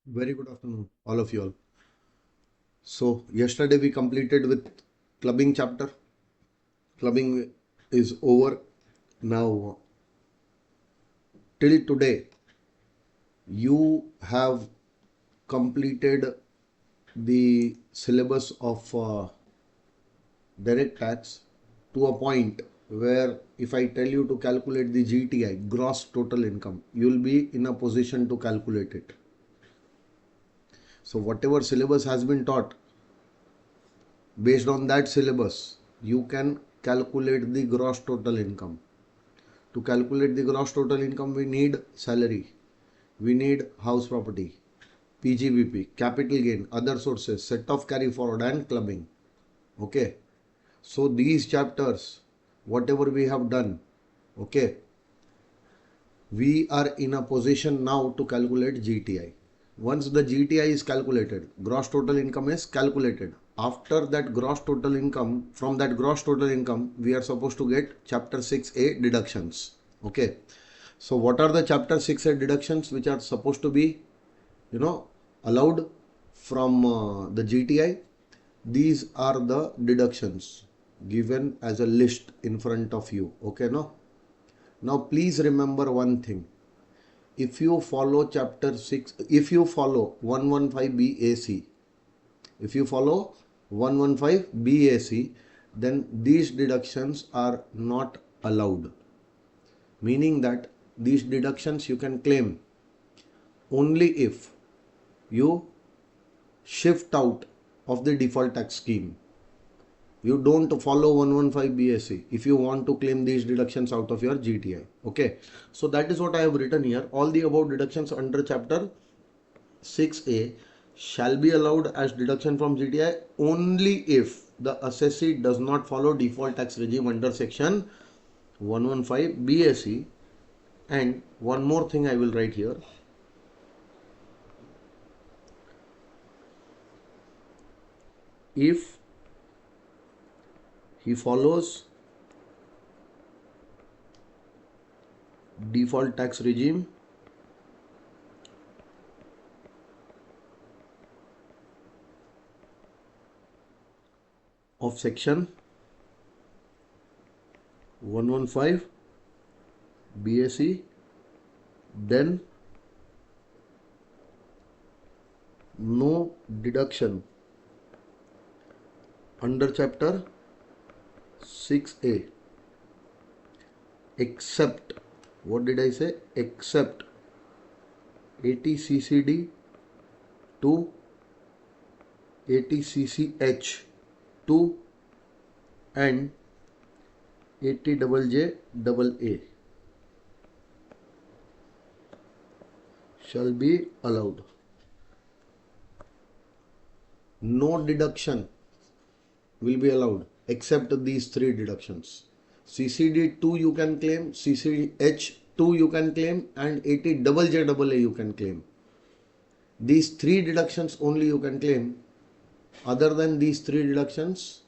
Very good afternoon, all of you all. So yesterday we completed with clubbing chapter. Clubbing is over now. Till today, you have completed the syllabus of direct tax to a point where if I tell you to calculate the GTI, gross total income, you will be in a position to calculate it. So whatever syllabus has been taught, based on that syllabus, you can calculate the gross total income. To calculate the gross total income, we need salary, we need house property, PGBP, capital gain, other sources, set of carry forward, and clubbing. Okay. So these chapters, whatever we have done, okay, we are in a position now to calculate GTI. Once the GTI is calculated, gross total income is calculated. After that gross total income, from that gross total income, we are supposed to get chapter 6A deductions. Okay. So what are the chapter 6A deductions which are supposed to be, allowed from the GTI? These are the deductions given as a list in front of you. Okay, no? Now please remember one thing. If you follow chapter 6, if you follow 115 BAC, if you follow 115 BAC, then these deductions are not allowed. Meaning that these deductions you can claim only if you shift out of the default tax scheme. You don't follow 115 BSC if you want to claim these deductions out of your GTI. Okay. So that is what I have written here. All the above deductions under chapter 6A shall be allowed as deduction from GTI only if the assessee does not follow default tax regime under section 115 BSC. And one more thing I will write here. If he follows default tax regime of section 115 BSE, then no deduction under chapter 6A except, what did I say, except 80 CCD to 80 CCH to and 80 JJAA shall be allowed. No deduction will be allowed except these three deductions. CCD2 you can claim, CCH2 you can claim, and 80 JJAA you can claim. These three deductions only you can claim. Other than these three deductions,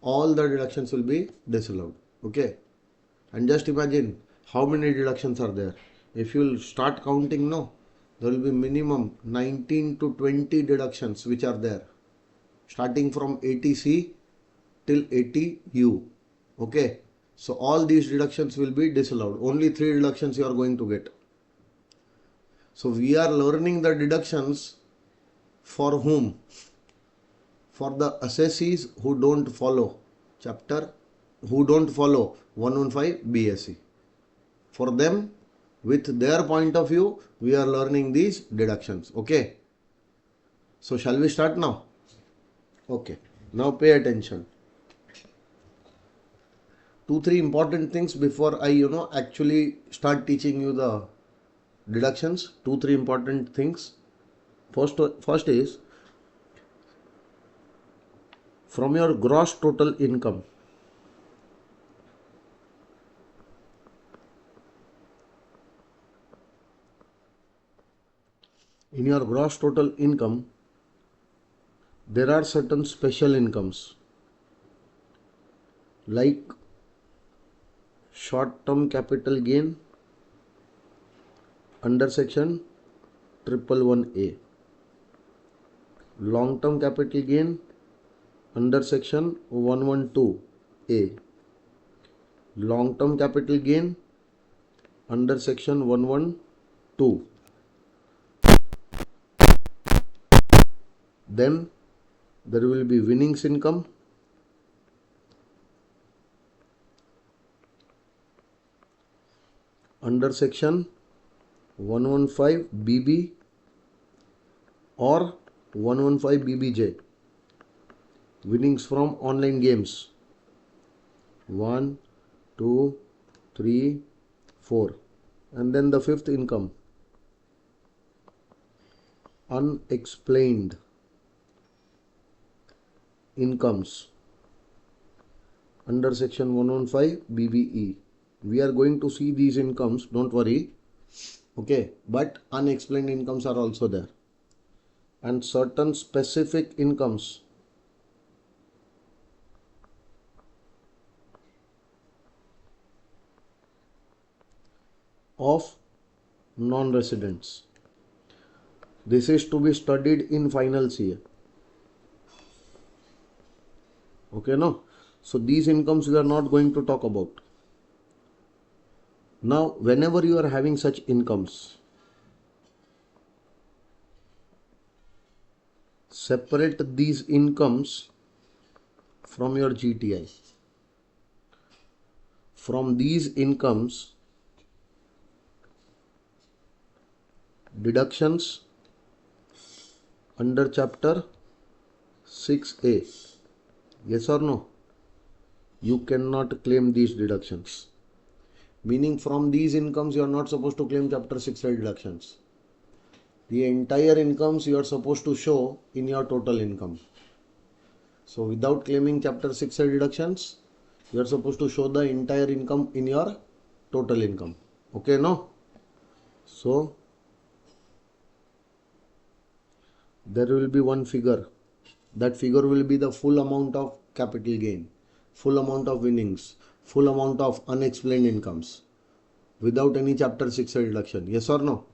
all the deductions will be disallowed. Okay. And just imagine how many deductions are there. If you start counting, no, there will be minimum 19 to 20 deductions which are there, starting from 80C till 80U. Okay. So all these deductions will be disallowed. Only three deductions you are going to get. So we are learning the deductions for whom? For the assessees who don't follow who don't follow 115 BSC. For them, with their point of view, we are learning these deductions. Okay. So shall we start now? Okay. Now pay attention. 2-3 important things before I actually start teaching you the deductions. 2-3 important things. First is, from your gross total income, in your gross total income, there are certain special incomes like short-term capital gain under section 111A. long term capital gain under section 112A. Long term capital gain under section 112. Then there will be winnings income under section 115 BB or 115 BBJ. Winnings from online games 1, 2, 3, 4. And then the fifth income, unexplained incomes under section 115 BBE. We are going to see these incomes, don't worry. Okay, but unexplained incomes are also there. And certain specific incomes of non-residents. This is to be studied in final CA. Okay, no? So these incomes we are not going to talk about. Now, whenever you are having such incomes, separate these incomes from your GTI. From these incomes, deductions under chapter 6A. Yes or no? You cannot claim these deductions. Meaning from these incomes you are not supposed to claim chapter 6A deductions. The entire incomes you are supposed to show in your total income. So without claiming chapter 6A deductions, you are supposed to show the entire income in your total income. Okay, no? So there will be one figure. That figure will be the full amount of capital gain, full amount of winnings, full amount of unexplained incomes without any chapter 6A deduction. Yes or no?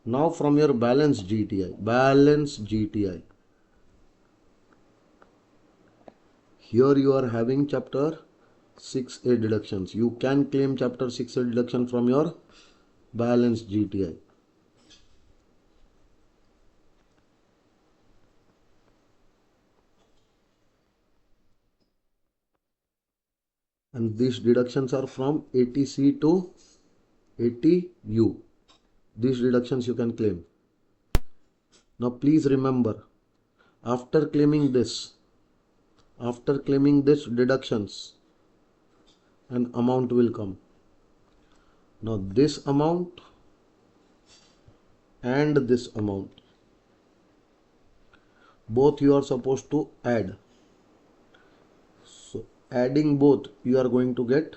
Now from your balance GTI. Here you are having chapter 6A deductions. You can claim chapter 6A deduction from your balance GTI. And these deductions are from 80C to 80U. These deductions you can claim. Now please remember, after claiming this deductions, an amount will come. Now this amount and this amount, both you are supposed to add. So adding both, you are going to get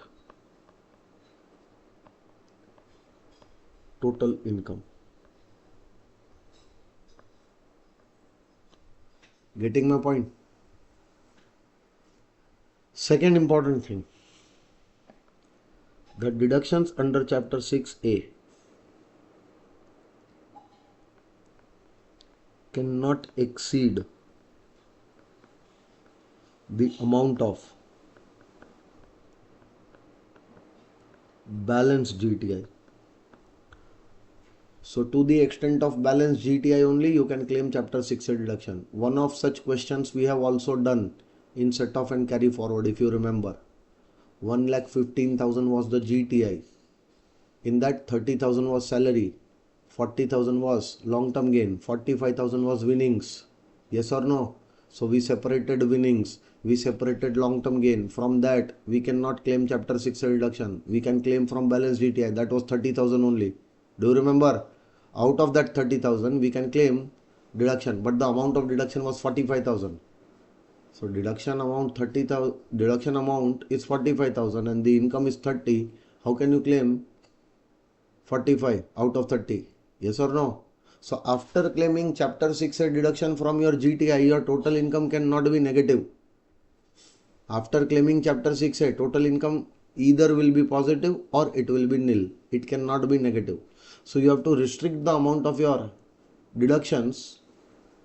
total income. Getting my point? Second important thing, the deductions under chapter 6A cannot exceed the amount of balance GTI. So to the extent of balance GTI only you can claim chapter 6A deduction. One of such questions we have also done in set off and carry forward, if you remember. 1,15,000 was the GTI. In that 30,000 was salary, 40,000 was long term gain, 45,000 was winnings. Yes or no? So we separated winnings, we separated long term gain. From that we cannot claim chapter 6A deduction. We can claim from balance GTI, that was 30,000 only. Do you remember? Out of that 30,000 we can claim deduction, but the amount of deduction was 45,000. So deduction amount is 45,000 and the income is 30. How can you claim 45 out of 30? Yes or no? So after claiming chapter 6A deduction from your GTI, your total income cannot be negative. After claiming chapter 6A, total income either will be positive or it will be nil. It cannot be negative. So you have to restrict the amount of your deductions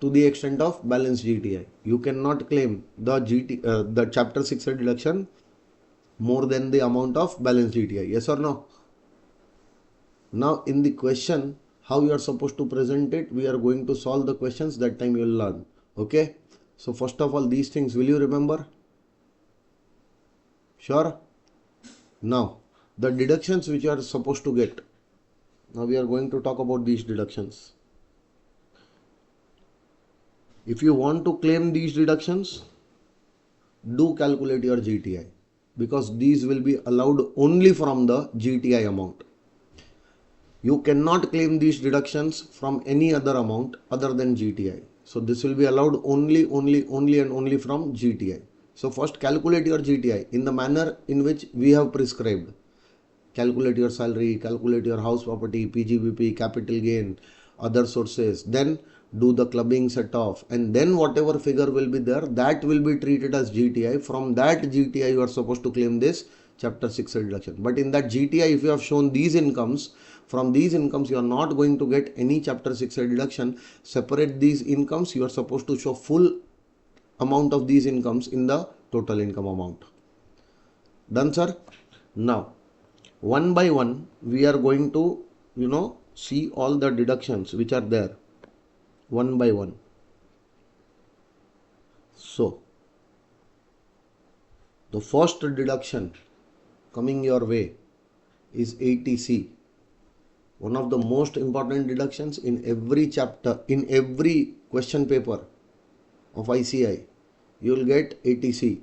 to the extent of balance GTI. You cannot claim the chapter 6 deduction more than the amount of balance GTI. Yes or no? Now in the question, how you are supposed to present it, we are going to solve the questions. That time you will learn. Okay. So first of all, these things will you remember? Sure. Now the deductions which you are supposed to get. Now we are going to talk about these deductions. If you want to claim these deductions, do calculate your GTI, because these will be allowed only from the GTI amount. You cannot claim these deductions from any other amount other than GTI. So this will be allowed only and only from GTI. So first calculate your GTI in the manner in which we have prescribed. Calculate your salary, calculate your house property, PGBP, capital gain, other sources. Then do the clubbing set off, and then whatever figure will be there, that will be treated as GTI. From that GTI you are supposed to claim this chapter 6 deduction. But in that GTI, if you have shown these incomes, from these incomes you are not going to get any chapter 6 deduction. Separate these incomes, you are supposed to show full amount of these incomes in the total income amount. Done, sir? Now one by one we are going to see all the deductions which are there one by one. So the first deduction coming your way is ATC, one of the most important deductions in every chapter, in every question paper of ICI. You will get ATC.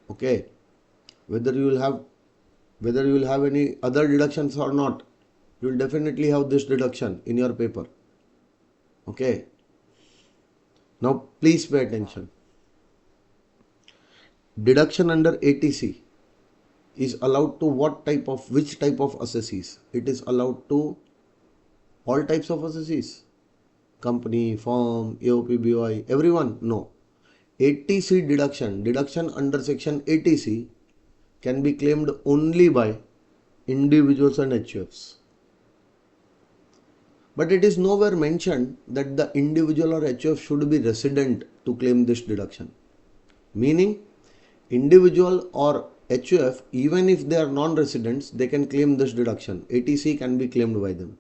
Okay, whether you will have any other deductions or not, you will definitely have this deduction in your paper. Okay, now please pay attention. Deduction under ATC is allowed to which type of assessees? It is allowed to all types of assessees, company, firm, AOP, BOI, everyone? No. ATC deduction under section ATC can be claimed only by individuals and HUFs. But it is nowhere mentioned that the individual or HUF should be resident to claim this deduction. Meaning, individual or HUF, even if they are non-residents, they can claim this deduction. ATC can be claimed by them.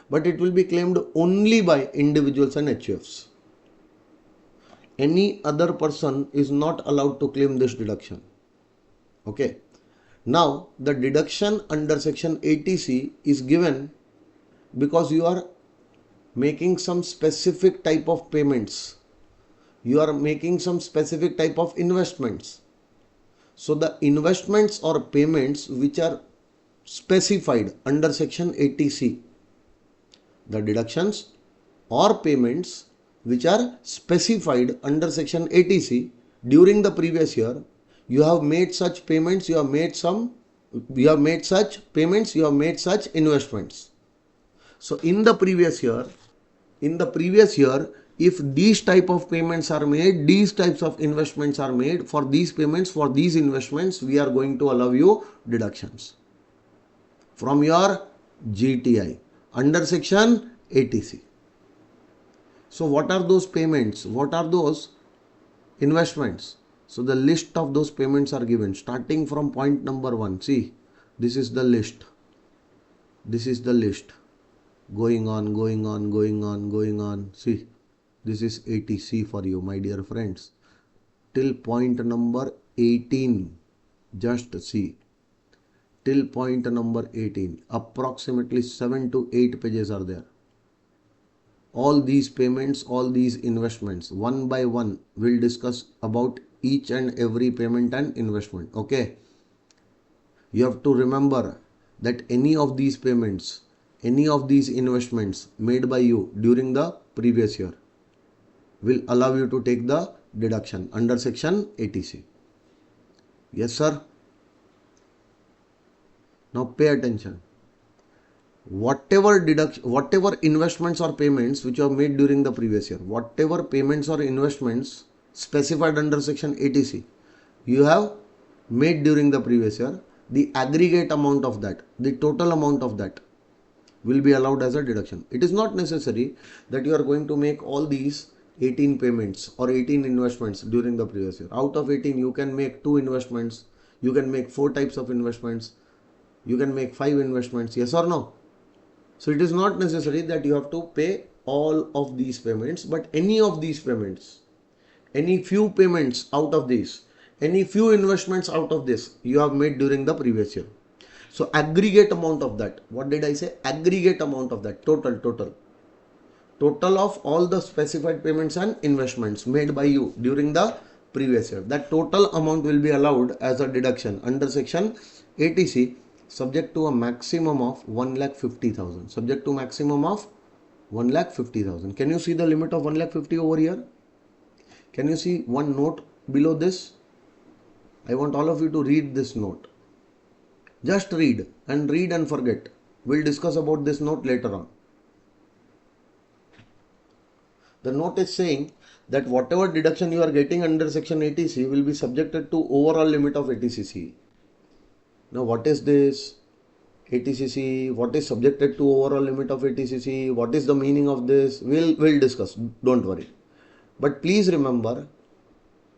But it will be claimed only by individuals and HUFs. Any other person is not allowed to claim this deduction. Okay. Now, the deduction under section ATC is given because you are making some specific type of payments. You are making some specific type of investments. So the investments or payments which are specified under section ATC, the deductions or payments which are specified under section ATC during the previous year, you have made such payments, you have made such payments, you have made such investments. So in the previous year, if these type of payments are made, these types of investments are made, for these payments, for these investments, we are going to allow you deductions from your GTI under section ATC. So what are those payments? What are those investments? So the list of those payments are given starting from point number 1. See, this is the list. This is the list. Going on. See, this is ATC for you, my dear friends. Till point number 18. Just see. Till point number 18. Approximately 7 to 8 pages are there. All these payments, all these investments, one by one, we'll discuss about each and every payment and investment. Okay. You have to remember that any of these payments, any of these investments made by you during the previous year will allow you to take the deduction under section ATC. Yes, sir. Now pay attention. Whatever investments or payments which you have made during the previous year, whatever payments or investments specified under section ATC you have made during the previous year, the aggregate amount of that, the total amount of that will be allowed as a deduction. It is not necessary that you are going to make all these 18 payments or 18 investments during the previous year. Out of 18, you can make 2 investments, you can make 4 types of investments, you can make 5 investments, yes or no? So it is not necessary that you have to pay all of these payments, but any of these payments, any few payments out of these, any few investments out of this you have made during the previous year. So aggregate amount of that, what did I say? Aggregate amount of that, total of all the specified payments and investments made by you during the previous year. That total amount will be allowed as a deduction under section 80C, subject to a maximum of 1,50,000. Subject to maximum of 1,50,000. Can you see the limit of 1,50,000 over here? Can you see one note below this? I want all of you to read this note. Just read and forget. We'll discuss about this note later on. The note is saying that whatever deduction you are getting under section 80C will be subjected to overall limit of 80cc. Now what is this 80cc? What is subjected to overall limit of 80cc? What is the meaning of this? We'll discuss. Don't worry. But please remember,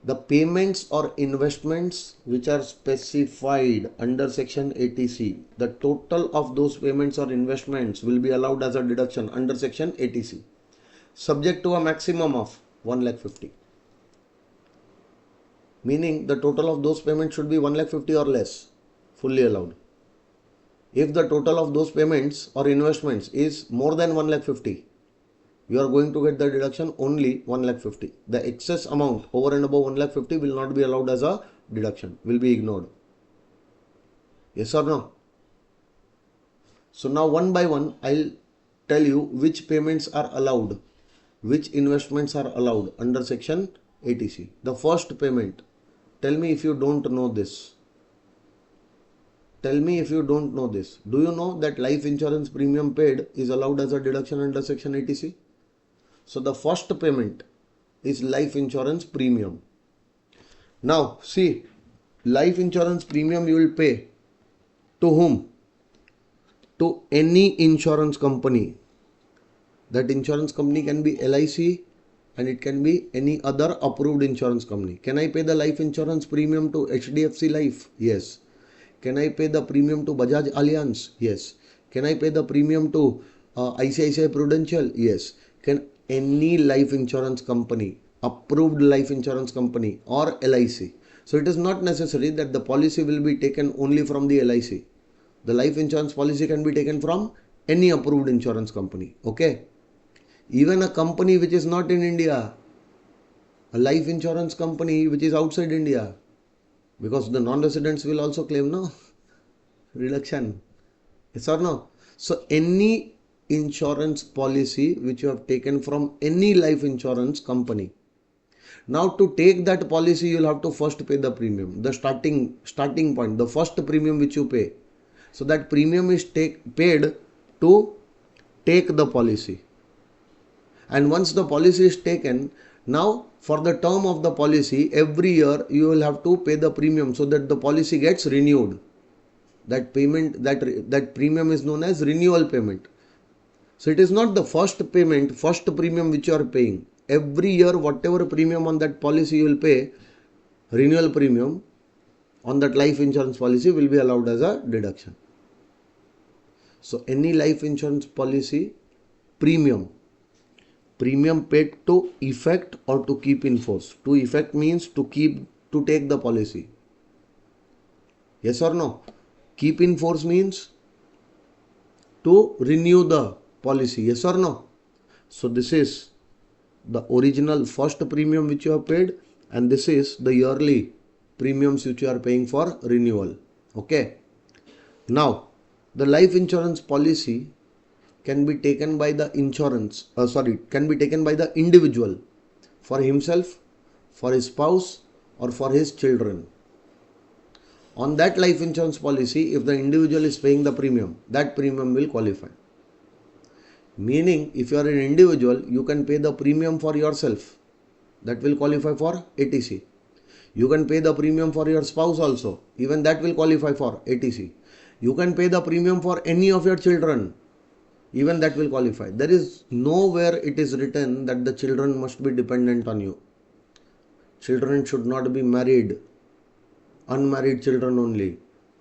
the payments or investments which are specified under section 80C, the total of those payments or investments will be allowed as a deduction under section 80C, subject to a maximum of 1,50,000. Meaning the total of those payments should be 1,50,000 or less, fully allowed. If the total of those payments or investments is more than 1,50,000, you are going to get the deduction only 1,50,000. The excess amount over and above 1,50,000 will not be allowed as a deduction, will be ignored. Yes or no? So now one by one I'll tell you which payments are allowed, which investments are allowed under section 80C. The first payment, tell me if you don't know this. Tell me if you don't know this. Do you know that life insurance premium paid is allowed as a deduction under section 80C? So the first payment is life insurance premium. Now see, life insurance premium you will pay to whom? To any insurance company. That insurance company can be LIC and it can be any other approved insurance company. Can I pay the life insurance premium to HDFC Life? Yes. Can I pay the premium to Bajaj Allianz? Yes. Can I pay the premium to ICICI Prudential? Yes. Can any life insurance company, approved life insurance company or LIC. So it is not necessary that the policy will be taken only from the LIC. The life insurance policy can be taken from any approved insurance company. Okay. Even a company which is not in India, a life insurance company which is outside India, because the non-residents will also claim no reduction. Yes or no? So any insurance policy which you have taken from any life insurance company. Now to take that policy, you will have to first pay the premium, the starting point, the first premium which you pay. So that premium is paid to take the policy. And once the policy is taken, now for the term of the policy, every year you will have to pay the premium so that the policy gets renewed. That payment, that premium is known as renewal payment. So it is not the first payment, first premium which you are paying. Every year, whatever premium on that policy you will pay, renewal premium on that life insurance policy will be allowed as a deduction. So any life insurance policy premium paid to effect or to keep in force. To effect means to take the policy. Yes or no? Keep in force means to renew the policy. Yes or no? So this is the original first premium which you have paid, and this is the yearly premiums which you are paying for renewal. Okay. Now the life insurance policy can be taken by the individual for himself, for his spouse, or for his children. On that life insurance policy, if the individual is paying the premium, that premium will qualify. Meaning, if you are an individual, you can pay the premium for yourself. That will qualify for 80C. You can pay the premium for your spouse also. Even that will qualify for 80C. You can pay the premium for any of your children. even that will qualify. There is nowhere it is written that the children must be dependent on you. Children should not be married, unmarried children only,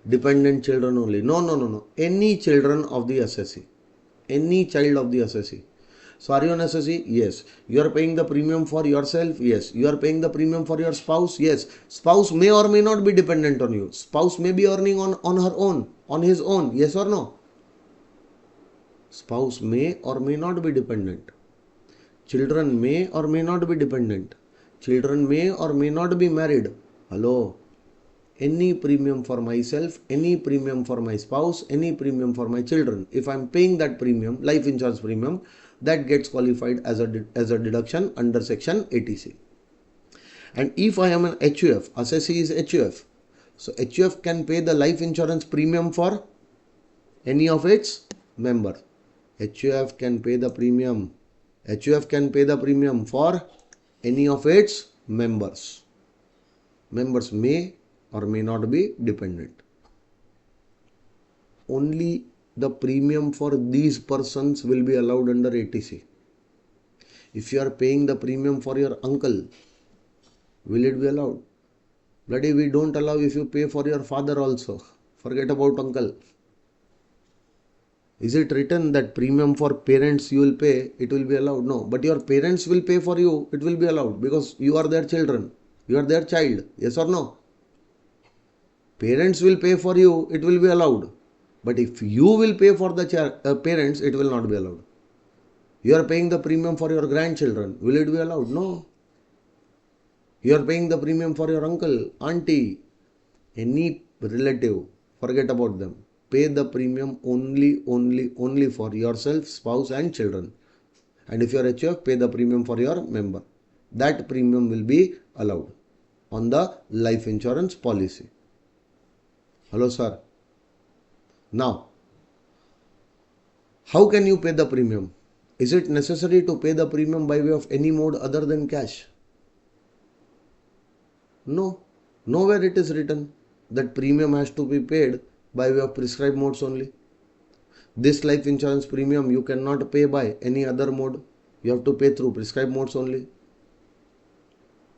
dependent children only. No, no, no, no. Any children of the SSE, any child of the SSE. So are you on SSE? Yes. You are paying the premium for yourself? Yes. You are paying the premium for your spouse? Yes. Spouse may or may not be dependent on you. Spouse may be earning on her own, on his own. Yes or no? Spouse may or may not be dependent. Children may or may not be dependent. Children may or may not be married. Hello. Any premium for myself, any premium for my spouse, any premium for my children. If I am paying that premium, life insurance premium, that gets qualified as a deduction under section 80C. And if I am an HUF, assessee is HUF. So HUF can pay the life insurance premium for any of its members. HUF can pay the premium. HUF can pay the premium for any of its members. Members may or may not be dependent. Only the premium for these persons will be allowed under 80C. If you are paying the premium for your uncle, will it be allowed? Bloody, we don't allow if you pay for your father also. Forget about uncle. Is it written that premium for parents you will pay, it will be allowed? No. But your parents will pay for you, it will be allowed because you are their children. You are their child. Yes or no? Parents will pay for you, it will be allowed. But if you will pay for the parents, it will not be allowed. You are paying the premium for your grandchildren. Will it be allowed? No. You are paying the premium for your uncle, auntie, any relative. Forget about them. Pay the premium only for yourself, spouse and children. And if you are HUF, pay the premium for your member. That premium will be allowed on the life insurance policy. Hello, sir. Now, how can you pay the premium? Is it necessary to pay the premium by way of any mode other than cash? No. Nowhere it is written that premium has to be paid by way of prescribed modes only. This life insurance premium you cannot pay by any other mode. You have to pay through prescribed modes only.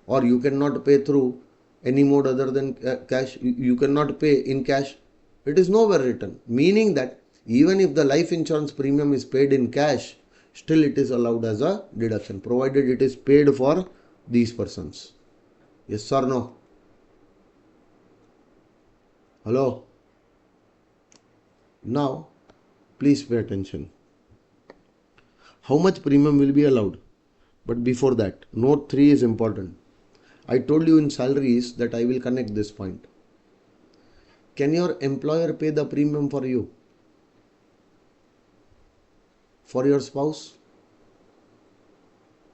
Or you cannot pay through any mode other than cash. You cannot pay in cash. It is nowhere written. Meaning that even if the life insurance premium is paid in cash, still it is allowed as a deduction, provided it is paid for these persons. Yes or no? Hello? Now, please pay attention. How much premium will be allowed? But before that, note 3 is important. I told you in salaries that I will connect this point. Can your employer pay the premium for you? For your spouse?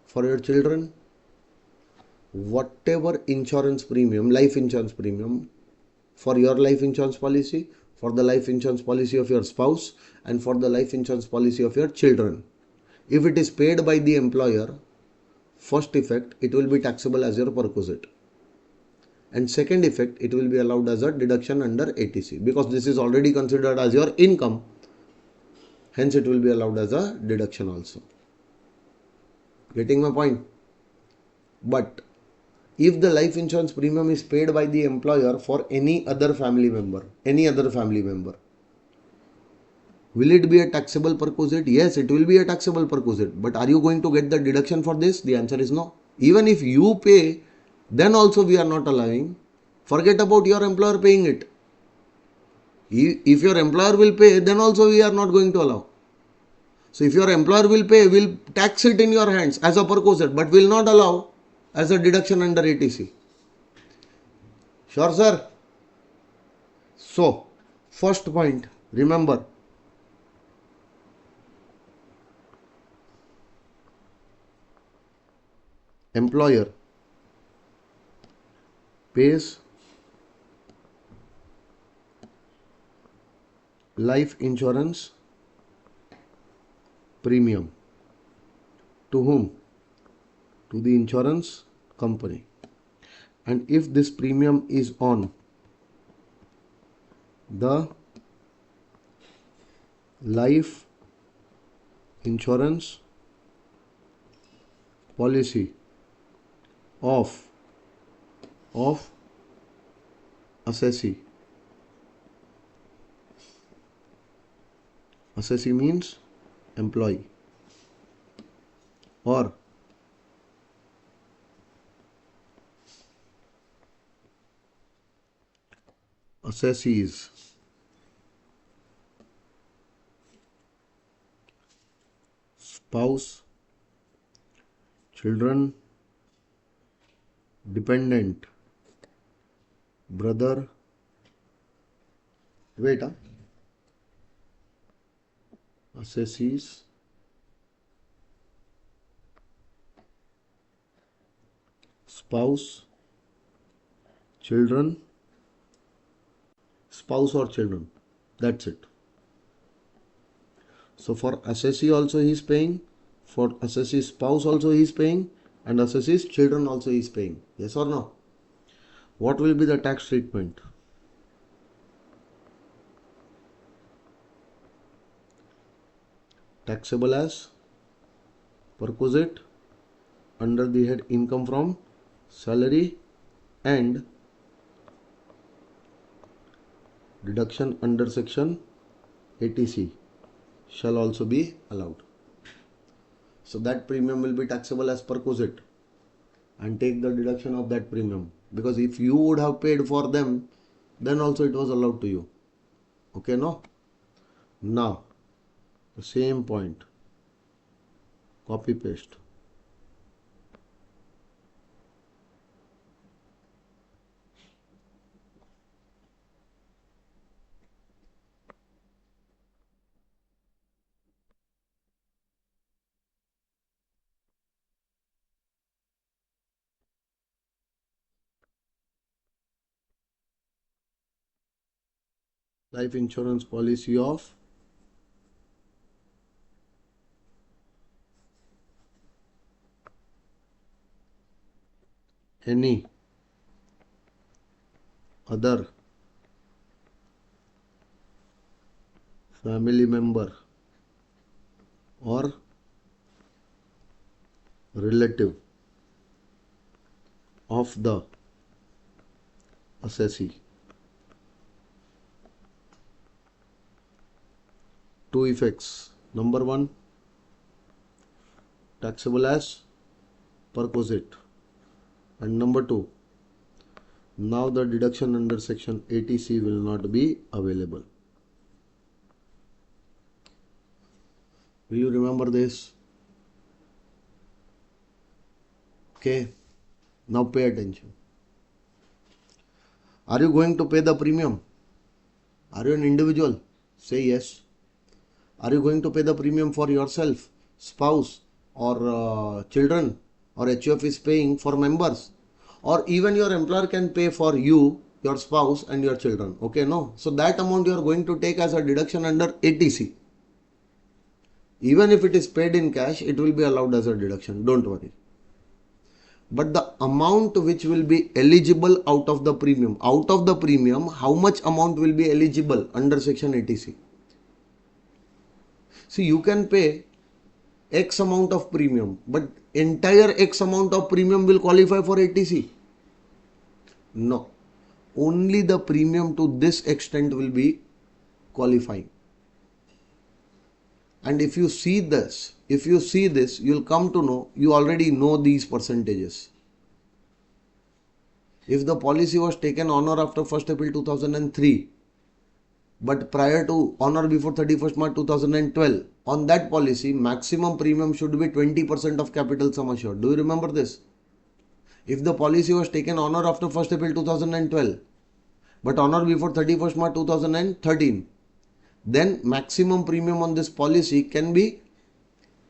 For your children? Whatever insurance premium, life insurance premium, for your life insurance policy, for the life insurance policy of your spouse, and for the life insurance policy of your children. If it is paid by the employer, first effect, it will be taxable as your perquisite. And second effect, it will be allowed as a deduction under 80C because this is already considered as your income. Hence, it will be allowed as a deduction also. Getting my point? But if the life insurance premium is paid by the employer for any other family member, will it be a taxable perquisite? Yes, it will be a taxable perquisite. But are you going to get the deduction for this? The answer is no. Even if you pay, then also we are not allowing. Forget about your employer paying it. If your employer will pay, then also we are not going to allow. So if your employer will pay, we'll tax it in your hands as a perquisite, but will not allow as a deduction under 80C. Sure, sir? So, first point, remember, employer pays life insurance premium to whom? To the insurance company. And if this premium is on the life insurance policy of assessee. Assessee means employee, or assessees spouse, children, dependent, brother, wait, assessees, spouse, children, spouse or children. That's it. So for assessee also he is paying, for assessee spouse also he is paying, and assessee's children also he is paying. Yes or no? What will be the tax treatment? Taxable as perquisite under the head income from salary, and deduction under section 80C shall also be allowed. So that premium will be taxable as perquisite, and take the deduction of that premium, because if you would have paid for them, then also it was allowed to you. Okay, no? Now the same point, copy paste. Life insurance policy of any other family member or relative of the assessee. Two effects. Number one, taxable as perquisite, and number two, now the deduction under section 80C will not be available. Will you remember this? Okay, now pay attention. Are you going to pay the premium? Are you an individual? Say yes. Are you going to pay the premium for yourself, spouse, or children, or HUF is paying for members, or even your employer can pay for you, your spouse and your children? Okay, no? So that amount you are going to take as a deduction under 80C. Even if it is paid in cash, it will be allowed as a deduction, don't worry. But the amount which will be eligible out of the premium, how much amount will be eligible under section 80C? See, you can pay X amount of premium, but entire X amount of premium will qualify for 80C? No. Only the premium to this extent will be qualifying. And if you see this, you'll come to know, you already know these percentages. If the policy was taken on or after 1st April 2003, but prior to on or before 31st March 2012, on that policy, maximum premium should be 20% of capital sum assured. Do you remember this? If the policy was taken on or after 1st April 2012, but on or before 31st March 2013, then maximum premium on this policy can be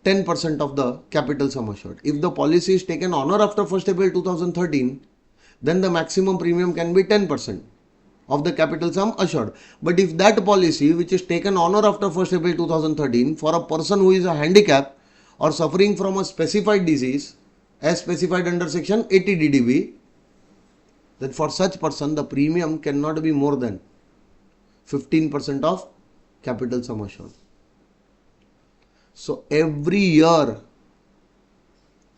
10% of the capital sum assured. If the policy is taken on or after 1st April 2013, then the maximum premium can be 10% of the capital sum assured. But if that policy which is taken on or after 1st April 2013 for a person who is a handicap or suffering from a specified disease as specified under section 80 DDB, then for such person the premium cannot be more than 15% of capital sum assured. So every year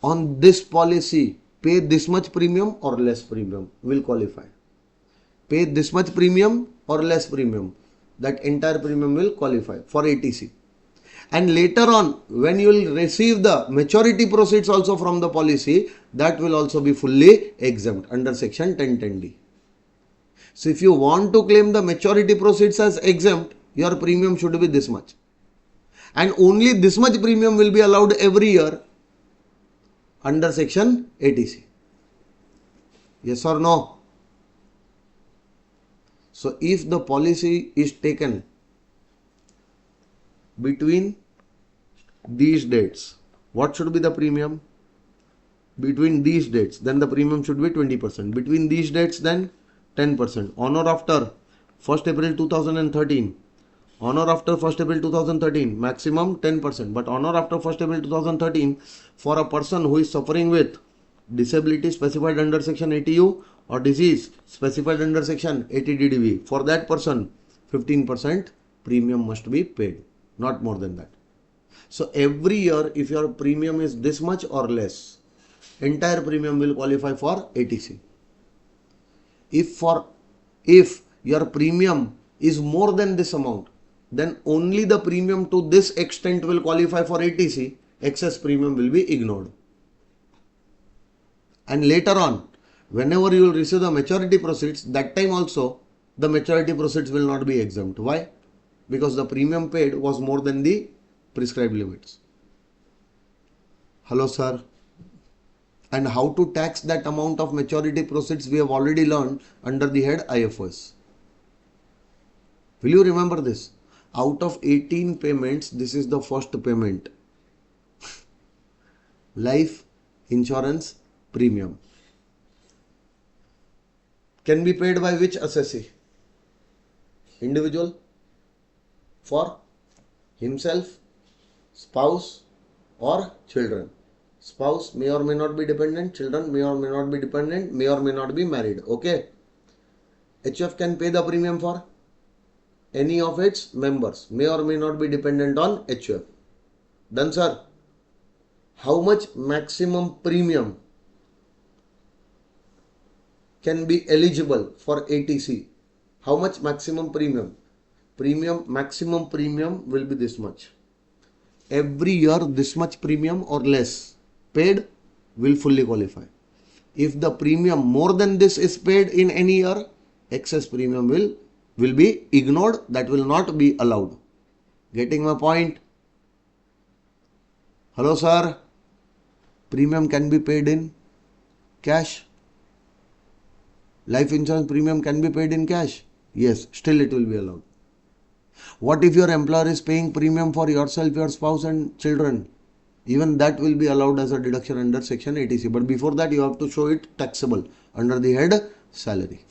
on this policy, pay this much premium or less premium will qualify. Pay this much premium or less premium, that entire premium will qualify for ATC. And later on, when you will receive the maturity proceeds also from the policy, that will also be fully exempt under section 1010D. So if you want to claim the maturity proceeds as exempt, your premium should be this much. And only this much premium will be allowed every year under section ATC. Yes or no? So if the policy is taken between these dates, what should be the premium? Between these dates, then the premium should be 20%. Between these dates, then 10%. On or after 1st April 2013. On or after 1st April 2013, maximum 10%. But on or after 1st April 2013, for a person who is suffering with disability specified under section 80U or disease specified under section 80DDV, for that person 15% premium must be paid, not more than that. So every year, if your premium is this much or less, entire premium will qualify for ATC. If your premium is more than this amount, then only the premium to this extent will qualify for ATC. Excess premium will be ignored. And later on, whenever you will receive the maturity proceeds, that time also the maturity proceeds will not be exempt. Why? Because the premium paid was more than the prescribed limits. Hello, sir. And how to tax that amount of maturity proceeds we have already learned under the head IFOS. Will you remember this? Out of 18 payments, this is the first payment. Life insurance premium. Can be paid by which assessee? Individual? For himself, spouse or children? Spouse may or may not be dependent, children may or may not be dependent, may or may not be married. Okay. HF can pay the premium for any of its members, may or may not be dependent on HF. Done, sir. How much maximum premium can be eligible for ATC? How much maximum premium? Maximum premium will be this much. Every year this much premium or less paid will fully qualify. If the premium more than this is paid in any year, excess premium will be ignored. That will not be allowed. Getting my point? Hello, sir. Premium can be paid in cash. Life insurance premium can be paid in cash. Yes, still it will be allowed. What if your employer is paying premium for yourself, your spouse and children? Even that will be allowed as a deduction under section ATC. But before that, you have to show it taxable under the head salary.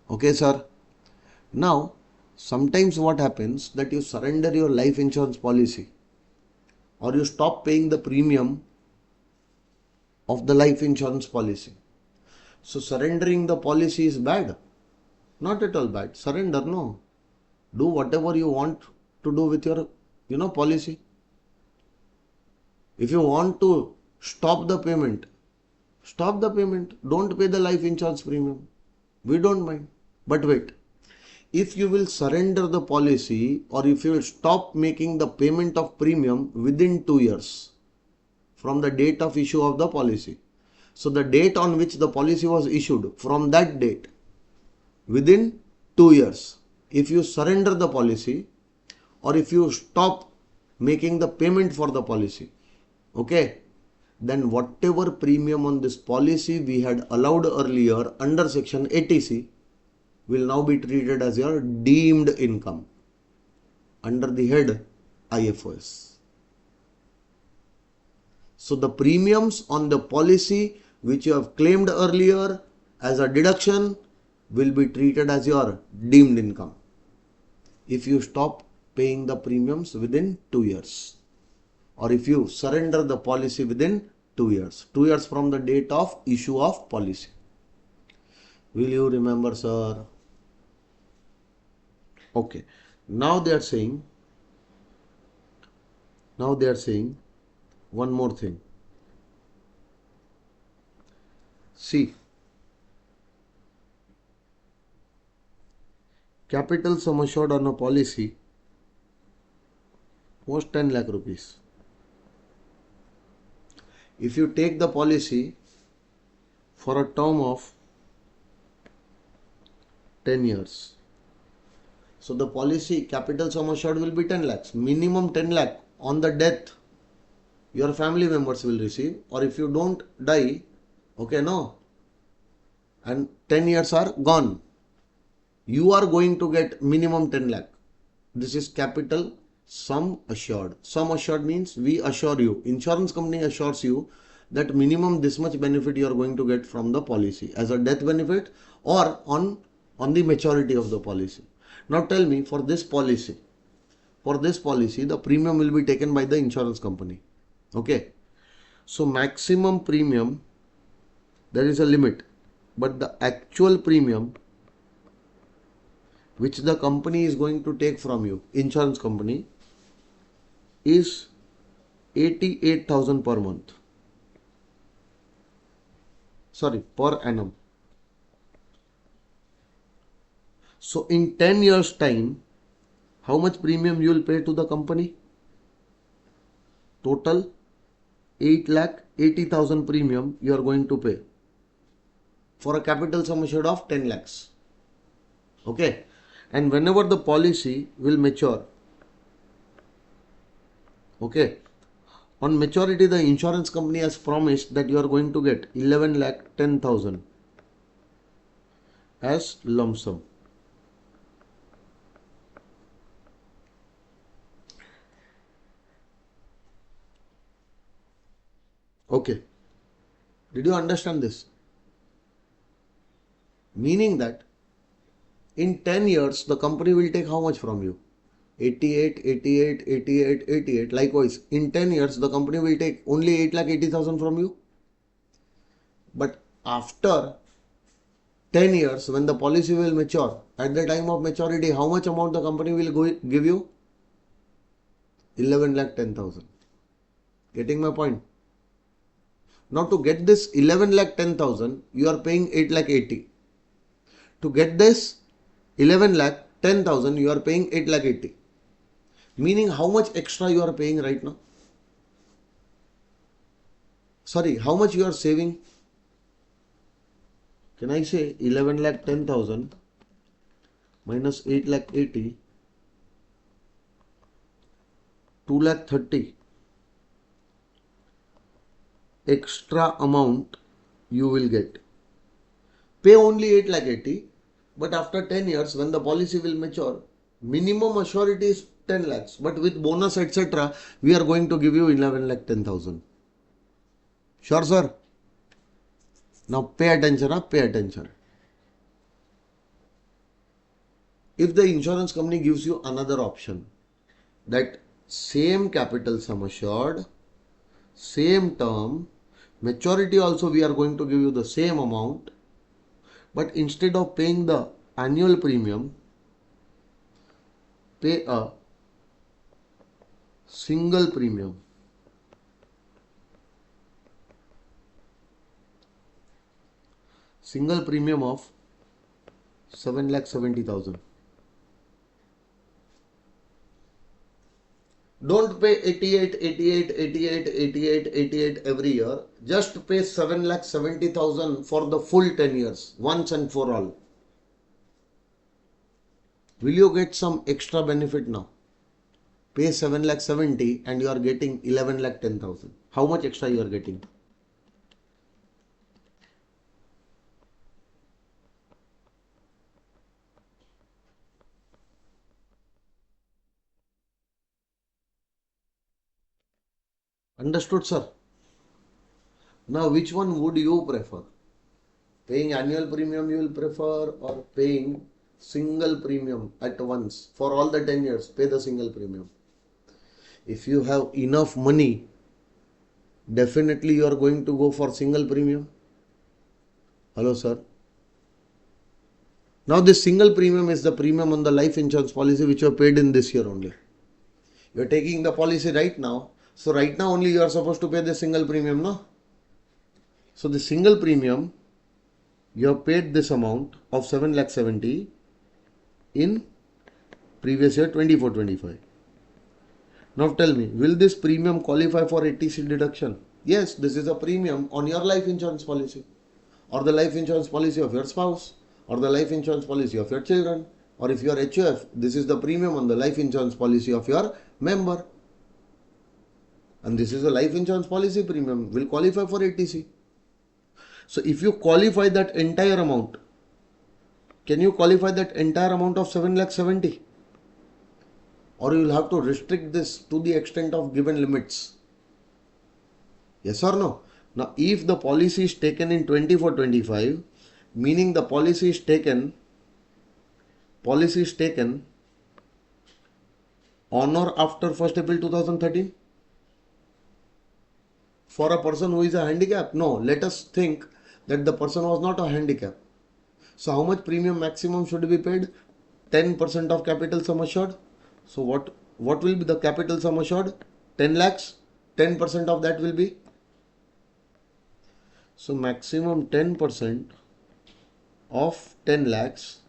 Okay, sir. Now, sometimes what happens that you surrender your life insurance policy or you stop paying the premium of the life insurance policy. So surrendering the policy is bad? Not at all bad. Surrender, no. Do whatever you want to do with your, policy. If you want to stop the payment, stop the payment. Don't pay the life insurance premium. We don't mind. But wait, if you will surrender the policy or if you will stop making the payment of premium within 2 years from the date of issue of the policy. So the date on which the policy was issued, from that date, within 2 years, if you surrender the policy or if you stop making the payment for the policy, okay, then whatever premium on this policy we had allowed earlier under section ATC will now be treated as your deemed income under the head IFOS. So the premiums on the policy which you have claimed earlier as a deduction will be treated as your deemed income if you stop paying the premiums within 2 years or if you surrender the policy within 2 years. 2 years from the date of issue of policy. Will you remember, sir? Okay. Now they are saying Now they are saying one more thing. See, capital sum assured on a policy was 10 lakh rupees. If you take the policy for a term of 10 years, so the policy capital sum assured will be 10 lakhs. Minimum 10 lakh on the death your family members will receive, or if you don't die, okay, no, and 10 years are gone, you are going to get minimum 10 lakh. This is capital sum assured. Sum assured means we assure you, insurance company assures you that minimum this much benefit you are going to get from the policy as a death benefit or on the maturity of the policy. Now tell me, for this policy the premium will be taken by the insurance company. Okay, so maximum premium, there is a limit, but the actual premium which the company is going to take from you, insurance company, is 88,000 per month. Sorry, per annum. So in 10 years time, how much premium you will pay to the company? Total 8,80,000 premium you are going to pay for a capital sum assured of 10 lakhs. Okay, and whenever the policy will mature, okay, on maturity the insurance company has promised that you are going to get 11,10,000 as lump sum. Okay, did you understand this? Meaning that in 10 years the company will take how much from you? 88, 88, 88, 88. Likewise, in 10 years the company will take only 8,80,000 from you. But after 10 years, when the policy will mature, at the time of maturity, how much amount the company will give you? 11,10,000. Getting my point? Now to get this 11,10,000, you are paying 8,80,000. To get this 11,10,000, you are paying 8,80,000. Meaning how much extra you are paying right now? Sorry, how much you are saving? Can I say 11,10,000 minus 8,80,000, 2,30,000 extra amount you will get. Pay only 8,80,000, but after 10 years when the policy will mature, minimum assurity is 10 lakhs, but with bonus etc. we are going to give you 11,10,000. Sure sir? Now pay attention, pay attention. If the insurance company gives you another option, that same capital sum assured, same term, maturity also we are going to give you the same amount, but instead of paying the annual premium, pay a single premium. Single premium of 7,70,000. Don't pay 88, 88, 88, 88, 88 every year. Just pay 7,70,000 for the full 10 years, once and for all. Will you get some extra benefit now? Pay 7,70,000 and you are getting 11,10,000. How much extra you are getting? Understood, sir? Now, which one would you prefer? Paying annual premium you will prefer, or paying single premium at once for all the 10 years? Pay the single premium. If you have enough money, definitely you are going to go for single premium. Hello, sir? Now, this single premium is the premium on the life insurance policy which you have paid in this year only. You're taking the policy right now. So right now only you are supposed to pay the single premium, no? So the single premium, you have paid this amount of 7,70,000 in previous year 24-25. Now tell me, will this premium qualify for ATC deduction? Yes, this is a premium on your life insurance policy, or the life insurance policy of your spouse, or the life insurance policy of your children, or if you are HUF, this is the premium on the life insurance policy of your member. And this is a life insurance policy premium, will qualify for ATC. So if you qualify that entire amount, can you qualify that entire amount of 7,70,000? Or you will have to restrict this to the extent of given limits? Yes or no? Now, if the policy is taken in 24-25, meaning the policy is taken on or after 1st April 2013 for a person who is a handicap? No, let us think that the person was not a handicap. So how much premium maximum should be paid? 10% of capital sum assured. So what will be the capital sum assured? 10 lakhs. 10% of that will be. So maximum 10% of 10 lakhs.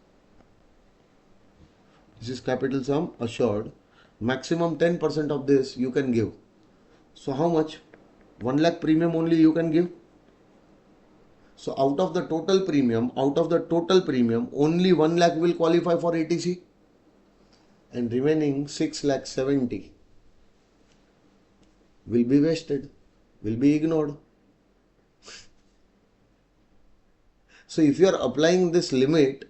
This is capital sum assured. Maximum 10% of this you can give. So how much? 1 lakh premium only you can give. So out of the total premium, only 1 lakh will qualify for ATC. And remaining 6,70,000 will be wasted, will be ignored. So if you are applying this limit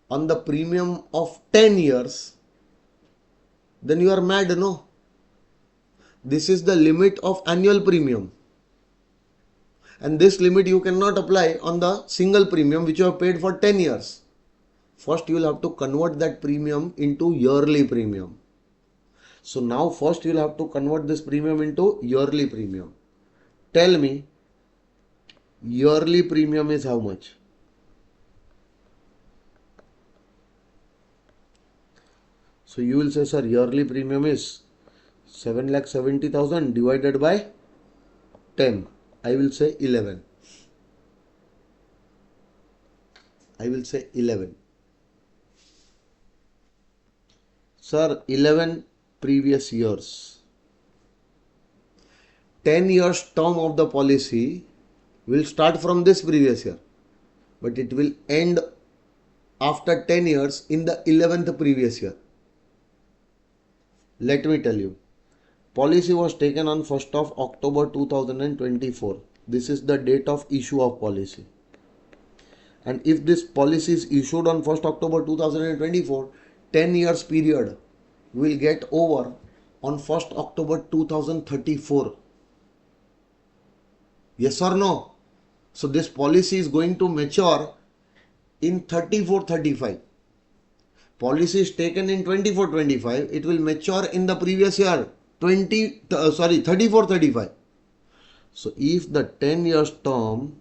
on the premium of 10 years, then you are mad, no? This is the limit of annual premium. And this limit you cannot apply on the single premium which you have paid for 10 years. First, you will have to convert that premium into yearly premium. So now first you will have to convert this premium into yearly premium. Tell me, yearly premium is how much? So you will say, sir, yearly premium is 7,70,000 divided by 10. I will say 11. Sir, 11 previous years. 10 years term of the policy will start from this previous year, but it will end after 10 years in the 11th previous year. Let me tell you, policy was taken on 1st of October 2024. This is the date of issue of policy. And if this policy is issued on 1st October 2024, 10 years period will get over on 1st October 2034. Yes or no? So this policy is going to mature in 34-35. Policy is taken in 24-25. It will mature in the previous year 34-35. So if the 10 years term,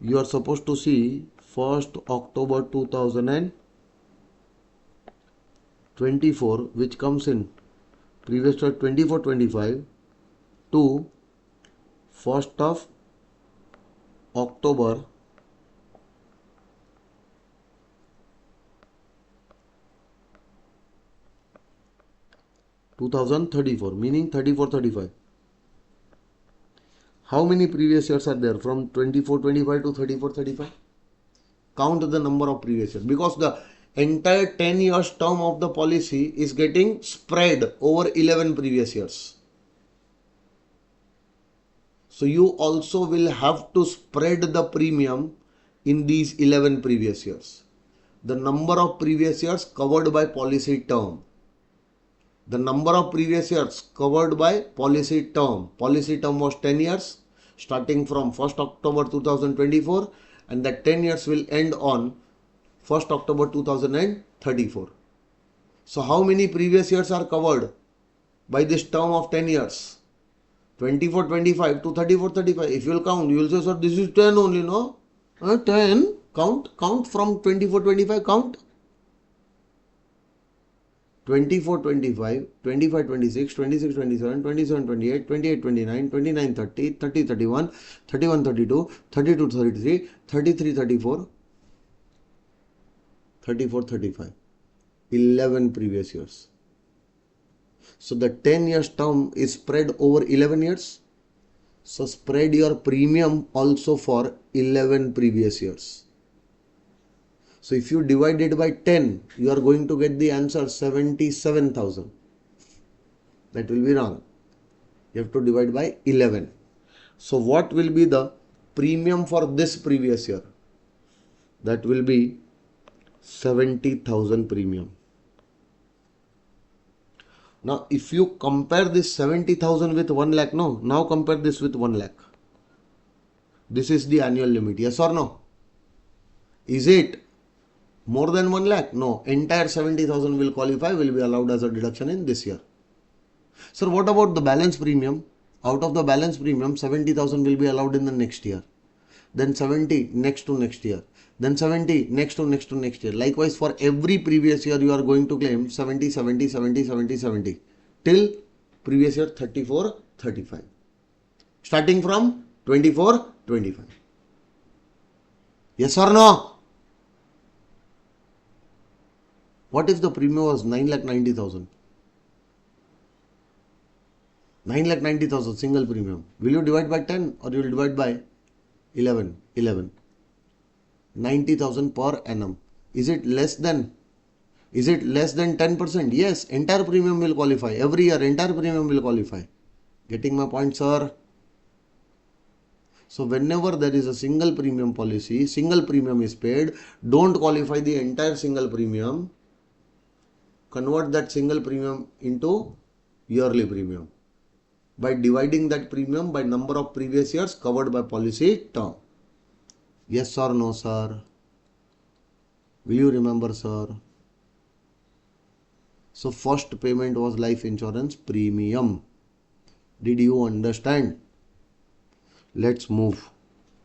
you are supposed to see 1st October 2024, which comes in previous year 24-25 to 1st of October 2034, meaning 34-35. How many previous years are there from 24-25 to 34-35? Count the number of previous years, because the entire 10 years term of the policy is getting spread over 11 previous years. So you also will have to spread the premium in these 11 previous years. The number of previous years covered by policy term. The number of previous years covered by policy term. Policy term was 10 years starting from 1st October 2024, and that 10 years will end on 1st October 2034. So how many previous years are covered by this term of 10 years? 24-25 to 34-35. If you will count, you will say, sir, this is 10 only, no? 10. Count from 24-25, count. 24, 25, 25, 26, 26, 27, 27, 28, 28, 29, 29, 30, 30, 31, 31, 32, 32, 33, 33, 34, 34, 35. 11 previous years. So the 10 years term is spread over 11 years. So spread your premium also for 11 previous years. So if you divide it by 10, you are going to get the answer 77,000. That will be wrong. You have to divide by 11. So what will be the premium for this previous year? That will be 70,000 premium. Now if you compare this 70,000 with 1 lakh, no, now compare this with 1 lakh. This is the annual limit, yes or no? Is it more than 1 lakh? No, entire 70,000 will qualify, will be allowed as a deduction in this year. Sir, what about the balance premium? Out of the balance premium, 70,000 will be allowed in the next year. Then 70 next to next year. Then 70 next to next to next year. Likewise, for every previous year, you are going to claim 70, 70, 70, 70, 70 till previous year 34, 35. Starting from 24, 25. Yes or no? What if the premium was 9,90,000? 9,90,000 single premium. Will you divide by 10 or you will divide by 11? 11. 90,000 per annum. Is it less than 10%? Yes, entire premium will qualify. Every year, entire premium will qualify. Getting my point, sir? So whenever there is a single premium policy, single premium is paid, don't qualify the entire single premium. Convert that single premium into yearly premium by dividing that premium by number of previous years covered by policy term. Yes or no, sir? Will you remember, sir? So first payment was life insurance premium. Did you understand? Let's move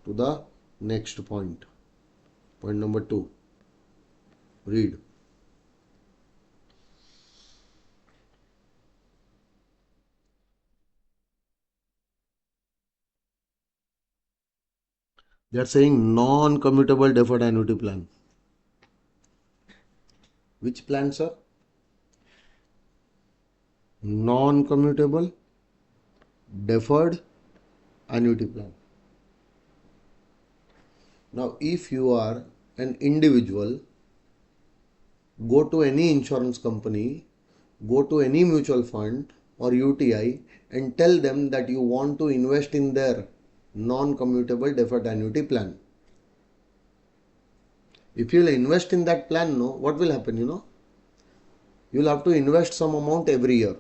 to the next point. Point number 2. Read. They are saying non-commutable deferred annuity plan. Which plan, sir? Non-commutable deferred annuity plan. Now, if you are an individual, go to any insurance company, go to any mutual fund or UTI and tell them that you want to invest in their non-commutable deferred annuity plan. If you will invest in that plan, no, what will happen, you will have to invest some amount every year.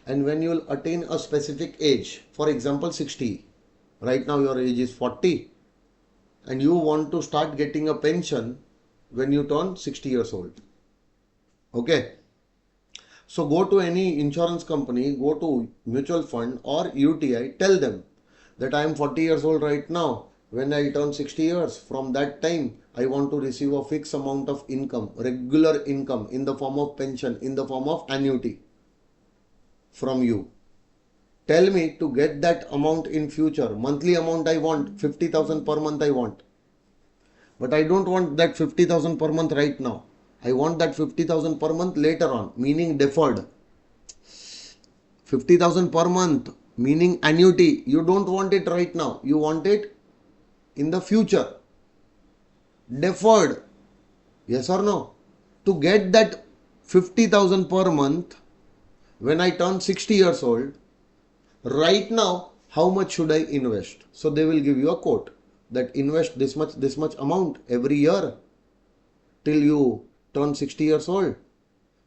And when you will attain a specific age, for example 60, right now your age is 40 and you want to start getting a pension when you turn 60 years old. Okay. So go to any insurance company, go to mutual fund or UTI, tell them that I am 40 years old right now. When I turn 60 years, from that time, I want to receive a fixed amount of income, regular income in the form of pension, in the form of annuity from you. Tell me to get that amount in future. Monthly amount I want, 50,000 per month I want. But I don't want that 50,000 per month right now. I want that 50,000 per month later on, meaning deferred. 50,000 per month, meaning annuity. You don't want it right now. You want it in the future. Deferred. Yes or no? To get that 50,000 per month when I turn 60 years old, right now, how much should I invest? So they will give you a quote that invest this much amount every year till you turn 60 years old.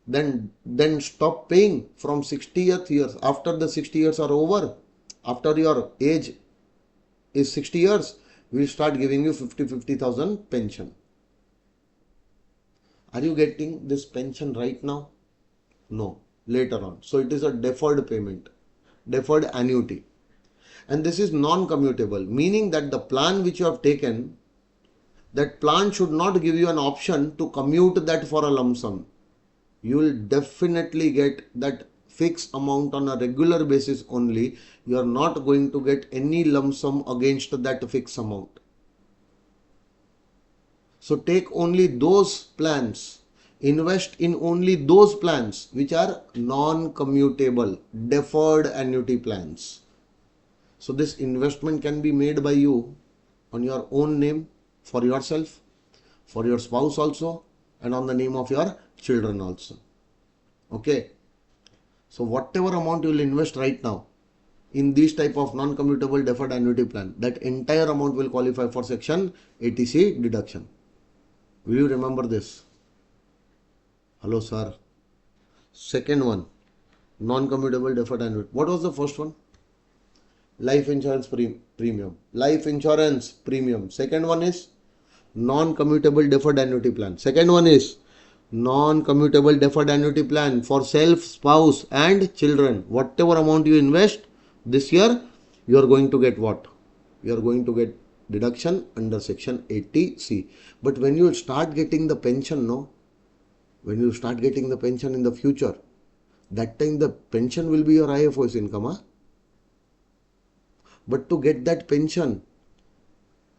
Then stop paying from 60th years. After the 60 years are over, after your age is 60 years, we will start giving you 50,000 pension. Are you getting this pension right now? No, later on. So it is a deferred payment, deferred annuity. And this is non-commutable, meaning that the plan which you have taken, that plan should not give you an option to commute that for a lump sum. you will definitely get that fixed amount on a regular basis only. You are not going to get any lump sum against that fixed amount. So take only those plans, invest in only those plans which are non-commutable, deferred annuity plans. So this investment can be made by you on your own name, for yourself, for your spouse also, and on the name of your children also. Okay. So whatever amount you will invest right now in this type of non-commutable deferred annuity plan, that entire amount will qualify for section 80C deduction. Will you remember this? Hello, sir. Second one, non-commutable deferred annuity. What was the first one? Life insurance premium. Life insurance premium. Second one is non-commutable deferred annuity plan. Second one is non-commutable deferred annuity plan for self, spouse and children. Whatever amount you invest this year, you are going to get what? You are going to get deduction under section 80C. But when you start getting the pension, no? When you start getting the pension in the future, that time the pension will be your IFOS income. Huh? But to get that pension,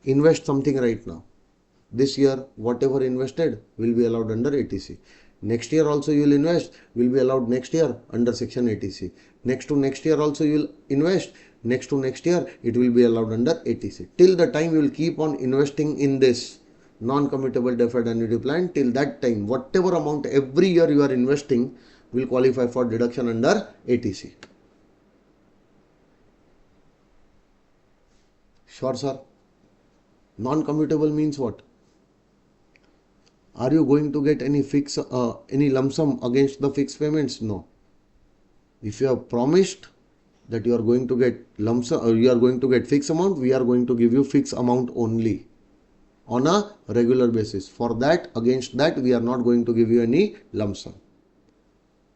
invest something right now. This year, whatever invested will be allowed under 80C. Next year also you will invest, will be allowed next year under section 80C. Next to next year also you will invest, next to next year it will be allowed under 80C. Till the time you will keep on investing in this non-commutable deferred annuity plan, till that time whatever amount every year you are investing will qualify for deduction under 80C. Sure, sir. Non-commutable means what? Are you going to get any lump sum against the fixed payments? No. If you have promised that you are going to get lump sum or you are going to get fixed amount, we are going to give you fixed amount only on a regular basis. For that, against that, we are not going to give you any lump sum,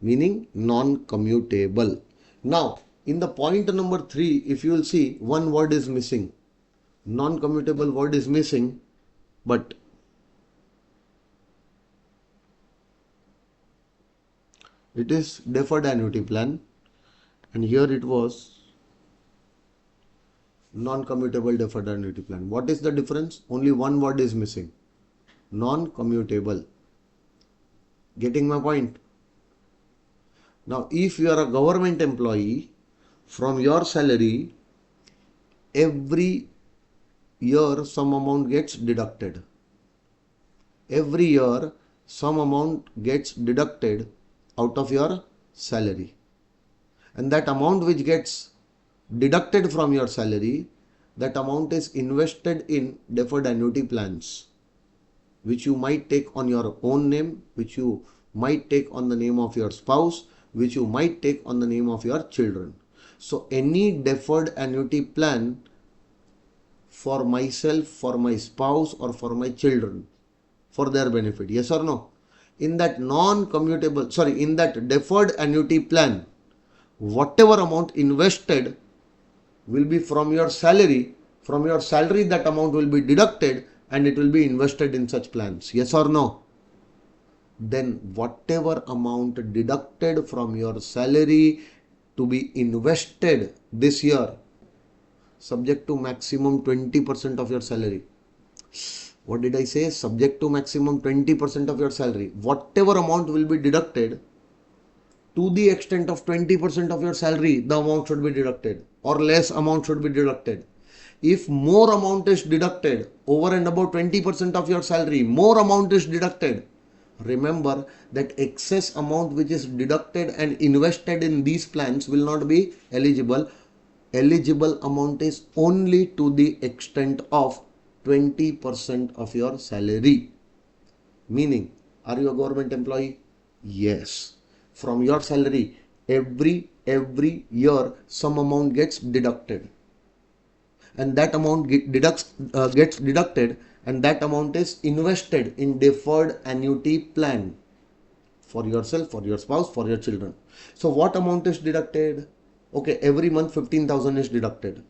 meaning non-commutable. Now, in the point number 3, if you will see, one word is missing. Non-commutable word is missing, but it is deferred annuity plan, and here it was non-commutable deferred annuity plan. What is the difference? Only one word is missing. Non-commutable. Getting my point? Now, if you are a government employee, from your salary, every year some amount gets deducted. Every year some amount gets deducted out of your salary. And that amount which gets deducted from your salary, that amount is invested in deferred annuity plans, which you might take on your own name, which you might take on the name of your spouse, which you might take on the name of your children. So any deferred annuity plan for myself, for my spouse or for my children, for their benefit, yes or no? In that in that deferred annuity plan, whatever amount invested will be from your salary. From your salary, that amount will be deducted and it will be invested in such plans. Yes or no? Then whatever amount deducted from your salary to be invested this year, subject to maximum 20% of your salary. What did I say? Subject to maximum 20% of your salary. Whatever amount will be deducted, to the extent of 20% of your salary, the amount should be deducted, or less amount should be deducted. If more amount is deducted, over and above 20% of your salary, more amount is deducted, remember that excess amount which is deducted and invested in these plans will not be eligible. Eligible amount is only to the extent of 20% of your salary. Meaning, are you a government employee? Yes. From your salary, every year some amount gets deducted, and that amount gets deducted, and that amount is invested in deferred annuity plan for yourself, for your spouse, for your children. So what amount is deducted? Okay, every month 15,000 is deducted,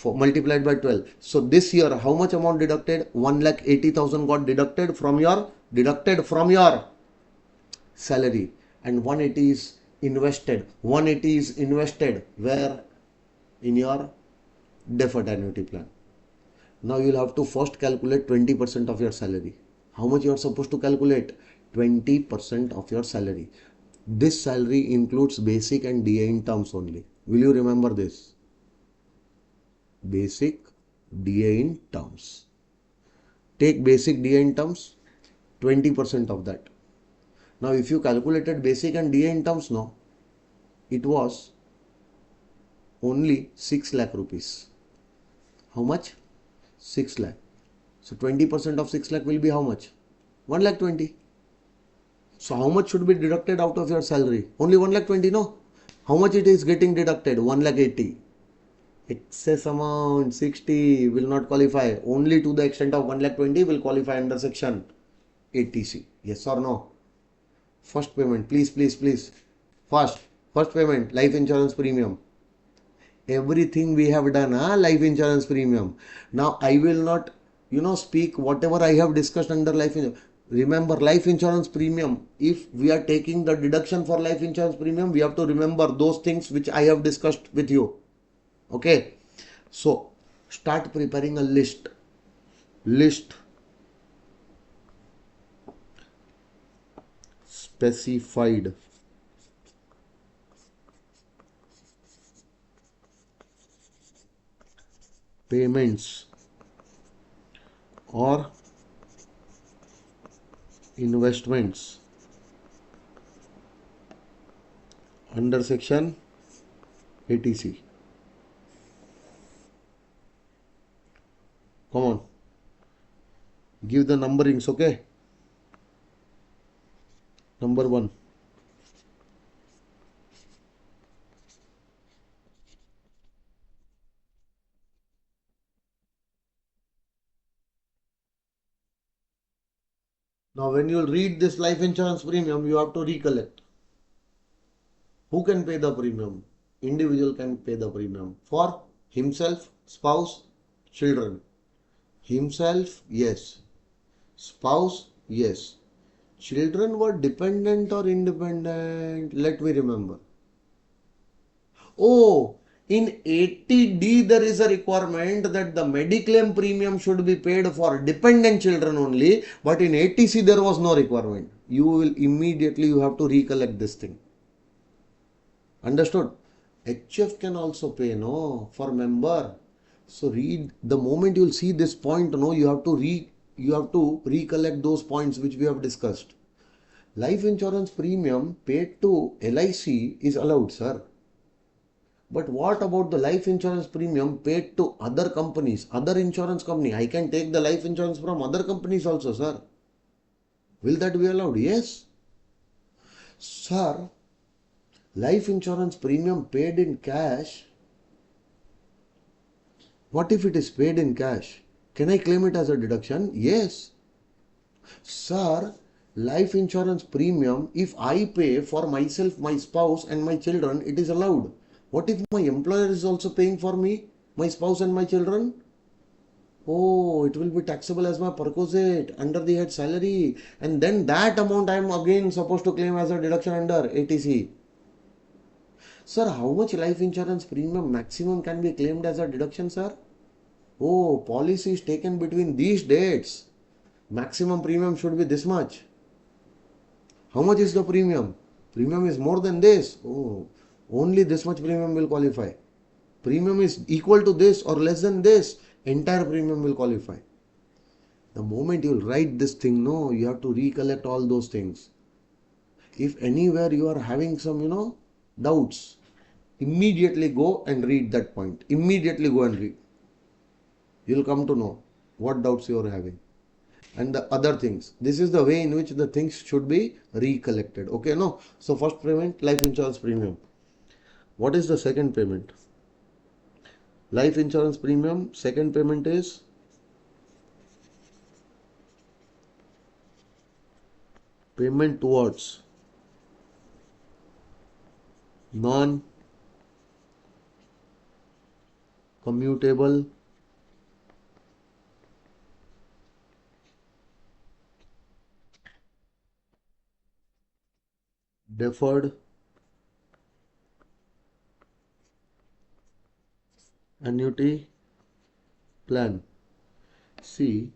multiplied by 12. So this year how much amount deducted? 1,80,000 got deducted from your salary, and 180 is invested. 180 is invested where? In your deferred annuity plan. Now you'll have to first calculate 20% of your salary. How much you are supposed to calculate? 20% of your salary. This salary includes basic and DA in terms only. Will you remember this? Basic, DA in terms. Take basic DA in terms, 20% of that. Now if you calculated basic and DA in terms now, it was only 6 lakh rupees. How much? 6 lakh. So 20% of 6 lakh will be how much? 1 lakh 20. So how much should be deducted out of your salary? Only 1 lakh 20, no? How much it is getting deducted? 1 lakh 80. Excess amount 60 will not qualify. Only to the extent of 1 lakh 20 will qualify under section 80C. Yes or no? First payment, please, please, please. First payment, life insurance premium. Everything we have done, life insurance premium. Now I will not, speak whatever I have discussed under life insurance. Remember, life insurance premium, if we are taking the deduction for life insurance premium, we have to remember those things which I have discussed with you. Okay, so start preparing a list. Specified payments or investments under section 80C. Come on, give the numberings. Okay, number 1. Now when you read this life insurance premium, you have to recollect. Who can pay the premium? Individual can pay the premium for himself, spouse, children. Himself, yes. Spouse, yes. Children were dependent or independent? Let me remember. Oh, in 80D there is a requirement that the mediclaim premium should be paid for dependent children only, but in 80C there was no requirement. You have to recollect this thing. Understood? HF can also pay, no, for member. So read, the moment you'll see this point, no, you have to recollect those points which we have discussed. Life insurance premium paid to LIC is allowed, sir. But what about the life insurance premium paid to other companies, other insurance company? I can take the life insurance from other companies also, sir. Will that be allowed? Yes. Sir, life insurance premium paid in cash. What if it is paid in cash? Can I claim it as a deduction? Yes. Sir, life insurance premium, if I pay for myself, my spouse and my children, it is allowed. What if my employer is also paying for me, my spouse and my children? Oh, it will be taxable as my perquisite under the head salary. And then that amount I am again supposed to claim as a deduction under 80C. Sir, how much life insurance premium maximum can be claimed as a deduction, sir? Oh, policy is taken between these dates. Maximum premium should be this much. How much is the premium? Premium is more than this. Oh, only this much premium will qualify. Premium is equal to this or less than this, entire premium will qualify. The moment you write this thing, no, you have to recollect all those things. If anywhere you are having some, doubts, immediately go and read that point. Immediately go and read. You'll come to know what doubts you are having. And the other things. This is the way in which the things should be recollected. Okay, no? So first payment, life insurance premium. What is the second payment? Life insurance premium, second payment is payment towards non-commutable deferred annuity plan. See,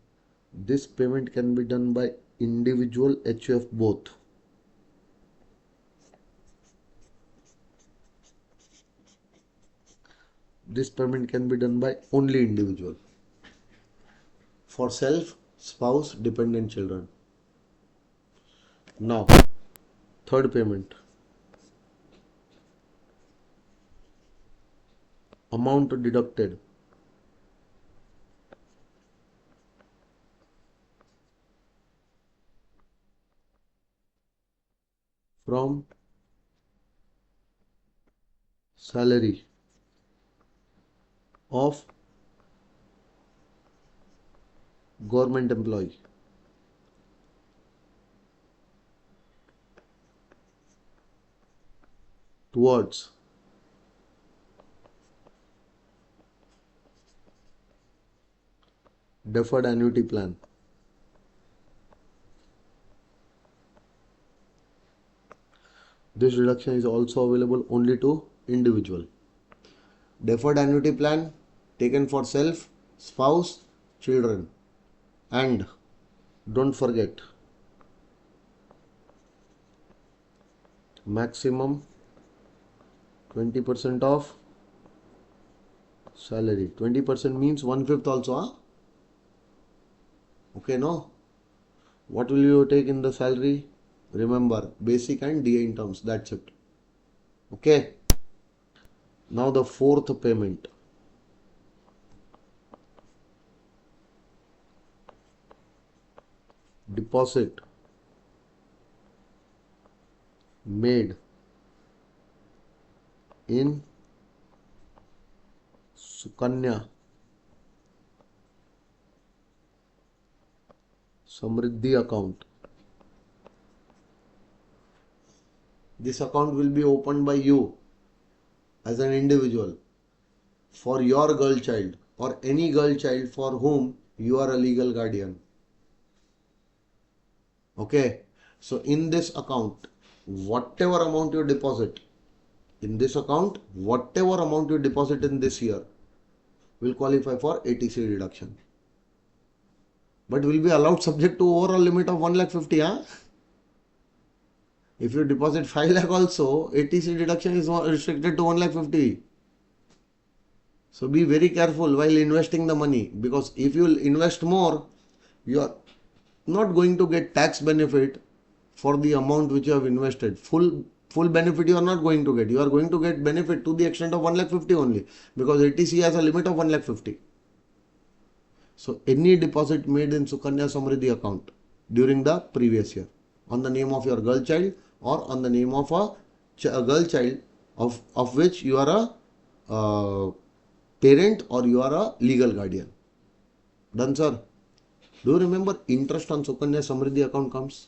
this payment can be done by individual HUF both. This payment can be done by only individual. For self, spouse, dependent children. Now, third payment. Amount deducted from salary of government employee towards deferred annuity plan. This reduction is also available only to individual. Deferred annuity plan taken for self, spouse, children. And don't forget, maximum 20% of salary. 20% means 1/5 also, huh? Okay, no? What will you take in the salary? Remember, basic and DA in terms. That's it. Okay. Now the fourth payment. Deposit made in Sukanya Samriddhi account. This account will be opened by you as an individual for your girl child or any girl child for whom you are a legal guardian. Okay. So in this account, whatever amount you deposit, in this account, whatever amount you deposit in this year will qualify for ATC deduction. But will be allowed subject to overall limit of 1,50,000. Huh? If you deposit 5 lakh also, ATC deduction is restricted to 1,50,000. So be very careful while investing the money, because if you invest more, you are not going to get tax benefit for the amount which you have invested. Full benefit you are not going to get. You are going to get benefit to the extent of 1,50,000 only, because ATC has a limit of 1,50,000. So any deposit made in Sukanya Samriddhi account during the previous year on the name of your girl child or on the name of a girl child of which you are a parent or you are a legal guardian. Done, sir? Do you remember interest on Sukanya Samriddhi account comes?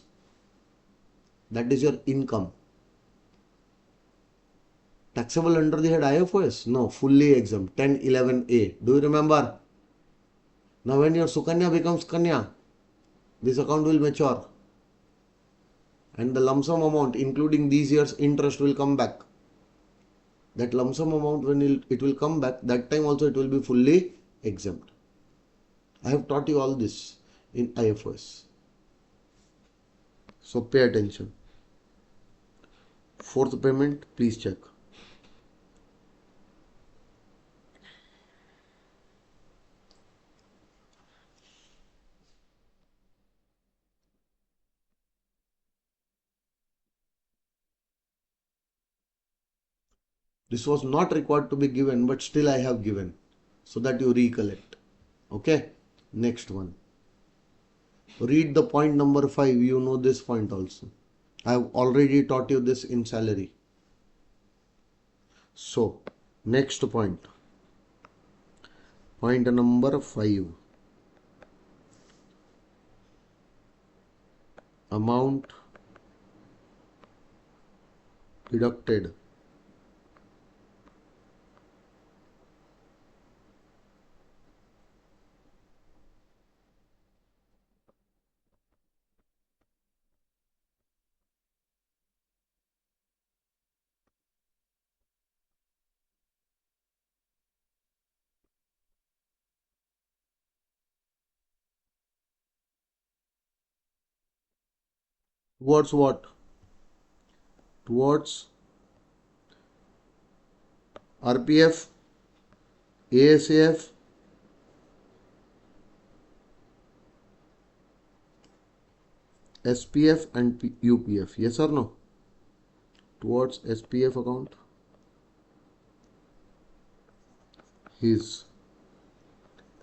That is your income. Taxable under the head IFOS? No, fully exempt. 1011A. Do you remember? Now when your Sukanya becomes Kanya, this account will mature. And the lump sum amount, including these years' interest, will come back. That lump sum amount, when it will come back, that time also it will be fully exempt. I have taught you all this in IFOS. So pay attention. Fourth payment, please check. This was not required to be given, but still I have given so that you recollect. Okay, next one. Read the point number 5. You know this point also. I have already taught you this in salary. So, next point. Point number 5. Amount deducted Towards what? Towards RPF, ASAF, SPF and UPF. Yes or no? Towards SPF account, his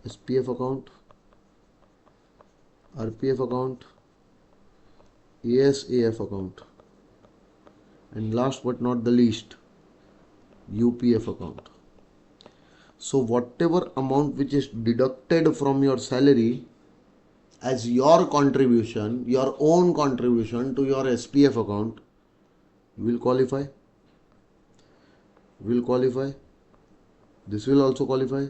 SPF account, RPF account, ASAF account, and last but not the least, UPF account. So whatever amount which is deducted from your salary as your contribution, your own contribution to your SPF account will qualify. Will qualify. This will also qualify.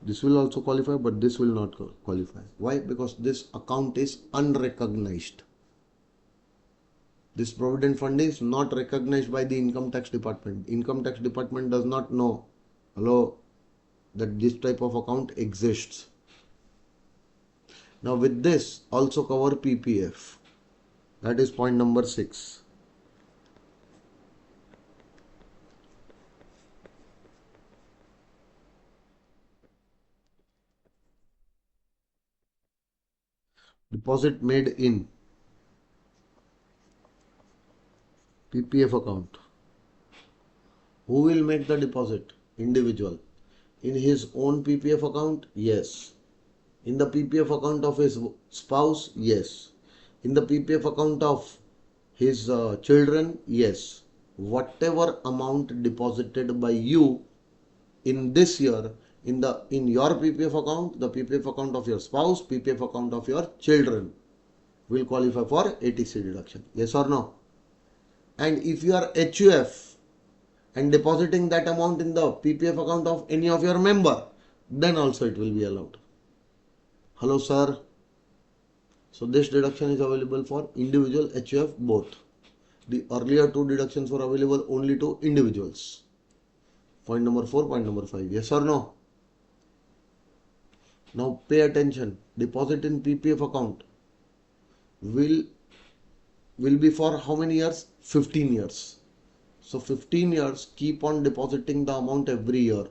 This will also qualify, but this will not qualify. Why? Because this account is unrecognized. This provident fund is not recognized by the income tax department. Income tax department does not know, hello, that this type of account exists. Now with this also cover PPF. That is point number 6. Deposit made in PPF account. Who will make the deposit? Individual. In his own PPF account? Yes. In the PPF account of his spouse? Yes. In the PPF account of his children? Yes. Whatever amount deposited by you in this year in your PPF account, the PPF account of your spouse, PPF account of your children will qualify for ATC deduction. Yes or no? And if you are HUF and depositing that amount in the PPF account of any of your member, then also it will be allowed. Hello sir. So this deduction is available for individual, HUF both. The earlier two deductions were available only to individuals. Point number 4, point number 5. Yes or no? Now pay attention. Deposit in PPF account will be for how many years? 15 years. So 15 years, keep on depositing the amount every year.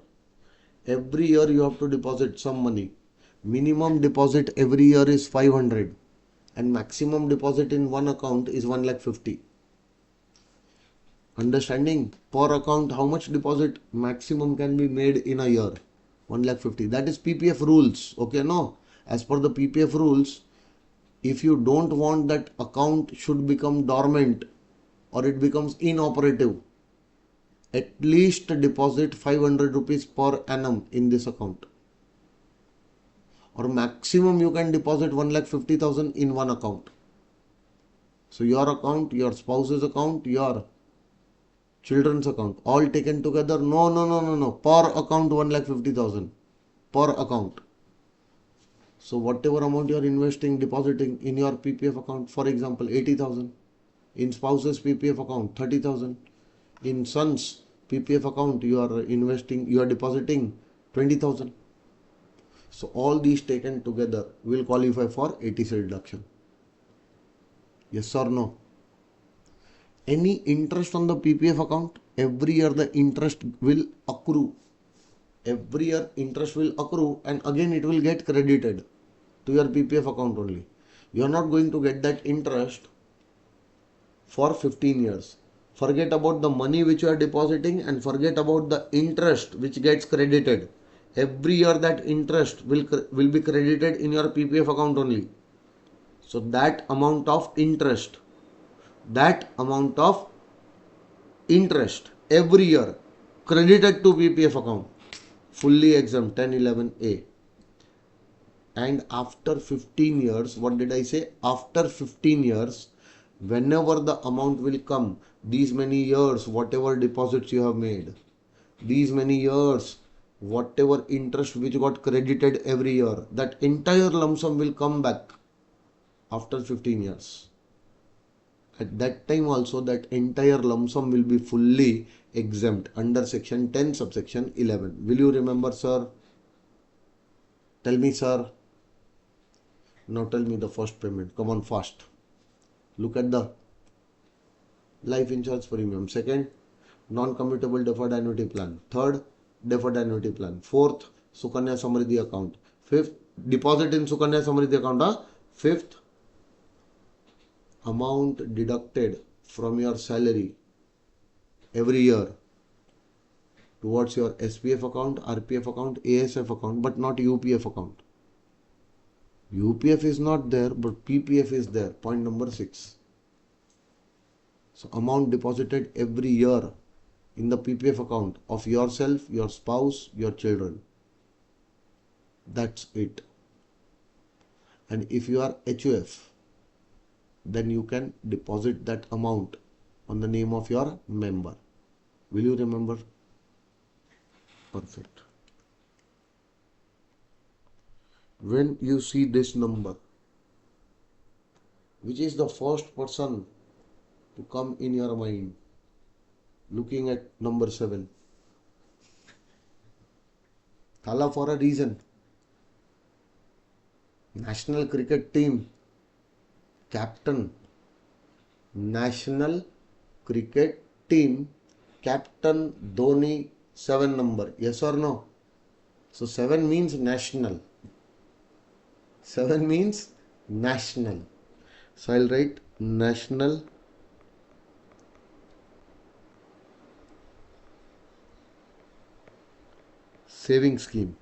Every year you have to deposit some money. Minimum deposit every year is 500 and maximum deposit in one account is 1,50,000. Understanding? Per account, how much deposit maximum can be made in a year? 1,50,000. That is PPF rules. Okay, no? As per the PPF rules, if you don't want that account should become dormant or it becomes inoperative, at least deposit 500 rupees per annum in this account. Or maximum you can deposit 1,50,000 in one account. So your account, your spouse's account, your children's account, all taken together. No. Per account 1,50,000 per account. So whatever amount you are investing, depositing in your PPF account, for example, 80,000. In spouse's PPF account, 30,000. In son's PPF account, you are depositing 20,000. So all these taken together will qualify for ATC deduction. Yes or no? Any interest on the PPF account, every year the interest will accrue. Every year interest will accrue and again it will get credited to your PPF account only. You are not going to get that interest for 15 years. Forget about the money which you are depositing and forget about the interest which gets credited. Every year that interest will be credited in your PPF account only. So that amount of interest every year credited to PPF account, fully exempt 1011A. And after 15 years, what did I say? After 15 years, whenever the amount will come, these many years, whatever deposits you have made, these many years, whatever interest which got credited every year, that entire lump sum will come back after 15 years. At that time also, that entire lump sum will be fully exempt under section 10 subsection 11. Will you remember, sir? Tell me, sir. Now tell me the first payment. Come on, fast. Look at the life insurance premium. Second, non-commutable deferred annuity plan. Third, deferred annuity plan. Fourth, Sukanya Samriddhi account. Fifth, deposit in Sukanya Samriddhi account. Fifth, amount deducted from your salary every year towards your SPF account, RPF account, ASF account, but not UPF account. UPF is not there, but PPF is there. Point number 6. So amount deposited every year in the PPF account of yourself, your spouse, your children. That's it. And if you are HUF, then you can deposit that amount on the name of your member. Will you remember? Perfect. When you see this number, which is the first person to come in your mind looking at number 7? Thala for a reason. National cricket team captain. National cricket team captain Dhoni 7 number. Yes or no? So 7 means national. 7 means national. So I'll write national saving scheme.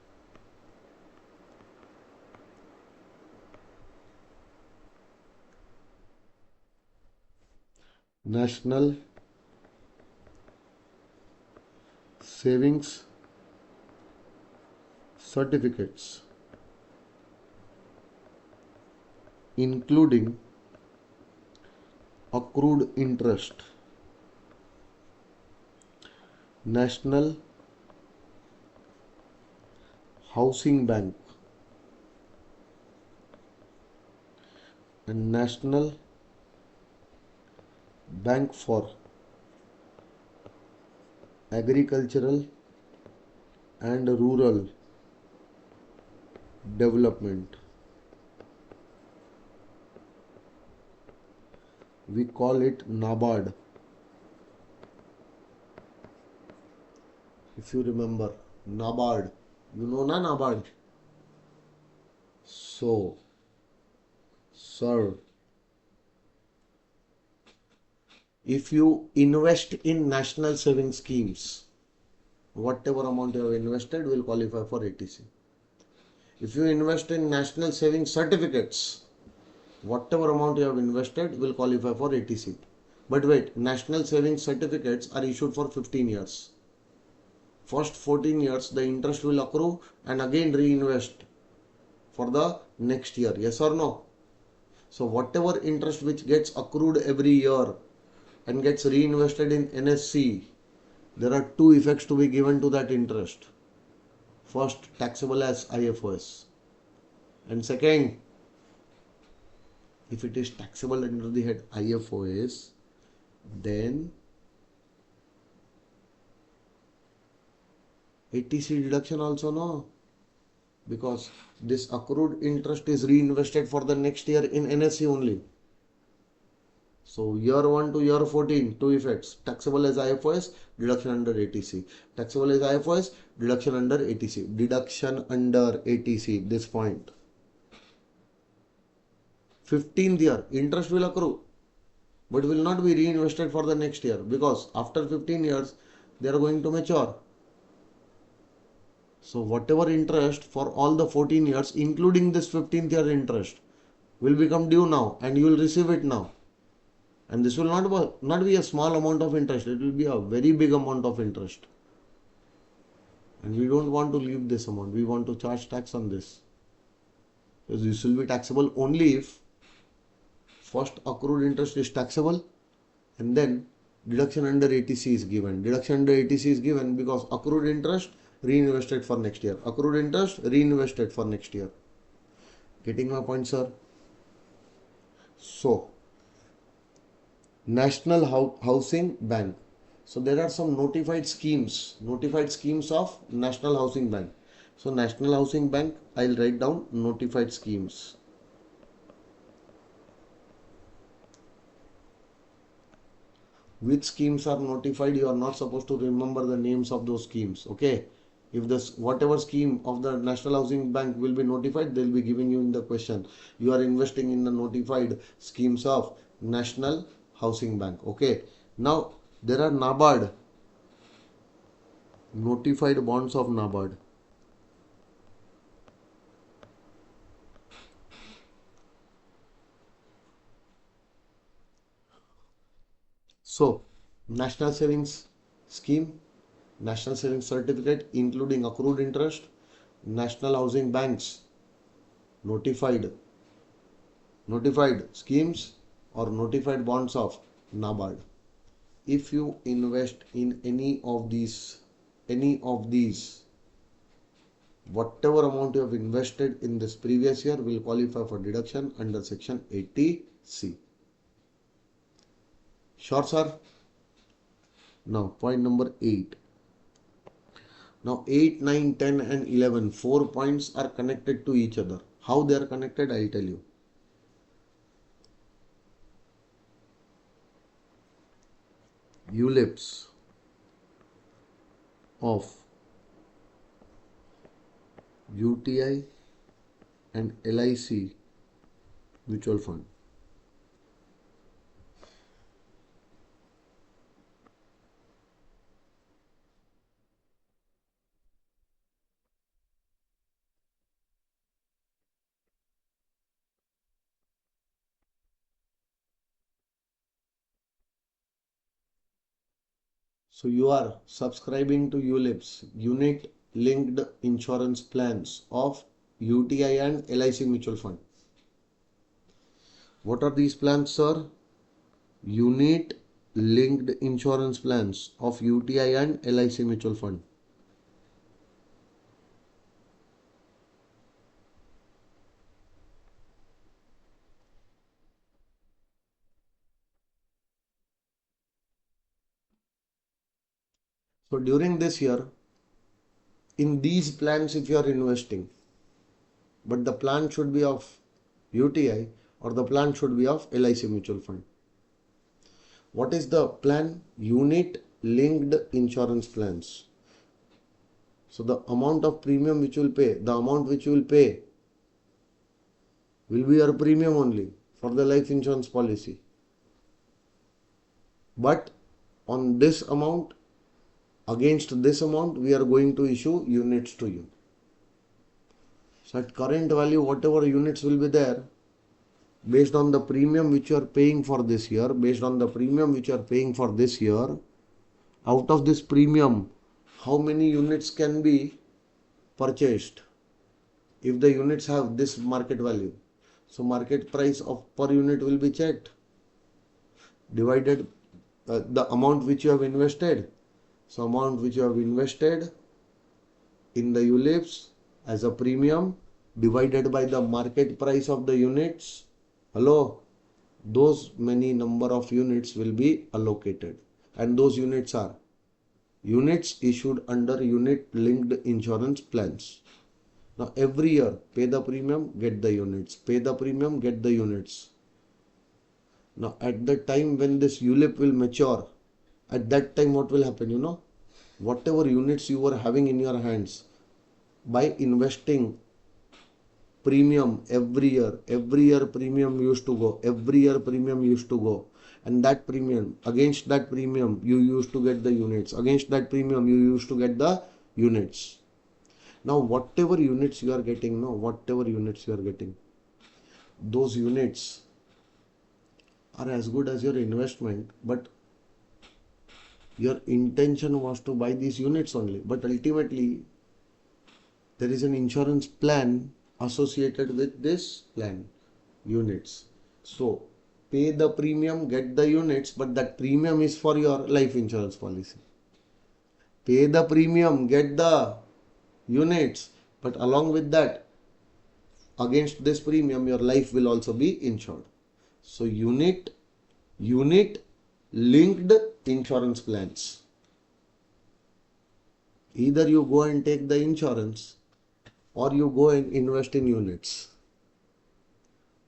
National savings certificates, including accrued interest. National Housing Bank and National Bank for Agricultural and Rural Development. We call it NABARD. If you remember, NABARD. You know na NABARD? So, sir, if you invest in national saving schemes, whatever amount you have invested will qualify for ATC. If you invest in national saving certificates, whatever amount you have invested will qualify for ATC. But wait, national saving certificates are issued for 15 years. First 14 years the interest will accrue and again reinvest for the next year. Yes or no? So whatever interest which gets accrued every year and gets reinvested in NSC, there are two effects to be given to that interest. First, taxable as IFOS. And second, if it is taxable under the head IFOS, then ATC deduction also no, because this accrued interest is reinvested for the next year in NSC only. So year 1 to year 14, two effects: taxable as IFOS, deduction under ATC. Taxable as IFOS, deduction under ATC. Deduction under ATC, this point. 15th year, interest will accrue, but will not be reinvested for the next year, because after 15 years, they are going to mature. So whatever interest for all the 14 years, including this 15th year interest, will become due now and you will receive it now. And this will not be a small amount of interest, it will be a very big amount of interest. And we don't want to leave this amount, we want to charge tax on this. Because this will be taxable only if first accrued interest is taxable and then deduction under ATC is given. Deduction under ATC is given because accrued interest reinvested for next year. Accrued interest reinvested for next year. Getting my point, sir? So, National Housing Bank. So there are some notified schemes of National Housing Bank. So National Housing Bank, I'll write down notified schemes. which schemes are notified, you are not supposed to remember the names of those schemes. Okay, if this whatever scheme of the National Housing Bank will be notified, they'll be giving you in the question, you are investing in the notified schemes of National Housing Bank. Okay, now there are NABARD, notified bonds of NABARD. So National Savings Scheme, National Savings Certificate including accrued interest, National Housing Banks notified schemes or notified bonds of NABARD. If you invest in any of these, whatever amount you have invested in this previous year will qualify for deduction under section 80C. Sure, sir? Now, point number 8. Now, 8, 9, 10 and 11, 4 points are connected to each other. How they are connected, I'll tell you. ULIPs of UTI and LIC mutual fund. So you are subscribing to ULIPs, unit linked insurance plans of UTI and LIC mutual fund. What are these plans, sir? Unit linked insurance plans of UTI and LIC mutual fund. So during this year, in these plans, if you are investing, but the plan should be of UTI or the plan should be of LIC mutual fund. What is the plan? Unit linked insurance plans. So the amount of premium which you will pay, the amount which you will pay will be your premium only for the life insurance policy. But on this amount, against this amount, we are going to issue units to you. So at current value, whatever units will be there, based on the premium which you are paying for this year, out of this premium, how many units can be purchased? If the units have this market value, so market price of per unit will be checked, divided the amount which you have invested. So amount which you have invested in the ULIPs as a premium divided by the market price of the units. Hello, those many number of units will be allocated, and those units are units issued under unit linked insurance plans. Now every year, pay the premium, get the units, pay the premium, get the units. Now at the time when this ULIP will mature, at that time what will happen, whatever units you were having in your hands, by investing premium every year premium used to go, and that premium, against that premium you used to get the units, Now whatever units you are getting, those units are as good as your investment, but your intention was to buy these units only, but ultimately there is an insurance plan associated with this plan, units. So pay the premium, get the units, but that premium is for your life insurance policy. Pay the premium, get the units, but along with that, against this premium, your life will also be insured. So unit linked insurance plans. Either you go and take the insurance or you go and invest in units.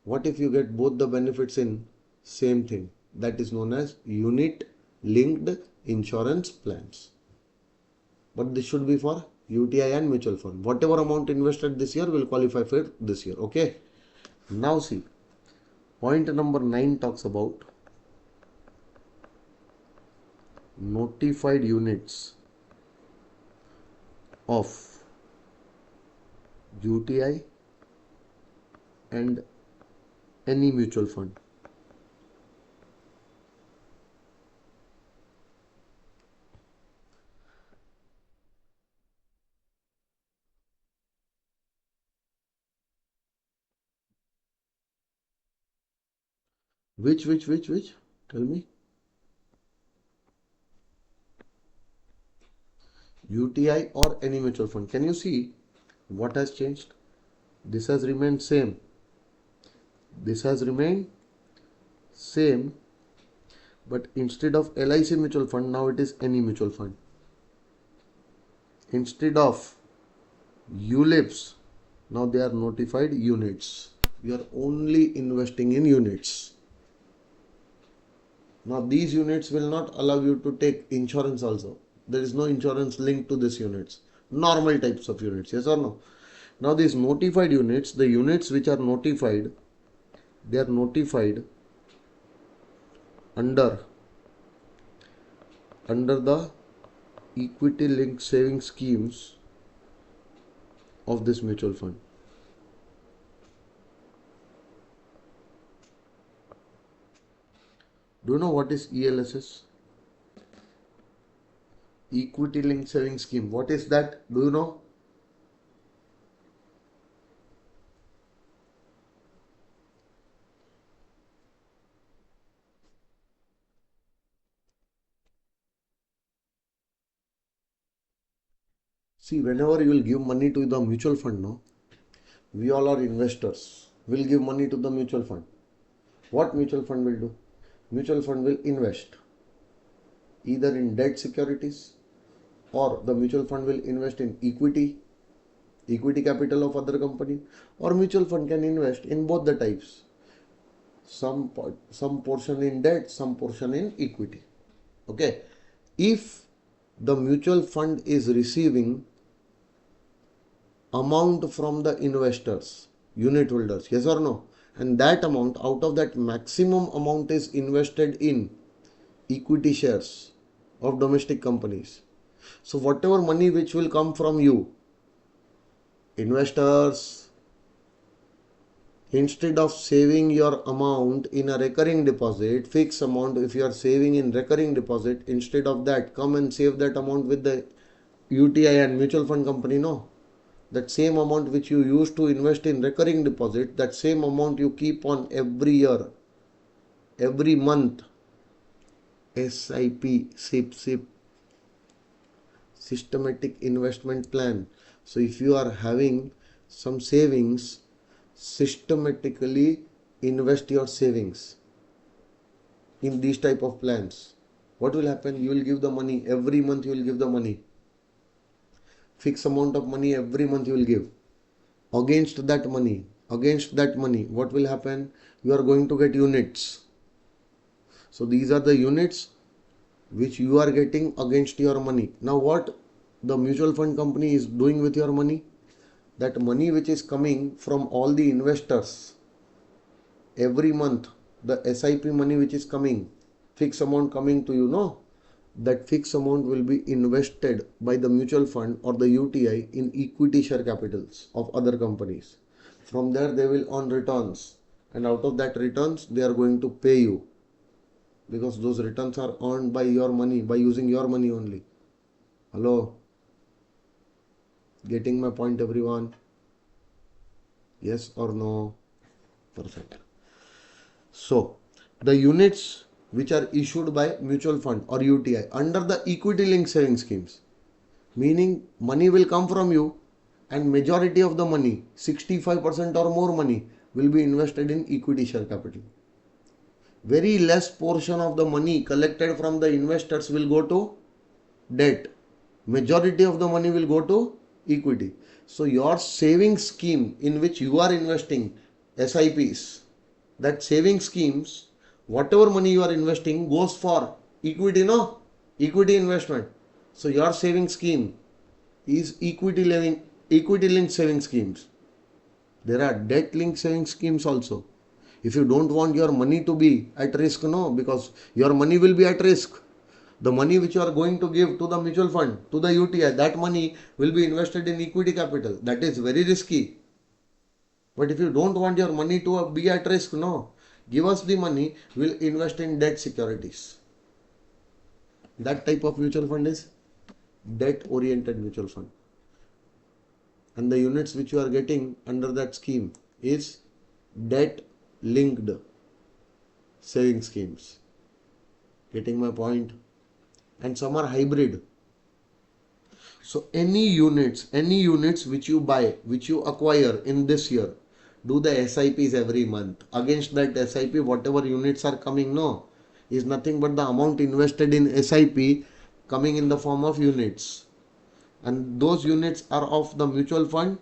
What if you get both the benefits in same thing? That is known as unit linked insurance plans. But this should be for UTI and mutual fund. Whatever amount invested this year will qualify for this year. Okay. Now see, point number 9 talks about notified units of UTI and any mutual fund. Which? Tell me. UTI or any mutual fund. Can you see what has changed? This has remained same. This has remained same. But instead of LIC mutual fund, now it is any mutual fund. Instead of ULIPs, now they are notified units. We are only investing in units. Now these units will not allow you to take insurance also. There is no insurance linked to these units. Normal types of units, yes or no? Now these notified units, the units which are notified, they are notified under the equity linked saving schemes of this mutual fund. Do you know what is ELSS? Equity linked saving scheme. What is that? Do you know? See, whenever you will give money to the mutual fund, no, we all are investors. Will give money to the mutual fund. What mutual fund will do? Mutual fund will invest either in debt securities, or the mutual fund will invest in equity capital of other company, or mutual fund can invest in both the types. Some portion in debt, some portion in equity. Okay. If the mutual fund is receiving amount from the investors, unit holders, yes or no, and that amount, out of that maximum amount is invested in equity shares of domestic companies. So whatever money which will come from you, investors, instead of saving your amount in a recurring deposit, fixed amount, if you are saving in recurring deposit, instead of that, come and save that amount with the UTI and mutual fund company. No, that same amount which you used to invest in recurring deposit, that same amount you keep on every year, every month. SIP, systematic investment plan. So if you are having some savings, systematically invest your savings in these type of plans. What will happen? You will give the money every month. You will give the money, fixed amount of money every month you will give. Against that money, what will happen? You are going to get units. So these are the units which you are getting against your money. Now what the mutual fund company is doing with your money? That money which is coming from all the investors every month, the SIP money which is coming, fixed amount coming to you, no, that fixed amount will be invested by the mutual fund or the UTI in equity share capitals of other companies. From there they will earn returns, and out of that returns they are going to pay you, because those returns are earned by your money, by using your money only. Hello? Getting my point, everyone? Yes or no? Perfect. So, the units which are issued by mutual fund or UTI under the equity linked saving schemes, meaning money will come from you and majority of the money, 65% or more money, will be invested in equity share capital. Very less portion of the money collected from the investors will go to debt. Majority of the money will go to equity. So your saving scheme in which you are investing, SIPs, that saving schemes, whatever money you are investing goes for Equity, no? Equity investment. So your saving scheme is equity linked saving schemes. There are debt linked saving schemes also. If you don't want your money to be at risk, no, because your money will be at risk. The money which you are going to give to the mutual fund, to the UTI, that money will be invested in equity capital. That is very risky. But if you don't want your money to be at risk, no, give us the money, we'll invest in debt securities. That type of mutual fund is debt oriented mutual fund. And the units which you are getting under that scheme is debt linked saving schemes. Getting my point? And some are hybrid. So any units which you buy, which you acquire in this year, do the SIPs every month. Against that SIP, whatever units are coming, no, is nothing but the amount invested in SIP coming in the form of units. And those units are of the mutual fund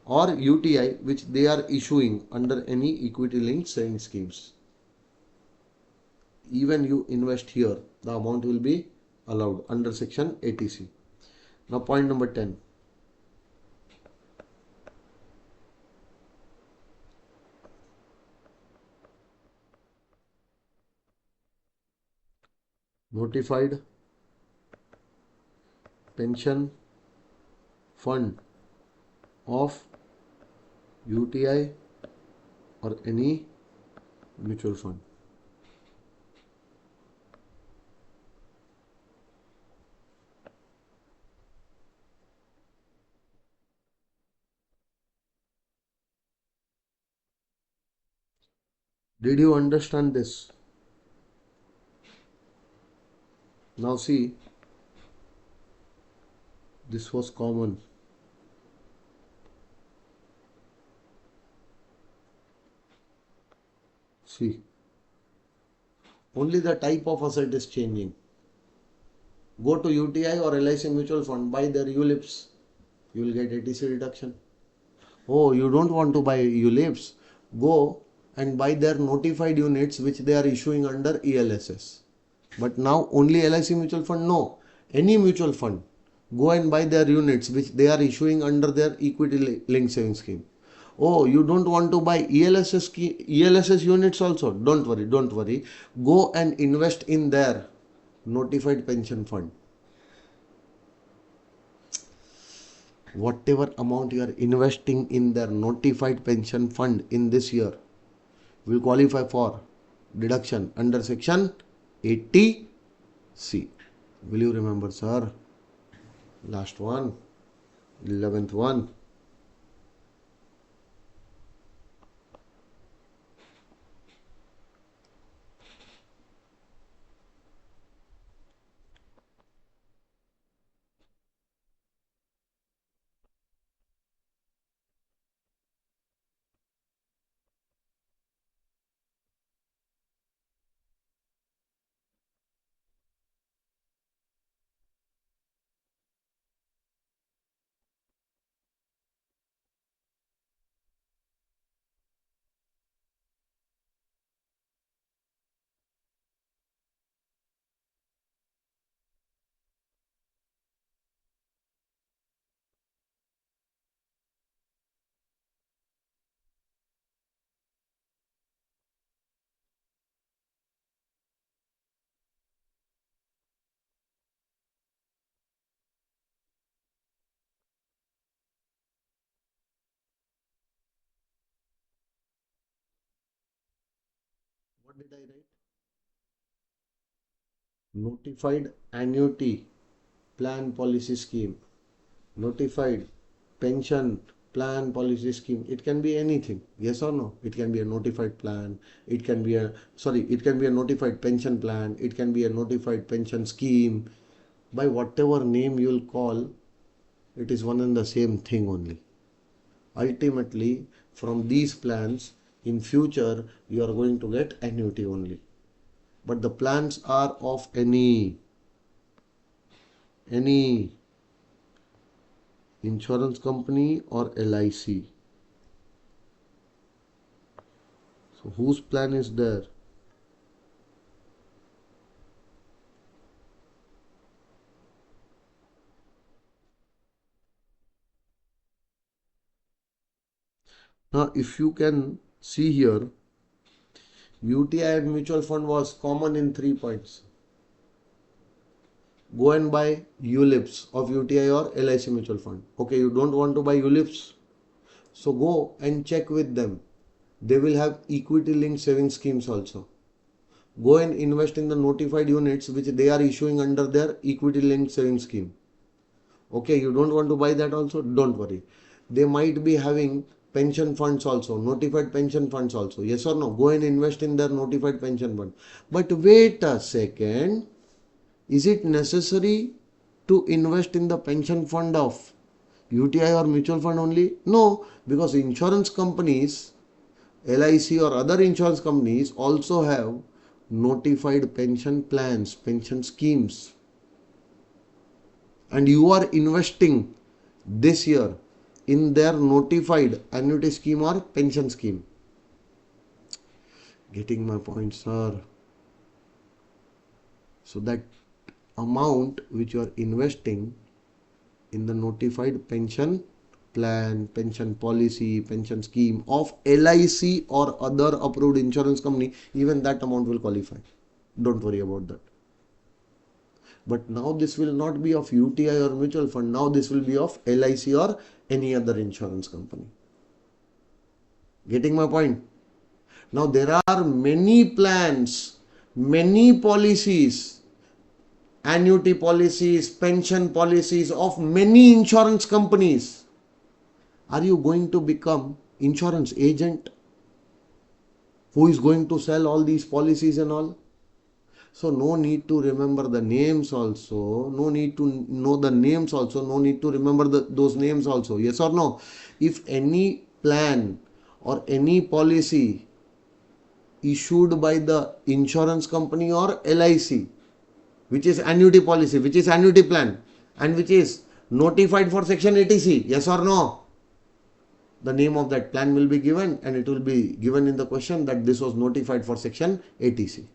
or UTI which they are issuing under any equity linked saving schemes. Even you invest here, the amount will be allowed under section 80C. Now point number 10. Notified pension fund of UTI or any mutual fund. Did you understand this? Now see, this was common. See, only the type of asset is changing. Go to UTI or LIC mutual fund, buy their ULIPs, you will get ATC reduction. Oh, you don't want to buy ULIPs? Go and buy their notified units which they are issuing under ELSS. But now only LIC mutual fund? No. Any mutual fund, go and buy their units which they are issuing under their equity linked saving scheme. Oh, you don't want to buy ELSS units also? Don't worry, don't worry. Go and invest in their notified pension fund. Whatever amount you are investing in their notified pension fund in this year will qualify for deduction under section 80C. Will you remember, sir? Last one, 11th one. What did I write? Notified annuity plan policy scheme. Notified pension plan policy scheme. It can be anything. Yes or no? It can be a notified plan. It can be it can be a notified pension plan. It can be a notified pension scheme. By whatever name you'll call, it is one and the same thing only. Ultimately, from these plans, in future, you are going to get annuity only. But the plans are of any insurance company or LIC. So whose plan is there? Now, if you can see here, UTI and mutual fund was common in 3 points. Go and buy ULIPs of UTI or LIC mutual fund. Okay, you don't want to buy ULIPs, so go and check with them. They will have equity linked savings schemes also. Go and invest in the notified units which they are issuing under their equity linked savings scheme. Okay, you don't want to buy that also, don't worry. They might be having pension funds also, notified pension funds also. Yes or no? Go and invest in their notified pension fund. But wait a second. Is it necessary to invest in the pension fund of UTI or mutual fund only? No, because insurance companies, LIC or other insurance companies also have notified pension plans, pension schemes. And you are investing this year in their notified annuity scheme or pension scheme. Getting my point, sir? So that amount which you are investing in the notified pension plan, pension policy, pension scheme of LIC or other approved insurance company, even that amount will qualify. Don't worry about that. But now this will not be of UTI or mutual fund. Now this will be of LIC or any other insurance company. Getting my point? Now there are many plans, many policies, annuity policies, pension policies of many insurance companies. Are you going to become insurance agent who is going to sell all these policies and all? So no need to remember the names also, no need to know the names also, no need to remember those names also. Yes or no? If any plan or any policy issued by the insurance company or LIC, which is annuity policy, which is annuity plan, and which is notified for section 80C, yes or no? The name of that plan will be given, and it will be given in the question that this was notified for section 80C.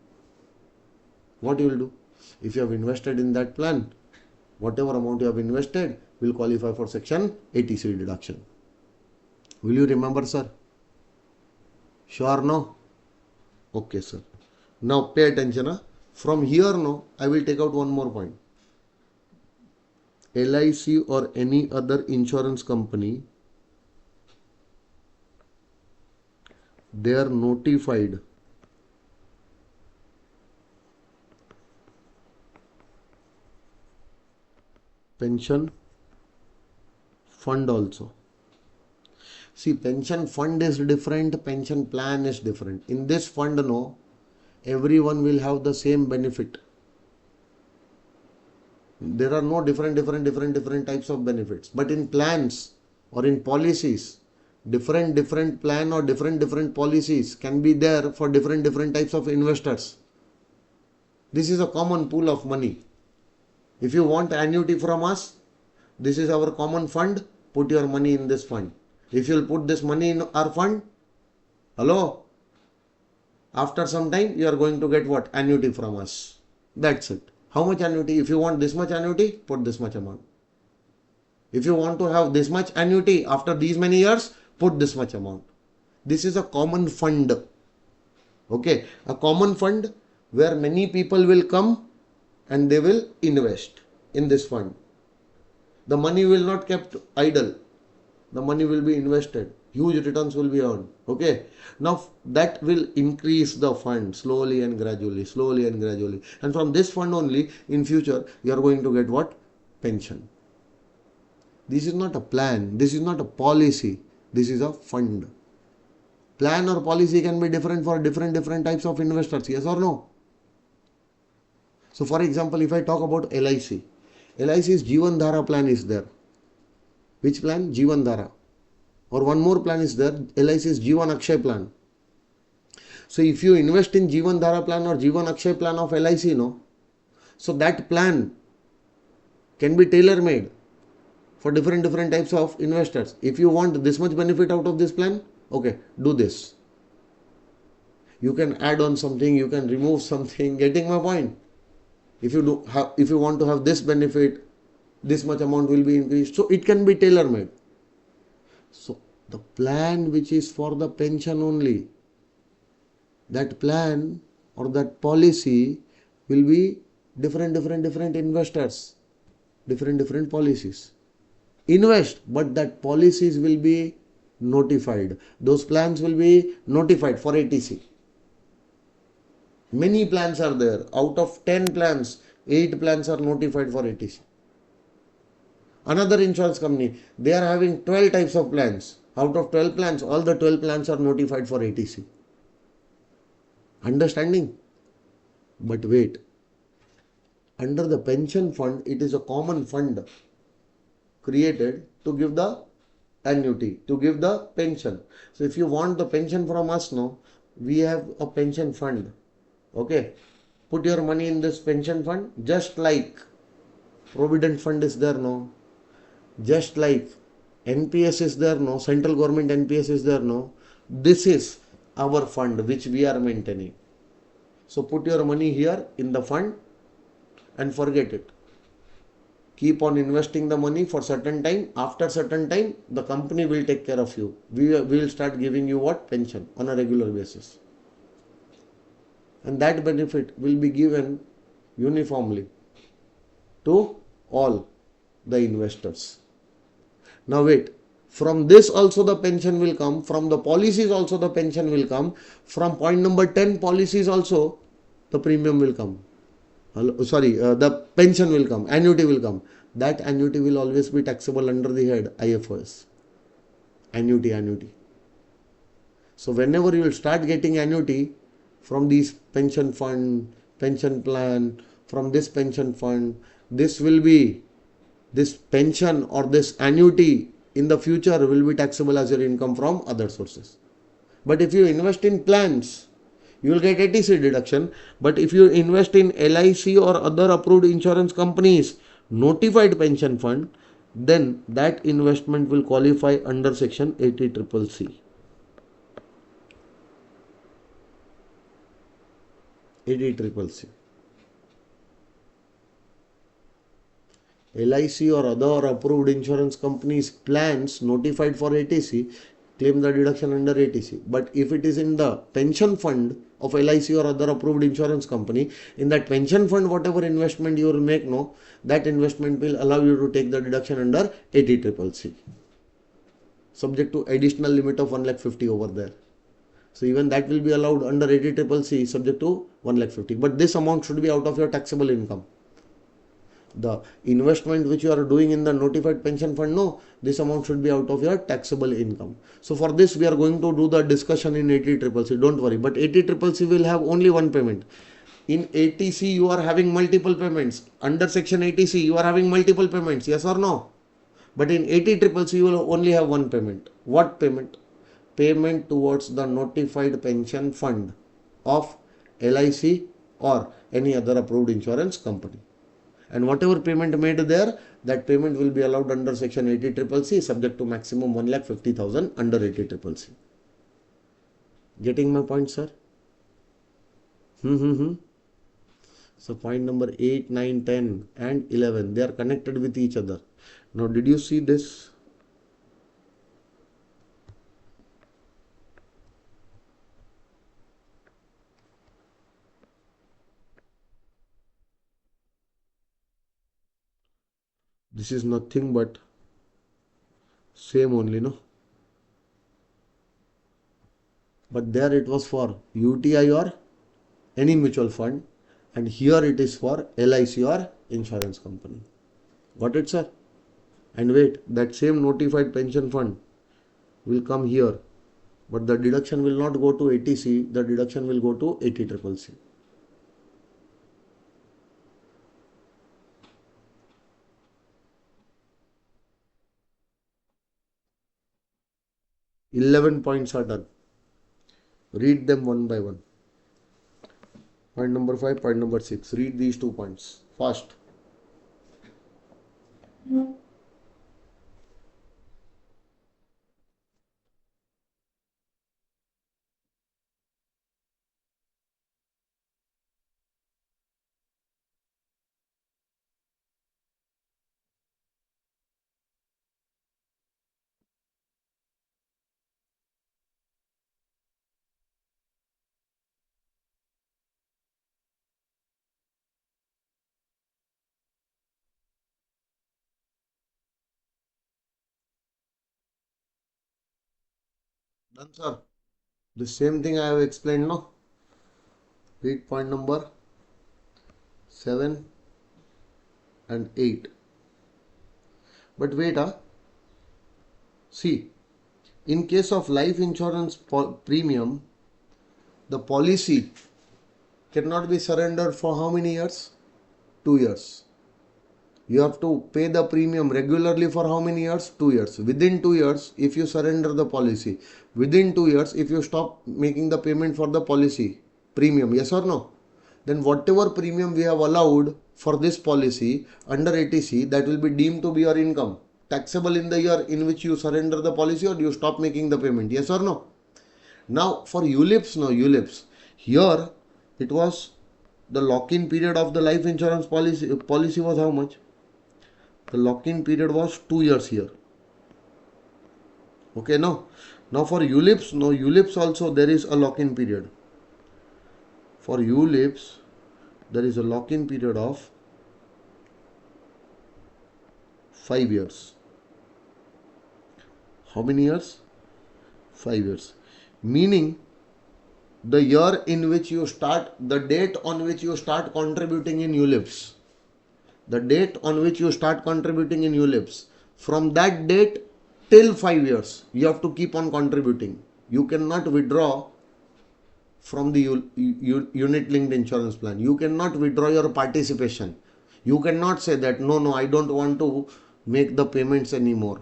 What you will do? If you have invested in that plan, whatever amount you have invested will qualify for section 80C deduction. Will you remember, sir? Sure, no? Okay, sir. Now pay attention. Huh? From here, no, I will take out one more point. LIC or any other insurance company, they are notified pension fund also. See, pension fund is different, pension plan is different. In this fund, no, everyone will have the same benefit. There are no different types of benefits. But in plans or in policies, different plan or different policies can be there for different types of investors. This is a common pool of money. If you want annuity from us, this is our common fund. Put your money in this fund. If you will put this money in our fund, hello, after some time you are going to get what? Annuity from us. That's it. How much annuity? If you want this much annuity, put this much amount. If you want to have this much annuity after these many years, put this much amount. This is a common fund. Okay, a common fund where many people will come and they will invest in this fund. The money will not kept idle. The money will be invested. Huge returns will be earned. Okay. Now that will increase the fund slowly and gradually. And from this fund only, in future, you are going to get what? Pension. This is not a plan. This is not a policy. This is a fund. Plan or policy can be different for different types of investors. Yes or no? So for example, if I talk about LIC, LIC's Jeevan Dhara plan is there. Which plan? Jeevan Dhara. Or one more plan is there, LIC's Jeevan Akshay plan. So if you invest in Jeevan Dhara plan or Jeevan Akshay plan of LIC, no, so that plan can be tailor-made for different types of investors. If you want this much benefit out of this plan, okay, do this. You can add on something, you can remove something. Getting my point? If you want to have this benefit, this much amount will be increased. So it can be tailor-made. So The plan which is for the pension only, that plan or that policy will be different investors, different policies. Invest, but that policies will be notified. Those plans will be notified for ATC. Many plans are there. Out of 10 plans, 8 plans are notified for ATC. Another insurance company, they are having 12 types of plans. Out of 12 plans, all the 12 plans are notified for ATC. Understanding? But wait, under the pension fund, it is a common fund created to give the annuity, to give the pension. So if you want the pension from us, no, we have a pension fund. Okay, put your money in this pension fund, just like provident fund is there, no, just like NPS is there, no, central government NPS is there, no, this is our fund which we are maintaining. So put your money here in the fund and forget it. Keep on investing the money for certain time. After certain time, the company will take care of you. We will start giving you what? Pension on a regular basis. And that benefit will be given uniformly to all the investors. Now wait, from this also the pension will come, from the policies also the pension will come, from point number 10 policies also the premium will come. The pension will come, annuity will come. That annuity will always be taxable under the head IFRS. Annuity. So whenever you will start getting annuity from these pension fund, pension plan, from this pension fund, this will be, this pension or this annuity in the future will be taxable as your income from other sources. But if you invest in plans, you will get ATC deduction. But if you invest in LIC or other approved insurance companies, notified pension fund, then that investment will qualify under section 80CCC. 80CCC. LIC or other approved insurance companies plans notified for ATC claim the deduction under ATC. But if it is in the pension fund of LIC or other approved insurance company, in that pension fund whatever investment you will make, no, that investment will allow you to take the deduction under 80CCC, subject to additional limit of 1,50,000 over there. So even that will be allowed under 80CCC subject to 1,50,000. But this amount should be out of your taxable income. The investment which you are doing in the notified pension fund, no, this amount should be out of your taxable income. So for this we are going to do the discussion in 80CCC, don't worry. But 80CCC will have only one payment. In ATC you are having multiple payments. Under section ATC you are having multiple payments, yes or no? But in 80CCC you will only have one payment. What payment? Payment towards the notified pension fund of LIC or any other approved insurance company. And whatever payment made there, that payment will be allowed under section 80CCC subject to maximum 1,50,000 under 80CCC. Getting my point, sir? So point number 8, 9, 10 and 11, they are connected with each other. Now did you see this? This is nothing but same only, no? But there it was for UTI or any mutual fund, and here it is for LIC or insurance company. Got it, sir? And wait, that same notified pension fund will come here, but the deduction will not go to ATC, the deduction will go to 80CCC. 11 points are done. Read them one by one. Point number 5, point number 6. Read these 2 points fast. Done, sir. The same thing I have explained now. Read point number 7 and 8. But wait, see, in case of life insurance premium, the policy cannot be surrendered for how many years? 2 years. You have to pay the premium regularly for how many years? 2 years. Within 2 years, if you surrender the policy, within 2 years, if you stop making the payment for the policy premium, yes or no? Then whatever premium we have allowed for this policy under ATC, that will be deemed to be your income. Taxable in the year in which you surrender the policy or you stop making the payment, yes or no? Now for ULIPs, no ULIPs. Here it was the lock-in period of the life insurance policy was how much? The lock-in period was 2 years here. Okay, no. Now for ULIPs, no ULIPs also there is a lock-in period. For ULIPs, there is a lock-in period of 5 years. How many years? 5 years. Meaning the year in which you start, the date on which you start contributing in ULIPs, the date on which you start contributing in ULIPs, from that date till 5 years, you have to keep on contributing. You cannot withdraw from the unit linked insurance plan. You cannot withdraw your participation. You cannot say that no, I don't want to make the payments anymore.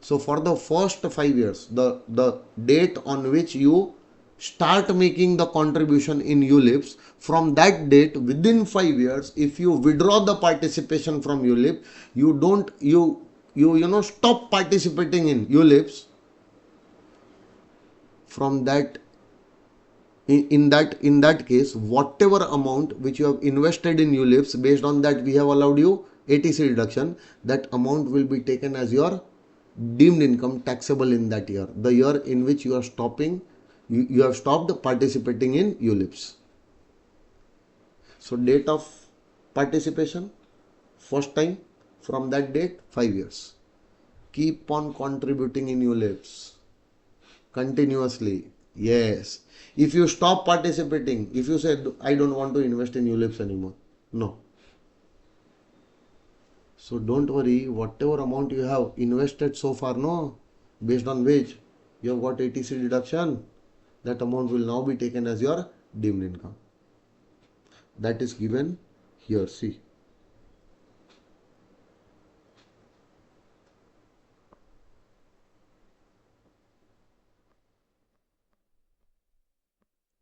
So for the first 5 years, the date on which you start making the contribution in ULIPs, from that date within 5 years, if you withdraw the participation from ULIP, you don't stop participating in ULIPs. From that in that case, whatever amount which you have invested in ULIPs, based on that we have allowed you ATC deduction, that amount will be taken as your deemed income, taxable in that year, the year in which you are stopping, you have stopped participating in ULIPs. So date of participation, first time, from that date 5 years. Keep on contributing in ULIPs continuously. Yes. If you stop participating, if you say I don't want to invest in ULIPs anymore, no. So don't worry, whatever amount you have invested so far, no, based on which you have got ATC deduction, that amount will now be taken as your deemed income. That is given here, see.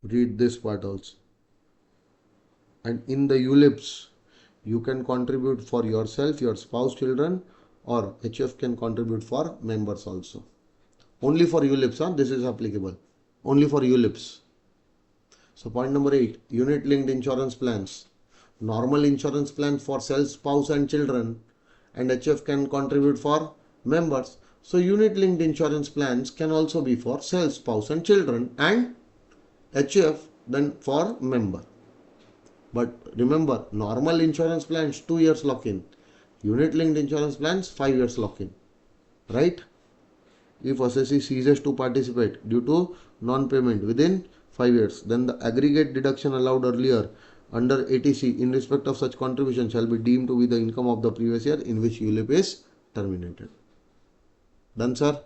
Read this part also. And in the ULIPs, you can contribute for yourself, your spouse, children, or HF can contribute for members also. Only for ULIPs, this is applicable. Only for ULIPs. So point number 8, unit linked insurance plans. Normal insurance plan for self, spouse and children, and HF can contribute for members. So unit linked insurance plans can also be for self, spouse and children, and HF then for member. But remember, normal insurance plans 2 years lock-in. Unit linked insurance plans 5 years lock-in. Right? If assessee ceases to participate due to non-payment within 5 years, then the aggregate deduction allowed earlier under ATC in respect of such contribution shall be deemed to be the income of the previous year in which ULIP is terminated. Done, sir?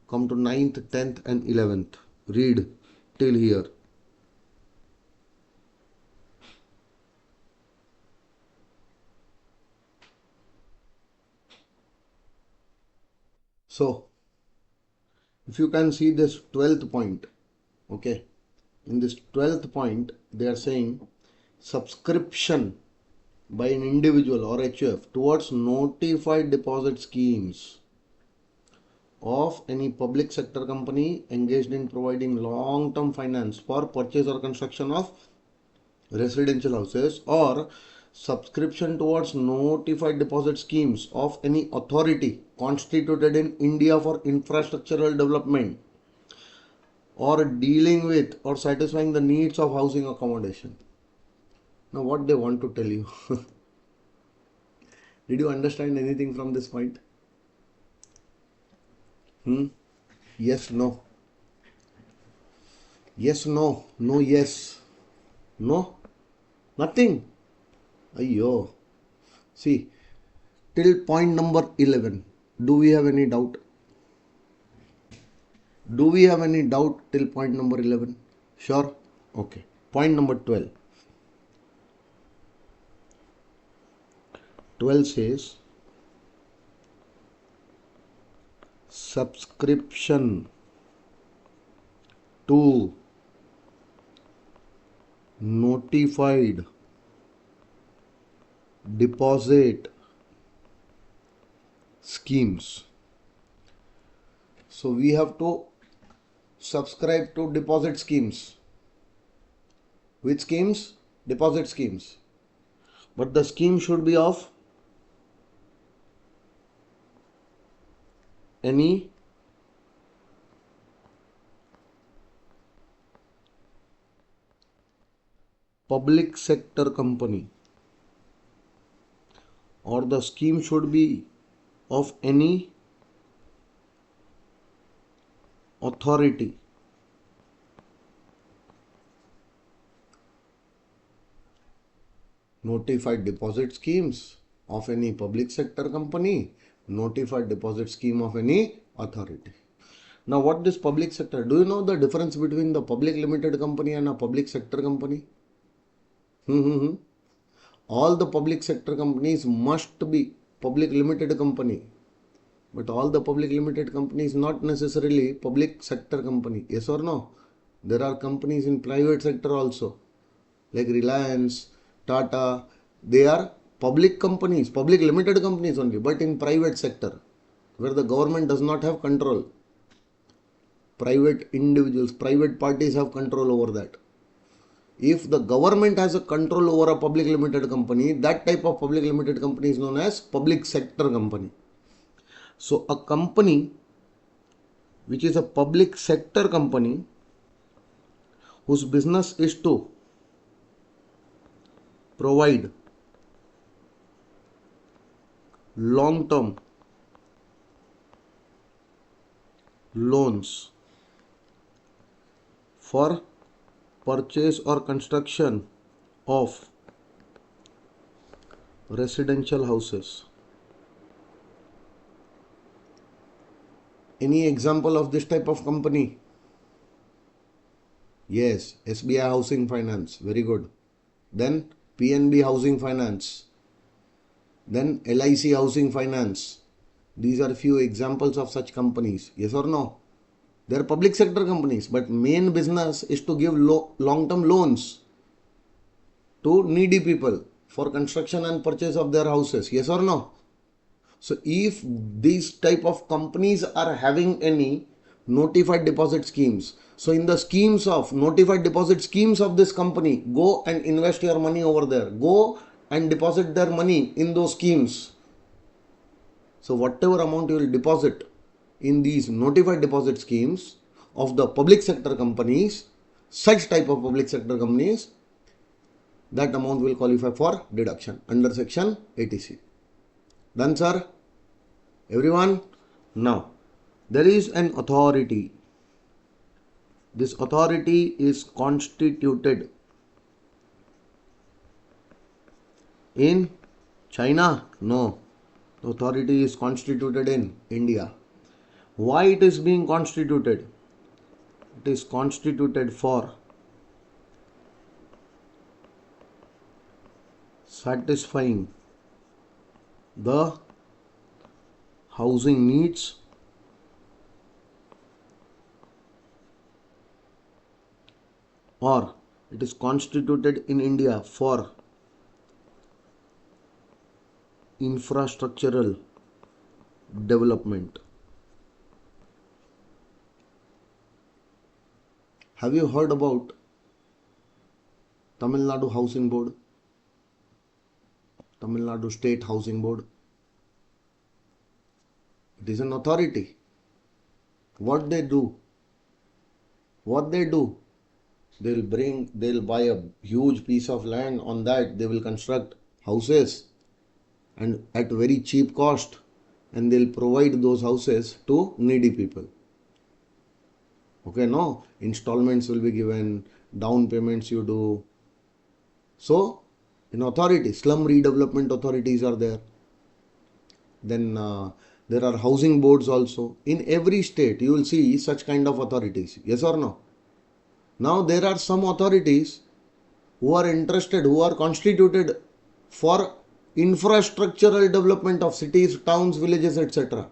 Come to 9th, 10th and 11th. Read till here. So, if you can see this 12th point, okay, in this 12th point, they are saying subscription by an individual or HUF towards notified deposit schemes of any public sector company engaged in providing long-term finance for purchase or construction of residential houses, or subscription towards notified deposit schemes of any authority constituted in India for infrastructural development or dealing with or satisfying the needs of housing accommodation. Now what they want to tell you? Did you understand anything from this point? Yes, no. Yes, no. No, yes. No, nothing. Ayyo. See, till point number 11, do we have any doubt? Do we have any doubt till point number 11? Sure? Okay. Point number 12. 12 says subscription to notified deposit schemes. So we have to subscribe to deposit schemes. Which schemes? Deposit schemes. But the scheme should be of any public sector company, or the scheme should be of any authority notified deposit schemes of any public sector company, notified deposit scheme of any authority. Now, what this public sector? Do you know the difference between the public limited company and a public sector company? All the public sector companies must be public limited company, but all the public limited companies not necessarily public sector company. Yes or no? There are companies in private sector also, like Reliance, Tata. They are public companies, public limited companies only, but in private sector, where the government does not have control. Private individuals, private parties have control over that. If the government has a control over a public limited company, that type of public limited company is known as public sector company. So a company which is a public sector company whose business is to provide long-term loans for purchase or construction of residential houses. Any example of this type of company? Yes, SBI Housing Finance, very good. Then PNB Housing Finance. Then LIC Housing Finance. These are few examples of such companies. Yes or no? They are public sector companies, but main business is to give long-term loans to needy people for construction and purchase of their houses. Yes or no? So if these type of companies are having any notified deposit schemes, so in the schemes of notified deposit schemes of this company, go and invest your money over there. Go and deposit their money in those schemes. So whatever amount you will deposit in these notified deposit schemes of the public sector companies, such type of public sector companies, that amount will qualify for deduction under section 80C. Done, sir? Everyone? Now, there is an authority. This authority is constituted in China? No. The authority is constituted in India. Why it is being constituted? It is constituted for satisfying the housing needs or it is constituted in India for infrastructural development. Have you heard about Tamil Nadu Housing Board? Tamil Nadu State Housing Board. It is an authority. What they do? They'll buy a huge piece of land. On that they will construct houses and at very cheap cost, and they'll provide those houses to needy people. Okay, no, installments will be given, down payments you do. So, in authority, slum redevelopment authorities are there. Then there are housing boards also. In every state, you will see such kind of authorities. Yes or no? Now, there are some authorities who are interested, who are constituted for infrastructural development of cities, towns, villages, etc.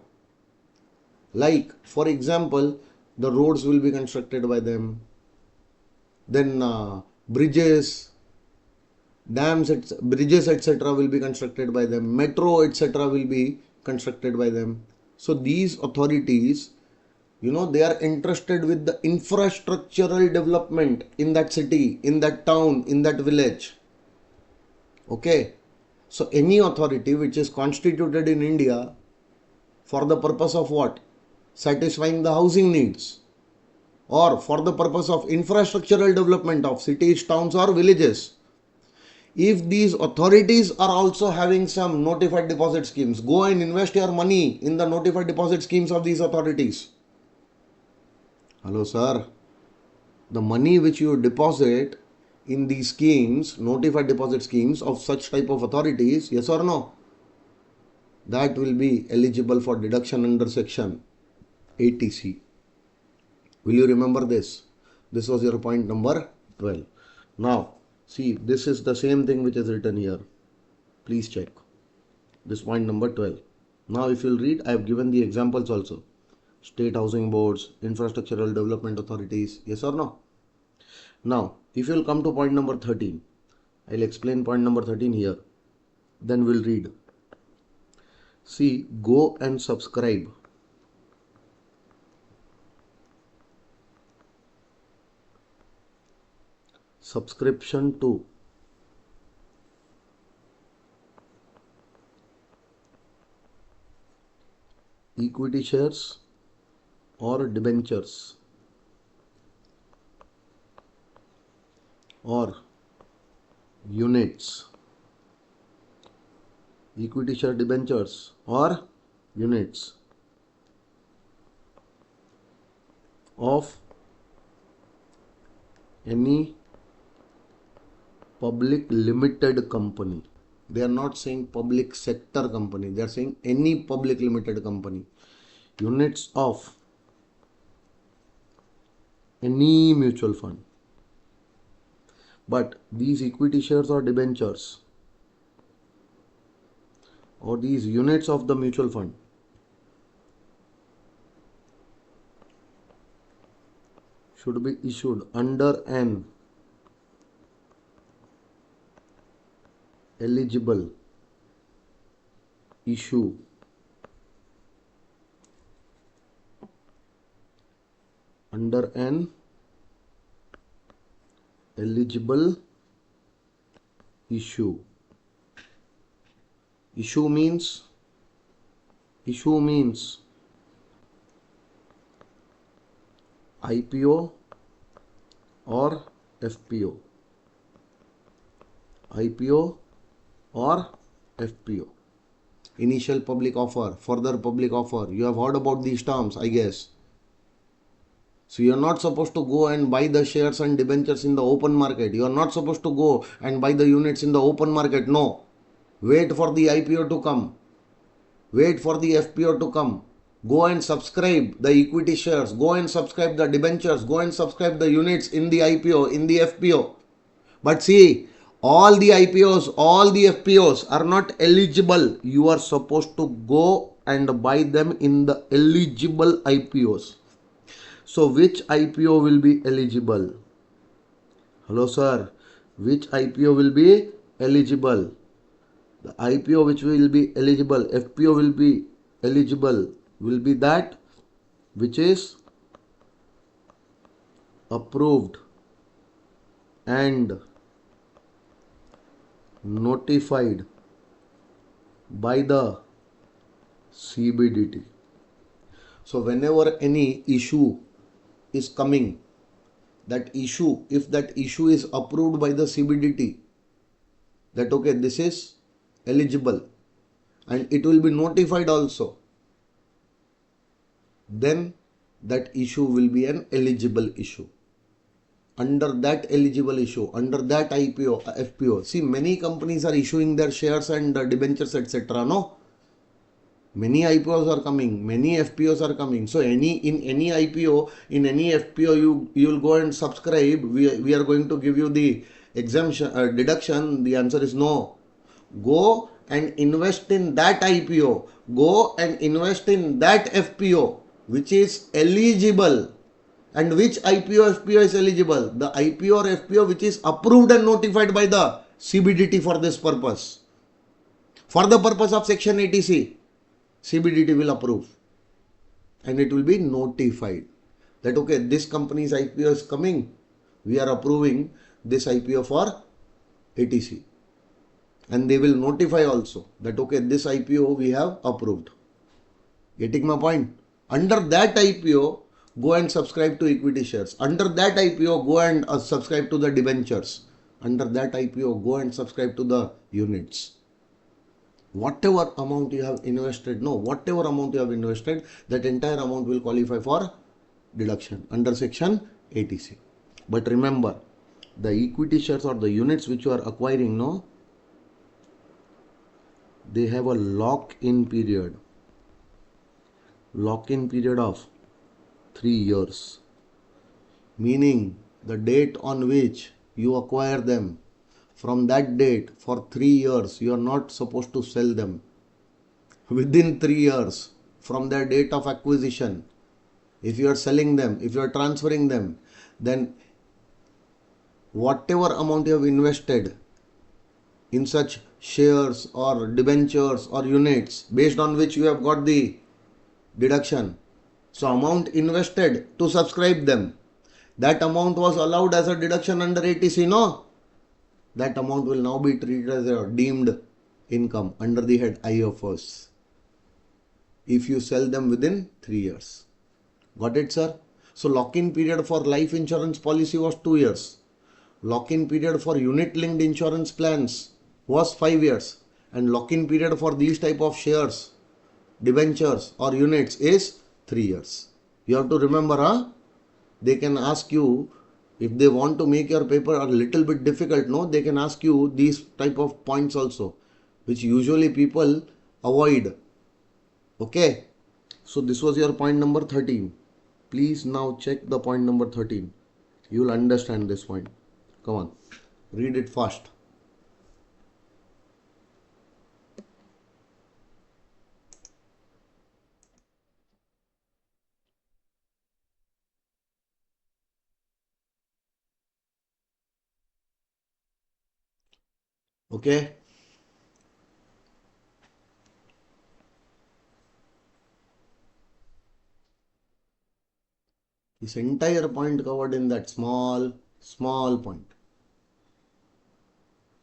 Like, for example, the roads will be constructed by them, then bridges, dams, bridges, etc. will be constructed by them, metro, etc. will be constructed by them. So, these authorities, they are interested with the infrastructural development in that city, in that town, in that village. Okay. So, any authority which is constituted in India for the purpose of what? Satisfying the housing needs, or for the purpose of infrastructural development of cities, towns, or villages. If these authorities are also having some notified deposit schemes, go and invest your money in the notified deposit schemes of these authorities. Hello, sir. The money which you deposit in these schemes, notified deposit schemes of such type of authorities, yes or no, that will be eligible for deduction under section 80C. Will you remember this? This was your point number 12. Now, see, this is the same thing which is written here. Please check. This point number 12. Now, if you'll read, I have given the examples also. State housing boards, infrastructural development authorities, yes or no? Now, if you'll come to point number 13, I'll explain point number 13 here. Then we'll read. See, go and subscribe. Subscription to equity shares or debentures or units. Equity share debentures or units of any public limited company. They are not saying public sector company. They are saying any public limited company. Units of any mutual fund. But these equity shares or debentures or these units of the mutual fund should be issued under an eligible issue under an eligible issue. Issue means IPO or FPO. IPO or FPO. Initial public offer, further public offer. You have heard about these terms, I guess. So you are not supposed to go and buy the shares and debentures in the open market. You are not supposed to go and buy the units in the open market. No. Wait for the IPO to come. Wait for the FPO to come. Go and subscribe the equity shares. Go and subscribe the debentures. Go and subscribe the units in the IPO, in the FPO. But see, all the IPOs, all the FPOs are not eligible. You are supposed to go and buy them in the eligible IPOs. So which IPO will be eligible? Hello sir, which IPO will be eligible? The IPO which will be eligible, FPO will be eligible, will be that which is approved and notified by the CBDT. So whenever any issue is coming, that issue, if that issue is approved by the CBDT, that okay, this is eligible and it will be notified also, then that issue will be an eligible issue. Under that eligible issue, under that IPO, FPO. See, many companies are issuing their shares and debentures, etc. No? Many IPOs are coming, many FPOs are coming. So in any IPO, in any FPO, you will go and subscribe. We are going to give you the exemption deduction. The answer is no. Go and invest in that IPO. Go and invest in that FPO which is eligible. And which IPO FPO is eligible? The IPO or FPO which is approved and notified by the CBDT for this purpose. For the purpose of Section 80C, CBDT will approve and it will be notified that okay, this company's IPO is coming. We are approving this IPO for 80C. And they will notify also that okay, this IPO we have approved. Getting my point? Under that IPO, go and subscribe to equity shares. Under that IPO, go and subscribe to the debentures. Under that IPO, go and subscribe to the units. Whatever amount you have invested, that entire amount will qualify for deduction under Section 80C. But remember, the equity shares or the units which you are acquiring, they have a lock-in period. Lock-in period of 3 years. Meaning the date on which you acquire them, from that date for 3 years you are not supposed to sell them. Within 3 years from their date of acquisition, if you are selling them, if you are transferring them, then whatever amount you have invested in such shares or debentures or units based on which you have got the deduction. So amount invested to subscribe them, that amount was allowed as a deduction under 80C, no? That amount will now be treated as a deemed income under the head IFRS if you sell them within 3 years. Got it, sir? So lock-in period for life insurance policy was 2 years. Lock-in period for unit-linked insurance plans was 5 years. And lock-in period for these type of shares, debentures or units is 3 years. You have to remember, they can ask you, if they want to make your paper a little bit difficult, they can ask you these type of points also, which usually people avoid. Okay. So this was your point number 13. Please now check the point number 13. You will understand this point. Come on. Read it fast. Okay. This entire point covered in that small point.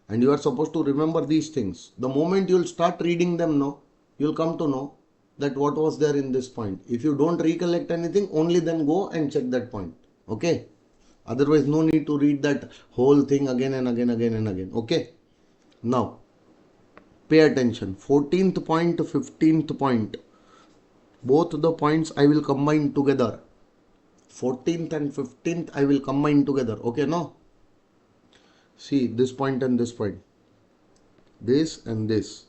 And you are supposed to remember these things. The moment you will start reading them now, you will come to know that what was there in this point. If you don't recollect anything, only then go and check that point. Okay. Otherwise, no need to read that whole thing again and again. Okay. Now, pay attention. 14th point, 15th point. Both the points I will combine together. 14th and 15th I will combine together. Okay, no? See this point and this point. This and this.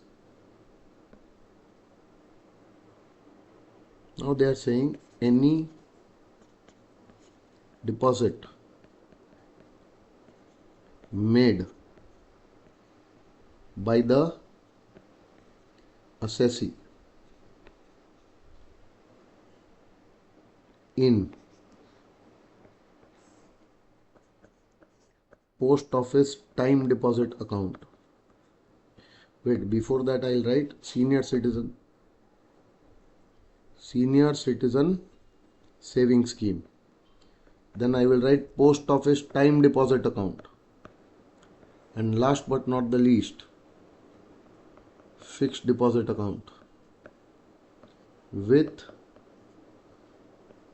Now they are saying any deposit made by the assessee in post office time deposit account. Wait, before that I'll write senior citizen savings scheme. Then I will write post office time deposit account. And last but not the least, fixed deposit account with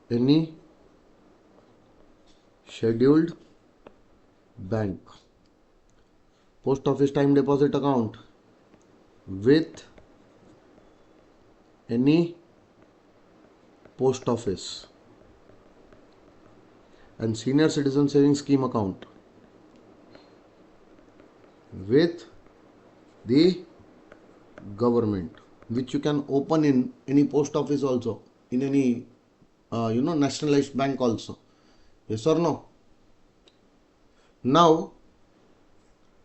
any scheduled bank. Post office time deposit account with any post office. and senior citizen savings scheme account with the government, which you can open in any post office also, in any nationalized bank also. Yes or no? Now,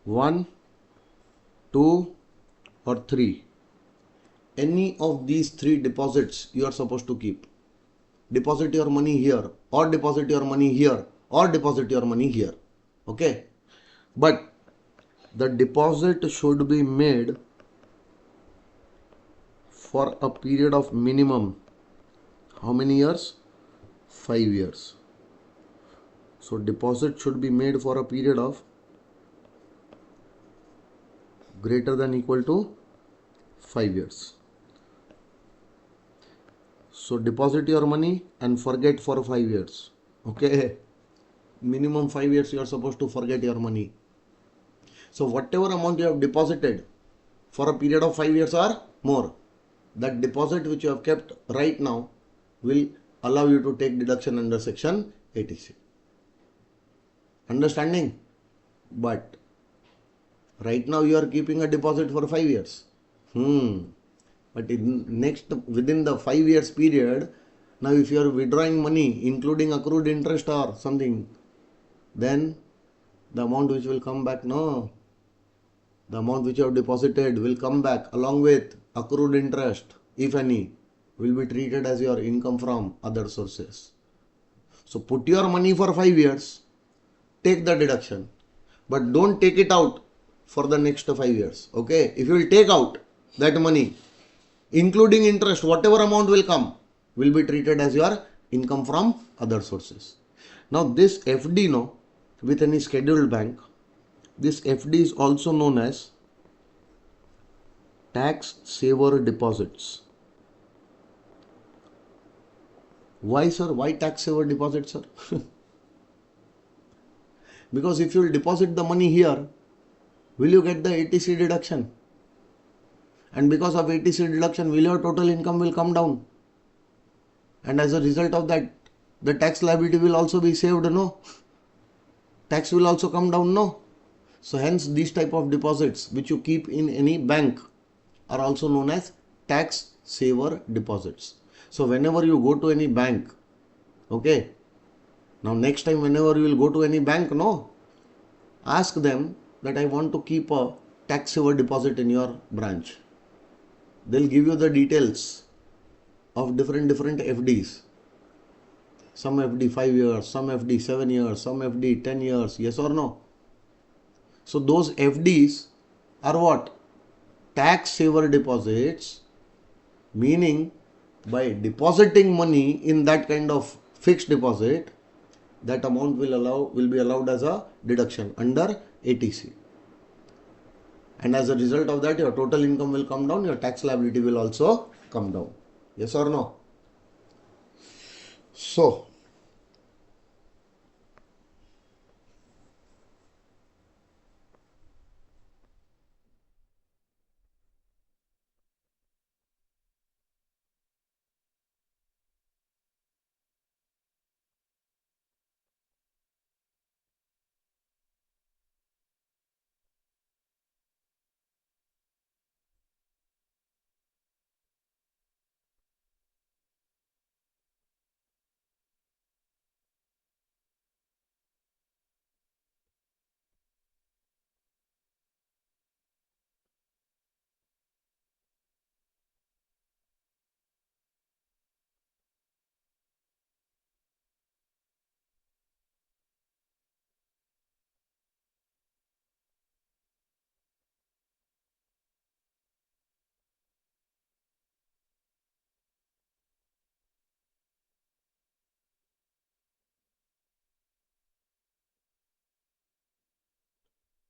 one, two, or three, any of these three deposits you are supposed to keep. Deposit your money here, or deposit your money here, or deposit your money here. Okay, but the deposit should be made for a period of minimum how many years? 5 years. So deposit should be made for a period of greater than equal to 5 years. So deposit your money and forget for 5 years. Okay, minimum 5 years you are supposed to forget your money. So whatever amount you have deposited for a period of 5 years or more, that deposit which you have kept right now will allow you to take deduction under section 80C. Understanding? But right now you are keeping a deposit for 5 years. But within the 5 years period, now if you are withdrawing money including accrued interest or something, then the amount which will come back, no, the amount which you have deposited will come back along with accrued interest, if any, will be treated as your income from other sources. So put your money for 5 years, take the deduction, but don't take it out for the next 5 years. Okay, if you will take out that money including interest, whatever amount will come will be treated as your income from other sources. Now this FD, no, with any scheduled bank, this FD is also known as tax saver deposits. Why, sir? Why tax saver deposits, sir? Because if you will deposit the money here, will you get the 80C deduction? And because of 80C deduction, will your total income will come down? And as a result of that, the tax liability will also be saved, no? Tax will also come down, no? So hence these type of deposits which you keep in any bank are also known as tax saver deposits. So whenever you go to any bank, okay, now next time whenever you will go to any bank, no, ask them that I want to keep a tax saver deposit in your branch. They'll give you the details of different FDs. Some FD 5 years, some FD 7 years, some FD 10 years, yes or no? So those FDs are what? Tax saver deposits, meaning by depositing money in that kind of fixed deposit, that amount will be allowed as a deduction under 80C. And as a result of that, your total income will come down, your tax liability will also come down. Yes or no? So,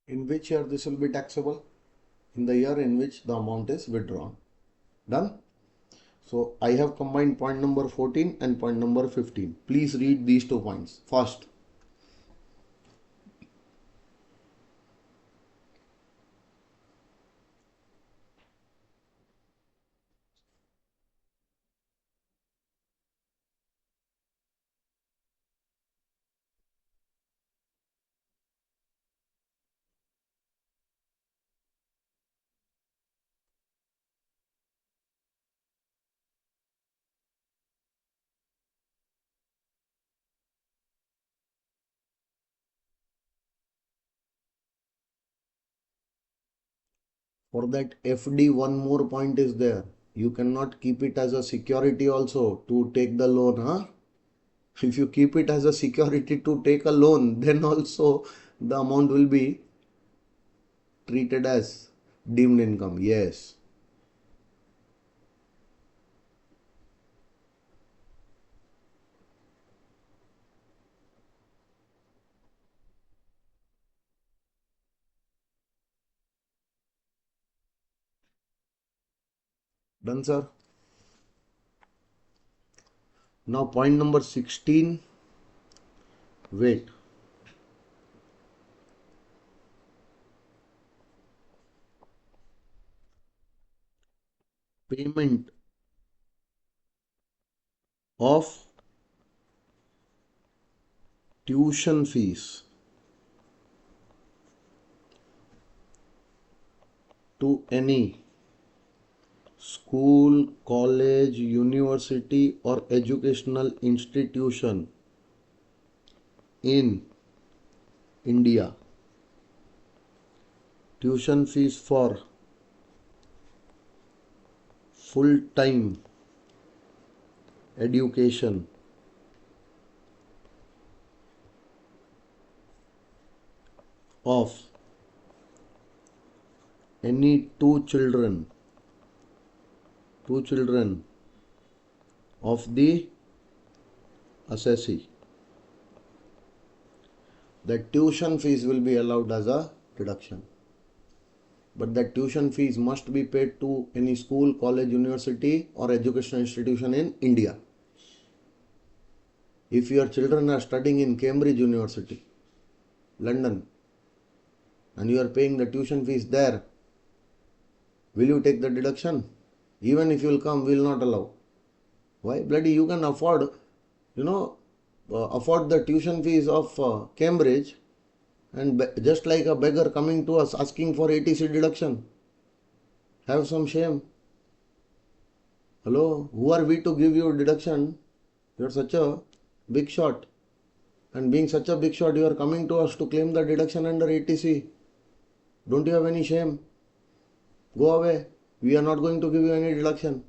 in which year this will be taxable? In the year in which the amount is withdrawn. Done? So I have combined point number 14 and point number 15. Please read these 2 points first. For that FD, one more point is there. You cannot keep it as a security also to take the loan, huh? If you keep it as a security to take a loan, then also the amount will be treated as deemed income. Yes. Done, sir. Now point number 16. Wait. Payment of tuition fees to any school, college, university, or educational institution in India. Tuition fees for full time education of any two children of the assessee. The tuition fees will be allowed as a deduction. But that tuition fees must be paid to any school, college, university, or educational institution in India. If your children are studying in Cambridge University, London, and you are paying the tuition fees there, will you take the deduction? Even if you will come, we will not allow. Why? Bloody, you can afford, afford the tuition fees of Cambridge, and just like a beggar coming to us asking for ATC deduction. Have some shame. Hello, who are we to give you deduction? You are such a big shot. And being such a big shot, you are coming to us to claim the deduction under ATC. Don't you have any shame? Go away. We are not going to give you any deduction.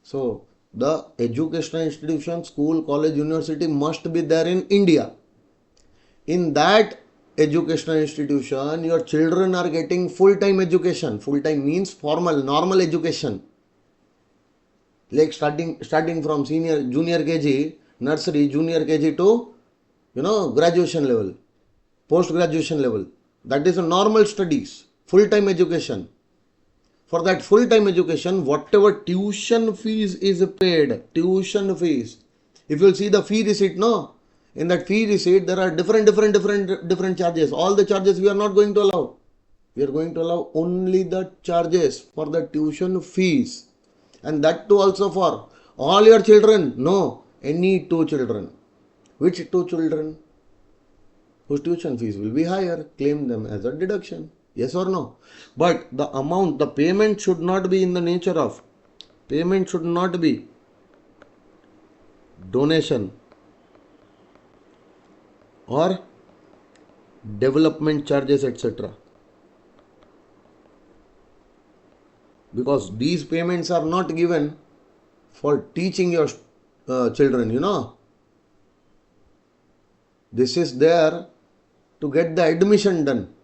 So, the educational institution, school, college, university must be there in India. In that educational institution, your children are getting full-time education. Full-time means formal, normal education. Like starting from junior KG, nursery, junior KG to, graduation level, post-graduation level. That is a normal studies, full-time education. For that full-time education, whatever tuition fees is paid, tuition fees. If you'll see the fee receipt, no, in that fee receipt there are different charges. All the charges we are not going to allow. We are going to allow only the charges for the tuition fees, and that too also for all your children. No, any two children. Which two children? Whose tuition fees will be higher, claim them as a deduction. Yes or no? But the amount, the payment should not be in the nature of, payment should not be donation or development charges, etc. Because these payments are not given for teaching your children. This is there to get the admission done.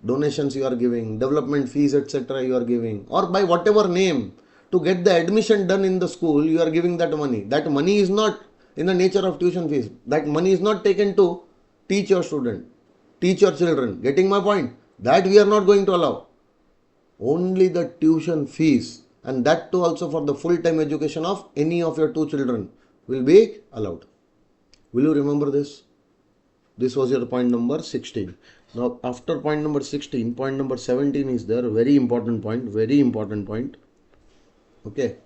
Donations you are giving, development fees, etc. you are giving, or by whatever name, to get the admission done in the school, you are giving that money. That money is not in the nature of tuition fees. That money is not taken to teach your student, teach your children. Getting my point? That we are not going to allow. Only the tuition fees, and that too also for the full-time education of any of your two children, will be allowed. Will you remember this? This was your point number 16. Now, after point number 16, point number 17 is there. Very important point. Very important point. Okay.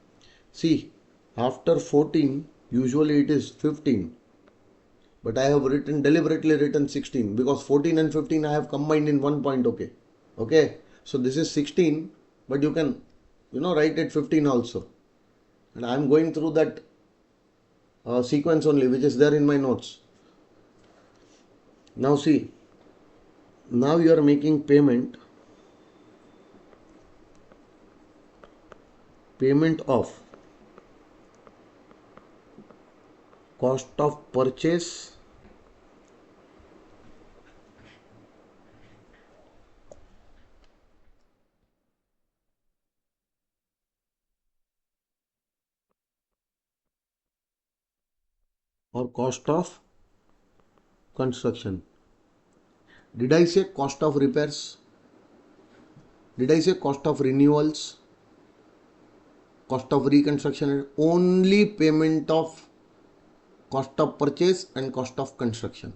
See, after 14, usually it is 15. But I have deliberately written 16 because 14 and 15 I have combined in one point. Okay. Okay. So this is 16, but you can, write it 15 also. And I am going through that sequence only, which is there in my notes. Now see, now you are making payment payment of cost of purchase or cost of construction. Did I say cost of repairs? Did I say cost of renewals? Cost of reconstruction? Only payment of cost of purchase and cost of construction.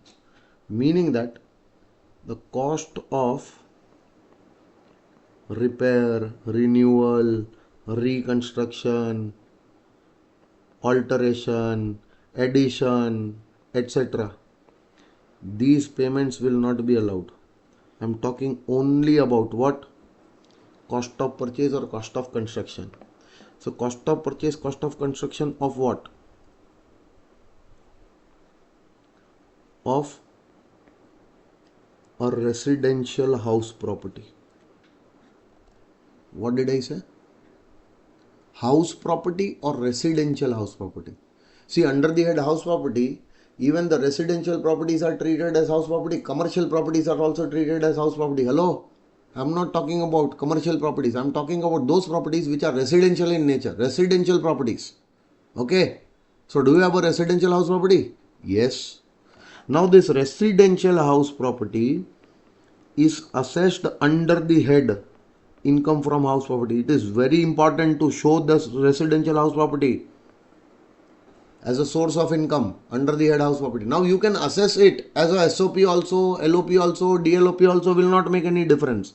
Meaning that the cost of repair, renewal, reconstruction, alteration, addition, etc. These payments will not be allowed. I am talking only about what? Cost of purchase or cost of construction. So cost of purchase, cost of construction of what? Of a residential house property. What did I say? House property or residential house property? See, under the head house property, even the residential properties are treated as house property. Commercial properties are also treated as house property. Hello? I'm not talking about commercial properties. I'm talking about those properties which are residential in nature. Residential properties. Okay? So, do you have a residential house property? Yes. Now, this residential house property is assessed under the head income from house property. It is very important to show this residential house property as a source of income under the head house property. Now you can assess it as a SOP also, LOP also, DLOP also, will not make any difference.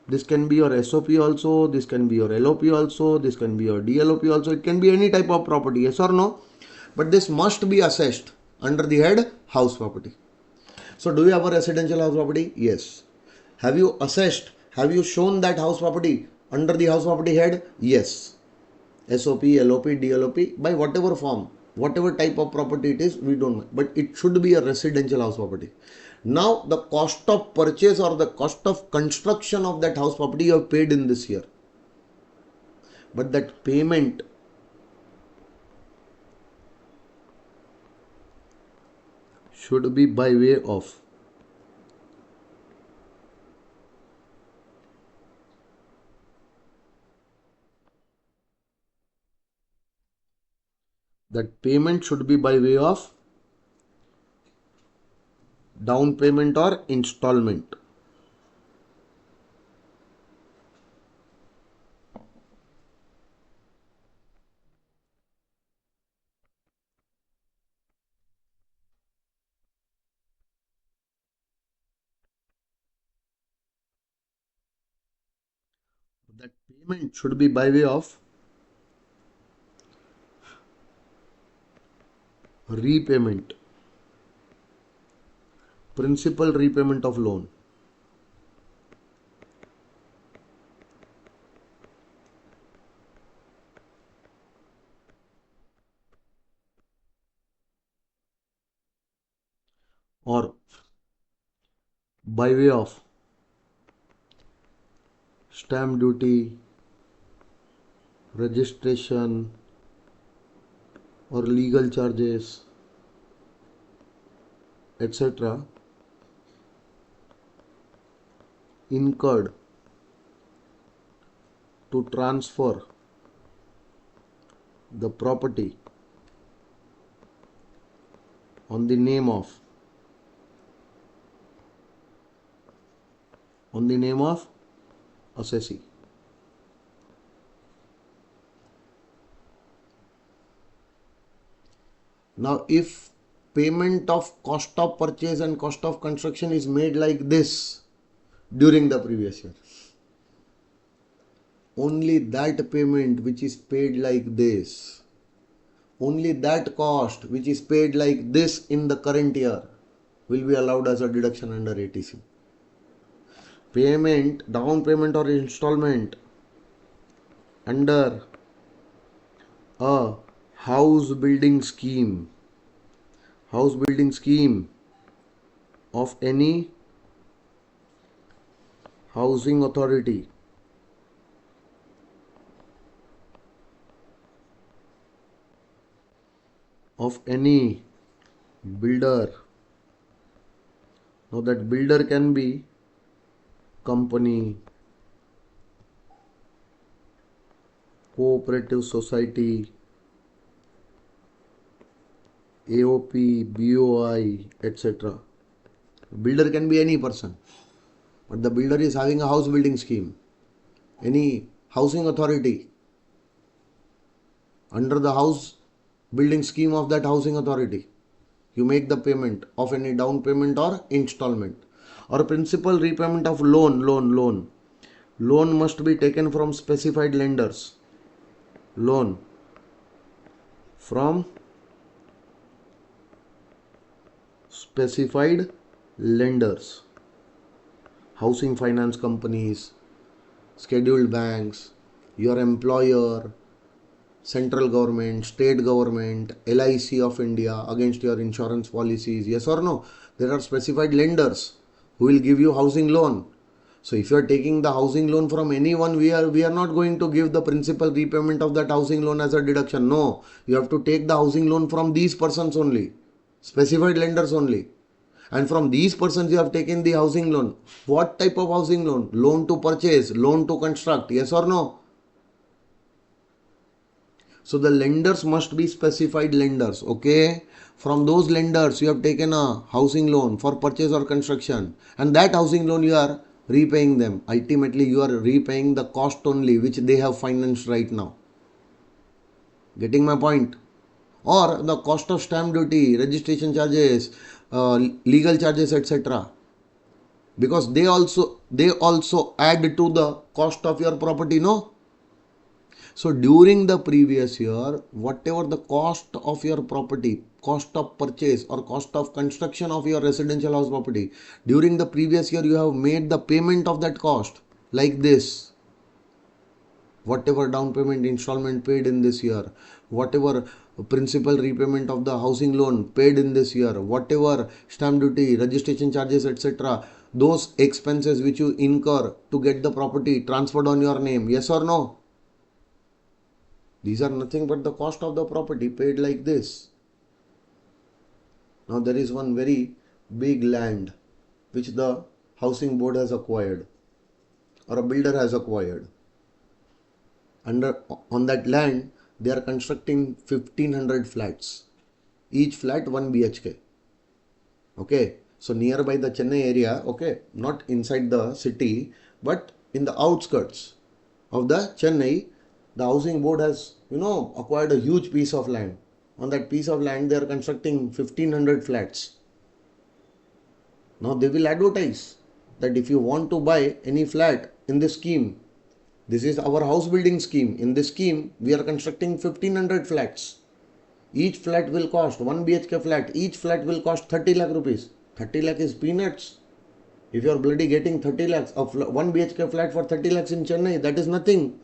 This can be your SOP also, this can be your LOP also, this can be your DLOP also, it can be any type of property, yes or no? But this must be assessed under the head house property. So do you have a residential house property? Yes. Have you assessed? Have you shown that house property under the house property head? Yes. SOP, LOP, DLOP, by whatever form, whatever type of property it is, we don't know. But it should be a residential house property. Now, the cost of purchase or the cost of construction of that house property you have paid in this year. But that payment should be by way of down payment or installment. That payment should be by way of repayment, principal repayment of loan, or by way of stamp duty, registration, or legal charges, etc. incurred to transfer the property on the name of assessee. Now, if payment of cost of purchase and cost of construction is made like this during the previous year, only that payment which is paid like this, only that cost which is paid like this in the current year will be allowed as a deduction under ATC. Payment, down payment or installment under a house building scheme of any housing authority of any builder. Now that builder can be company, cooperative society, AOP, BOI, etc. Builder can be any person, but the builder is having a house building scheme, any housing authority. Under the house building scheme of that housing authority, you make the payment of any down payment or installment or principal repayment of loan. Loan must be taken from specified lenders. Loan from specified lenders. Housing finance companies, scheduled banks, your employer, central government, state government, LIC of India against your insurance policies. Yes or no? There are specified lenders who will give you housing loan. So if you are taking the housing loan from anyone, we are not going to give the principal repayment of that housing loan as a deduction. No, you have to take the housing loan from these persons only, specified lenders only. And from these persons you have taken the housing loan. What type of housing loan? Loan to purchase, loan to construct. Yes or no? So the lenders must be specified lenders. Okay. From those lenders you have taken a housing loan for purchase or construction, and that housing loan you are repaying them. Ultimately you are repaying the cost only which they have financed right now. Getting my point? Or the cost of stamp duty, registration charges, legal charges, etc. Because they also add to the cost of your property, no? So during the previous year, whatever the cost of your property, cost of purchase or cost of construction of your residential house property, during the previous year you have made the payment of that cost like this. Whatever down payment installment paid in this year, whatever principal repayment of the housing loan paid in this year, whatever stamp duty, registration charges, etc. Those expenses which you incur to get the property transferred on your name, yes or no? These are nothing but the cost of the property paid like this. Now there is one very big land which the housing board has acquired or a builder has acquired. On that land they are constructing 1500 flats, each flat 1 BHK. Okay, so nearby the Chennai area, okay, not inside the city but in the outskirts of the Chennai, the housing board has acquired a huge piece of land. On that piece of land they are constructing 1500 flats. Now they will advertise that if you want to buy any flat in this scheme, this is our house building scheme. In this scheme we are constructing 1500 flats. Each flat will cost 1 BHK flat. Each flat will cost 30 lakh rupees. 30 lakh is peanuts. If you are bloody getting 30 lakhs of 1 BHK flat for 30 lakhs in Chennai, that is nothing.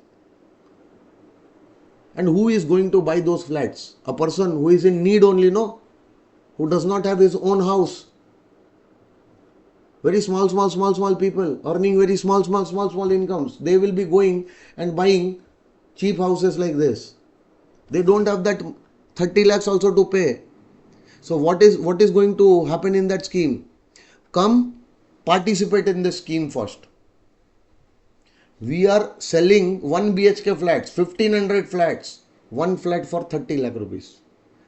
And who is going to buy those flats? A person who is in need only, no? Who does not have his own house. Very small people earning very small incomes. They will be going and buying cheap houses like this. They don't have that 30 lakhs also to pay. So what is going to happen in that scheme? Come participate in this scheme first. We are selling 1 BHK flats, 1500 flats, one flat for 30 lakh rupees.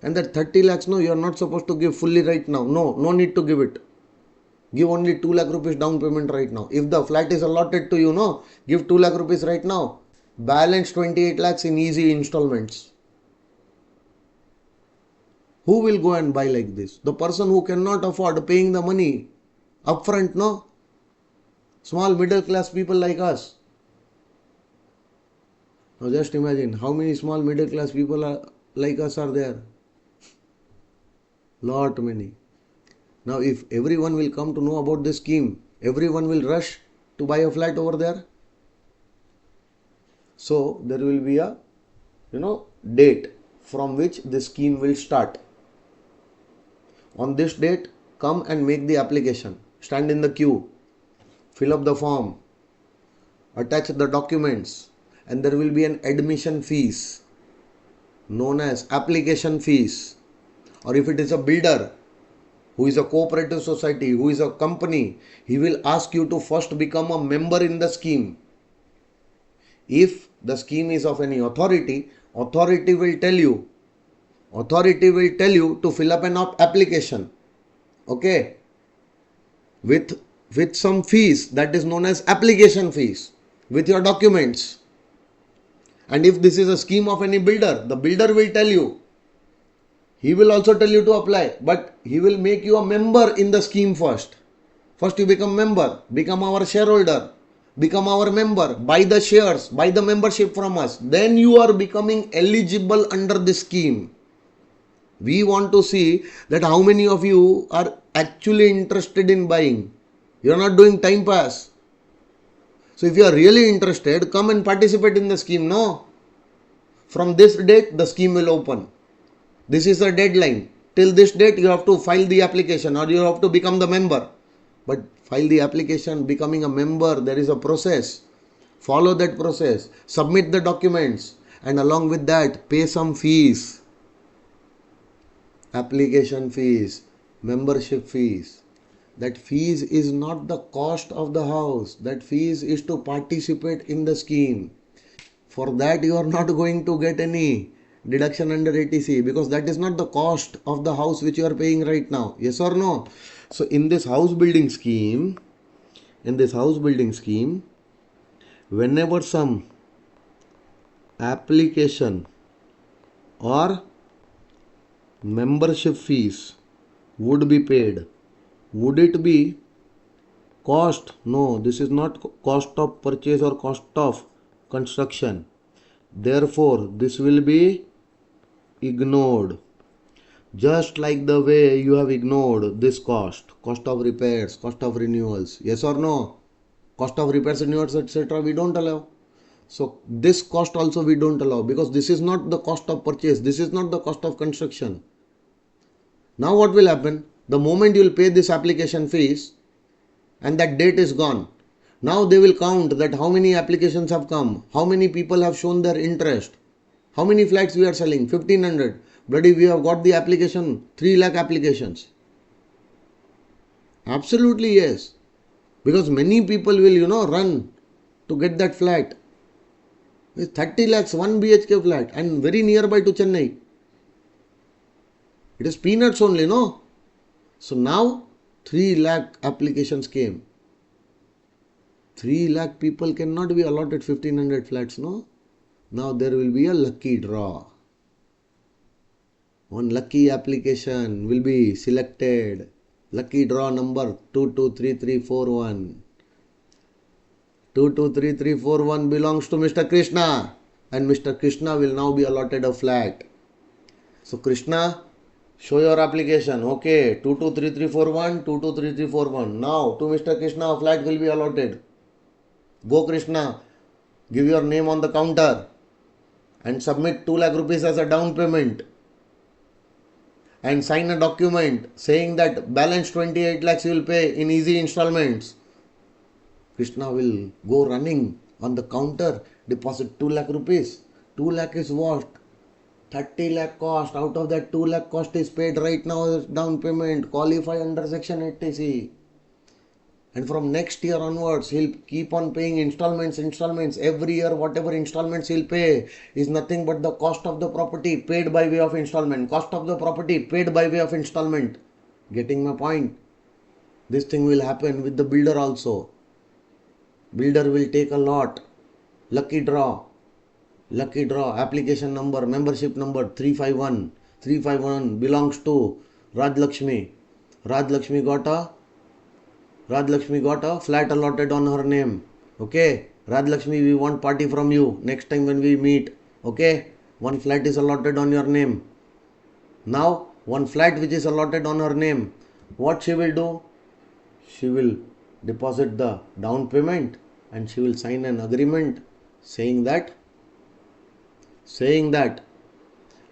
And that 30 lakhs, no, you are not supposed to give fully right now. No need to give it. Give only 2 lakh rupees down payment right now. If the flat is allotted to you, no, give 2 lakh rupees right now. Balance 28 lakhs in easy installments. Who will go and buy like this? The person who cannot afford paying the money upfront, no? Small middle class people like us. Now just imagine how many small middle class people like us are there. Lot many. Now if everyone will come to know about this scheme, everyone will rush to buy a flat over there. So there will be a date from which this scheme will start. On this date, come and make the application. Stand in the queue. Fill up the form. Attach the documents. And there will be an admission fees known as application fees. or if it is a builder, who is a cooperative society, who is a company, he will ask you to first become a member in the scheme. If the scheme is of any authority, authority will tell you to fill up an application, okay, with some fees, that is known as application fees, with your documents. And if this is a scheme of any builder, the builder will tell you, he will also tell you to apply, but he will make you a member in the scheme first. First you become member, become our shareholder, become our member, buy the shares, buy the membership from us. Then you are becoming eligible under this scheme. We want to see that how many of you are actually interested in buying. You are not doing time pass. So if you are really interested, come and participate in the scheme. No. From this date, the scheme will open. This is a deadline. Till this date, you have to file the application or you have to become the member. But file the application, becoming a member, there is a process. Follow that process. Submit the documents. And along with that, pay some fees. Application fees, membership fees. That fees is not the cost of the house. That fees is to participate in the scheme. For that you are not going to get any deduction under ATC, because that is not the cost of the house which you are paying right now. Yes or no? So in this house building scheme, whenever some application or membership fees would be paid, would it be cost? No, this is not cost of purchase or cost of construction. Therefore, this will be ignored. Just like the way you have ignored this cost of repairs, cost of renewals. Yes or no? Cost of repairs, renewals, etc. we don't allow. So this cost also we don't allow, because this is not the cost of purchase. This is not the cost of construction. Now what will happen? The moment you will pay this application fees and that date is gone, now they will count that how many applications have come, how many people have shown their interest, how many flats we are selling, 1500. Bloody, we have got the application, 3 lakh applications. Absolutely yes. Because many people will, run to get that flat. It's 30 lakhs, 1 BHK flat and very nearby to Chennai. It is peanuts only, no? So now 3 lakh applications came. 3 lakh people cannot be allotted 1500 flats, no? Now there will be a lucky draw. One lucky application will be selected. Lucky draw number 223341. 223341 belongs to Mr. Krishna, and Mr. Krishna will now be allotted a flat. So Krishna, show your application. Okay, 223341, 223341. Now to Mr. Krishna a flat will be allotted. Go Krishna, give your name on the counter and submit 2 lakh rupees as a down payment. And sign a document saying that balance 28 lakhs you will pay in easy installments. Krishna will go running on the counter, deposit 2 lakh rupees. 2 lakh is what? 30 lakh cost. Out of that 2 lakh cost is paid right now as down payment. Qualify under section 80C. And from next year onwards, he'll keep on paying installments. Every year, whatever installments he'll pay is nothing but the cost of the property paid by way of installment. Cost of the property paid by way of installment. Getting my point? This thing will happen with the builder also. Builder will take a lot. Lucky draw. Application number, membership number 351. 351 belongs to Rajlakshmi. Rajlakshmi got a flat allotted on her name. Okay, Rajlakshmi, we want party from you next time when we meet. Okay, one flat is allotted on your name. Now, one flat which is allotted on her name, what she will do? She will deposit the down payment and she will sign an agreement saying that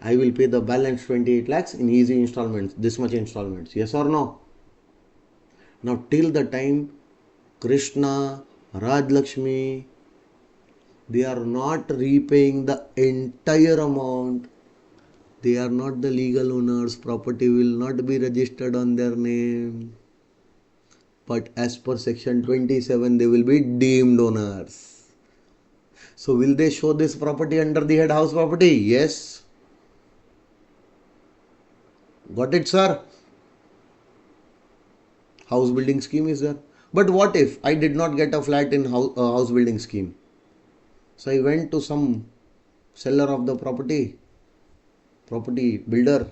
I will pay the balance 28 lakhs in easy installments, this much installments. Yes or no? Now till the time Krishna, Rajlakshmi, they are not repaying the entire amount, They are not the legal owners. Property will not be registered on their name. But as per section 27, they will be deemed owners. So will they show this property under the head house property? Yes. Got it, sir? House building scheme is there. But what if I did not get a flat in house building scheme? So I went to some seller of the property builder,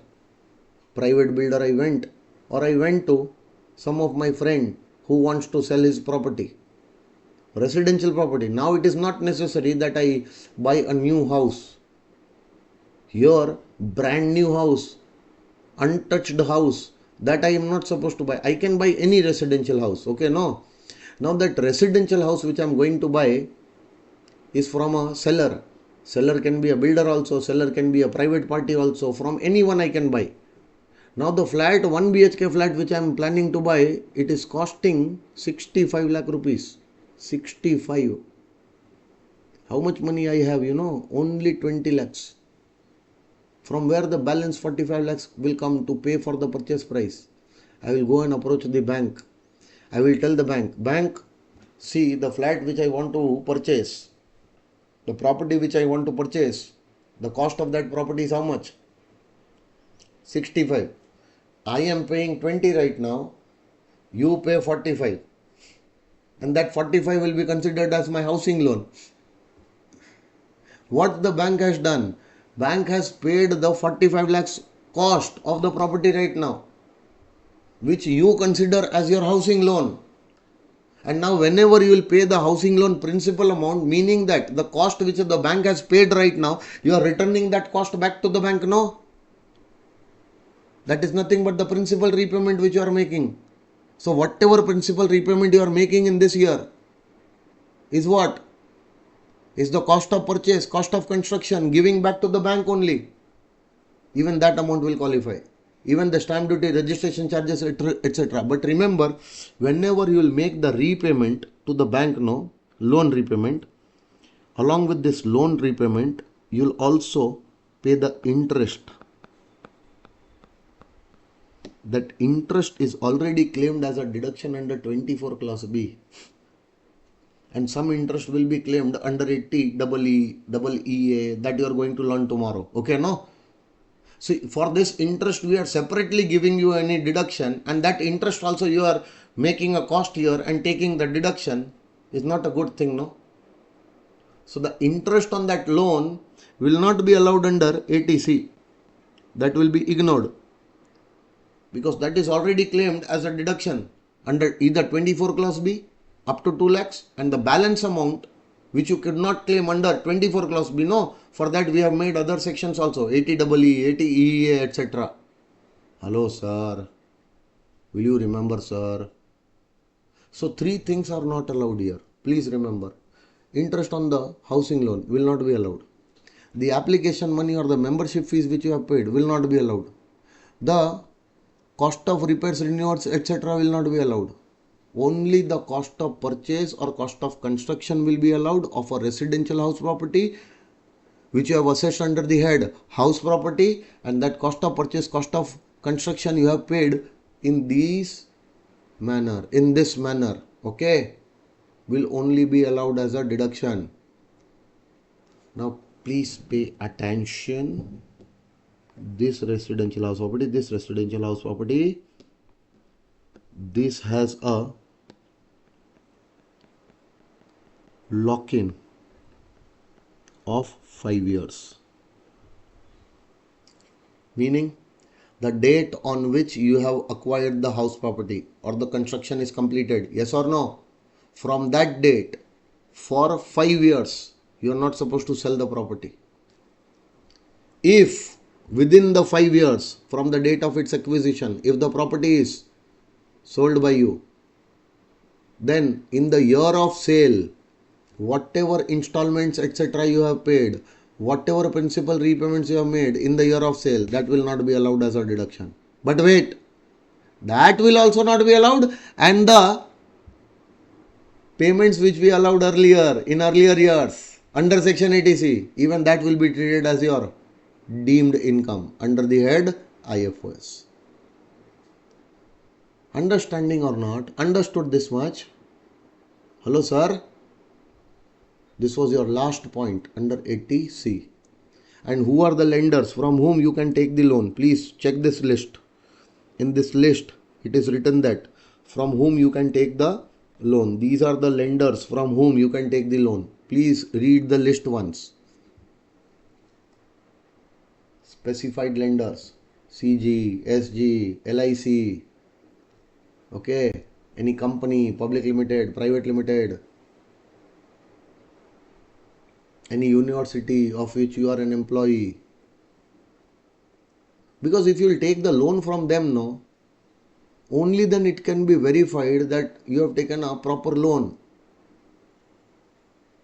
private builder I went, or I went to some of my friend who wants to sell his property, residential property. Now it is not necessary that I buy a new house. Here, brand new house, untouched house, that I am not supposed to buy. I can buy any residential house. Okay, no. Now that residential house which I am going to buy is from a seller. Seller can be a builder also, seller can be a private party also, from anyone I can buy. Now the flat, 1 BHK flat which I am planning to buy, it is costing 65 lakh rupees. 65. How much money I have, Only 20 lakhs. From where the balance 45 lakhs will come to pay for the purchase price? I will go and approach the bank. I will tell the bank, see the flat which I want to purchase, the property which I want to purchase, the cost of that property is how much? 65. I am paying 20 right now. You pay 45. And that 45 will be considered as my housing loan. What the bank has done? Bank has paid the 45 lakhs cost of the property right now, which you consider as your housing loan. And now whenever you will pay the housing loan principal amount, meaning that the cost which the bank has paid right now, you are returning that cost back to the bank, no? That is nothing but the principal repayment which you are making. So whatever principal repayment you are making in this year is what? Is the cost of purchase, cost of construction, giving back to the bank only. Even that amount will qualify. Even the stamp duty, registration charges, etc. But remember, whenever you will make the repayment to the bank, loan repayment, along with this loan repayment, you will also pay the interest. That interest is already claimed as a deduction under 24 clause B. And some interest will be claimed under 80 EE that you are going to learn tomorrow. Okay, no? So for this interest we are separately giving you any deduction, and that interest also you are making a cost here and taking the deduction is not a good thing, no? So the interest on that loan will not be allowed under ATC. That will be ignored, because that is already claimed as a deduction under either 24 clause B up to 2 lakhs, and the balance amount which you could not claim under 24 clause B, no, for that we have made other sections also, 80 EE, 80 EE, etc. Hello sir, will you remember sir? So 3 things are not allowed here. Please remember, interest on the housing loan will not be allowed. The application money or the membership fees which you have paid will not be allowed. The cost of repairs, renewals, etc. will not be allowed. Only the cost of purchase or cost of construction will be allowed of a residential house property which you have assessed under the head house property, and that cost of purchase, cost of construction you have paid in this manner, okay, will only be allowed as a deduction. Now please pay attention. This residential house property, this has a lock-in of 5 years. Meaning the date on which you have acquired the house property or the construction is completed, yes or no, from that date for 5 years you are not supposed to sell the property. If within the 5 years from the date of its acquisition, if the property is sold by you, then in the year of sale, whatever installments etc. you have paid, whatever principal repayments you have made in the year of sale, that will not be allowed as a deduction. But wait, that will also not be allowed, and the payments which we allowed earlier in earlier years under section 80C, even that will be treated as your deemed income under the head IFOS. Understanding or not? Understood this much? Hello, sir? This was your last point under 80C. And who are the lenders from whom you can take the loan? Please check this list. In this list, it is written that from whom you can take the loan. These are the lenders from whom you can take the loan. Please read the list once. Specified lenders: CG, SG, LIC, okay, any company, public limited, private limited, any university of which you are an employee. Because if you will take the loan from them, no, only then it can be verified that you have taken a proper loan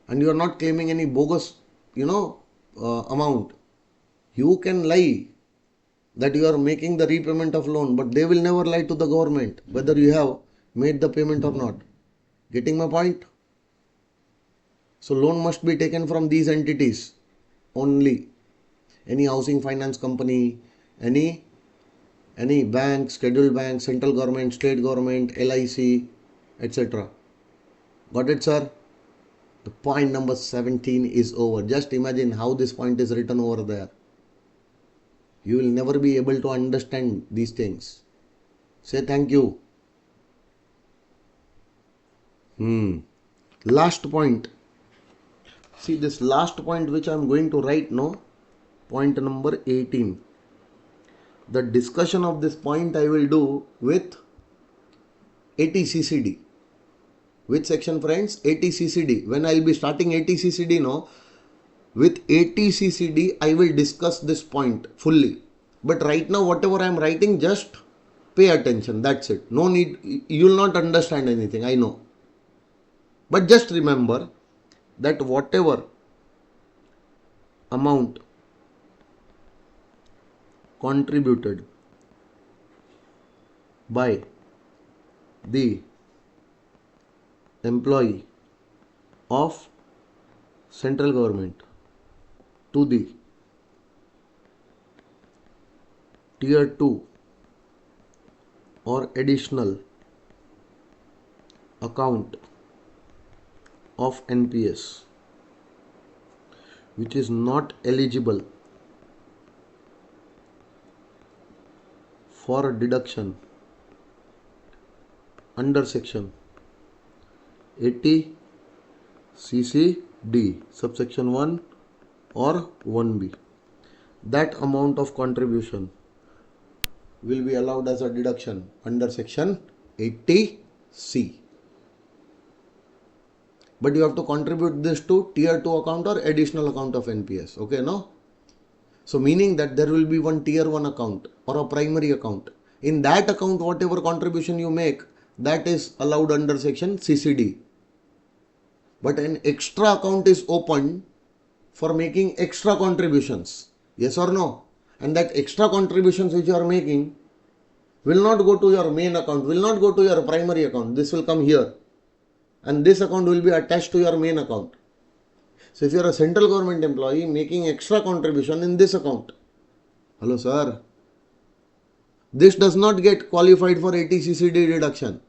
and you are not claiming any bogus, amount. You can lie that you are making the repayment of loan, but they will never lie to the government whether you have made the payment or not. Getting my point? So loan must be taken from these entities only. Any housing finance company, any bank, scheduled bank, central government, state government, LIC, etc. Got it, sir? The point number 17 is over. Just imagine how this point is written over there. You will never be able to understand these things. Say thank you. Last point. See this last point which I am going to write, no? Point number 18. The discussion of this point I will do with 80CCD. Which section, friends? 80CCD. When I will be starting 80CCD, no? With 80CCD, I will discuss this point fully. But right now, whatever I am writing, just pay attention. That's it. No need. You will not understand anything. I know. But just remember that whatever amount contributed by the employee of central government to the tier 2 or additional account of NPS which is not eligible for deduction under section 80 CCD subsection 1 or 1B, that amount of contribution will be allowed as a deduction under section 80C. But you have to contribute this to tier 2 account or additional account of NPS. Okay, no? So meaning that there will be one tier 1 account or a primary account. In that account, whatever contribution you make, that is allowed under section CCD. But an extra account is opened for making extra contributions. Yes or no? And that extra contributions which you are making will not go to your main account, will not go to your primary account. This will come here. And this account will be attached to your main account. So if you are a central government employee making extra contribution in this account, hello sir, this does not get qualified for 80CCD deduction.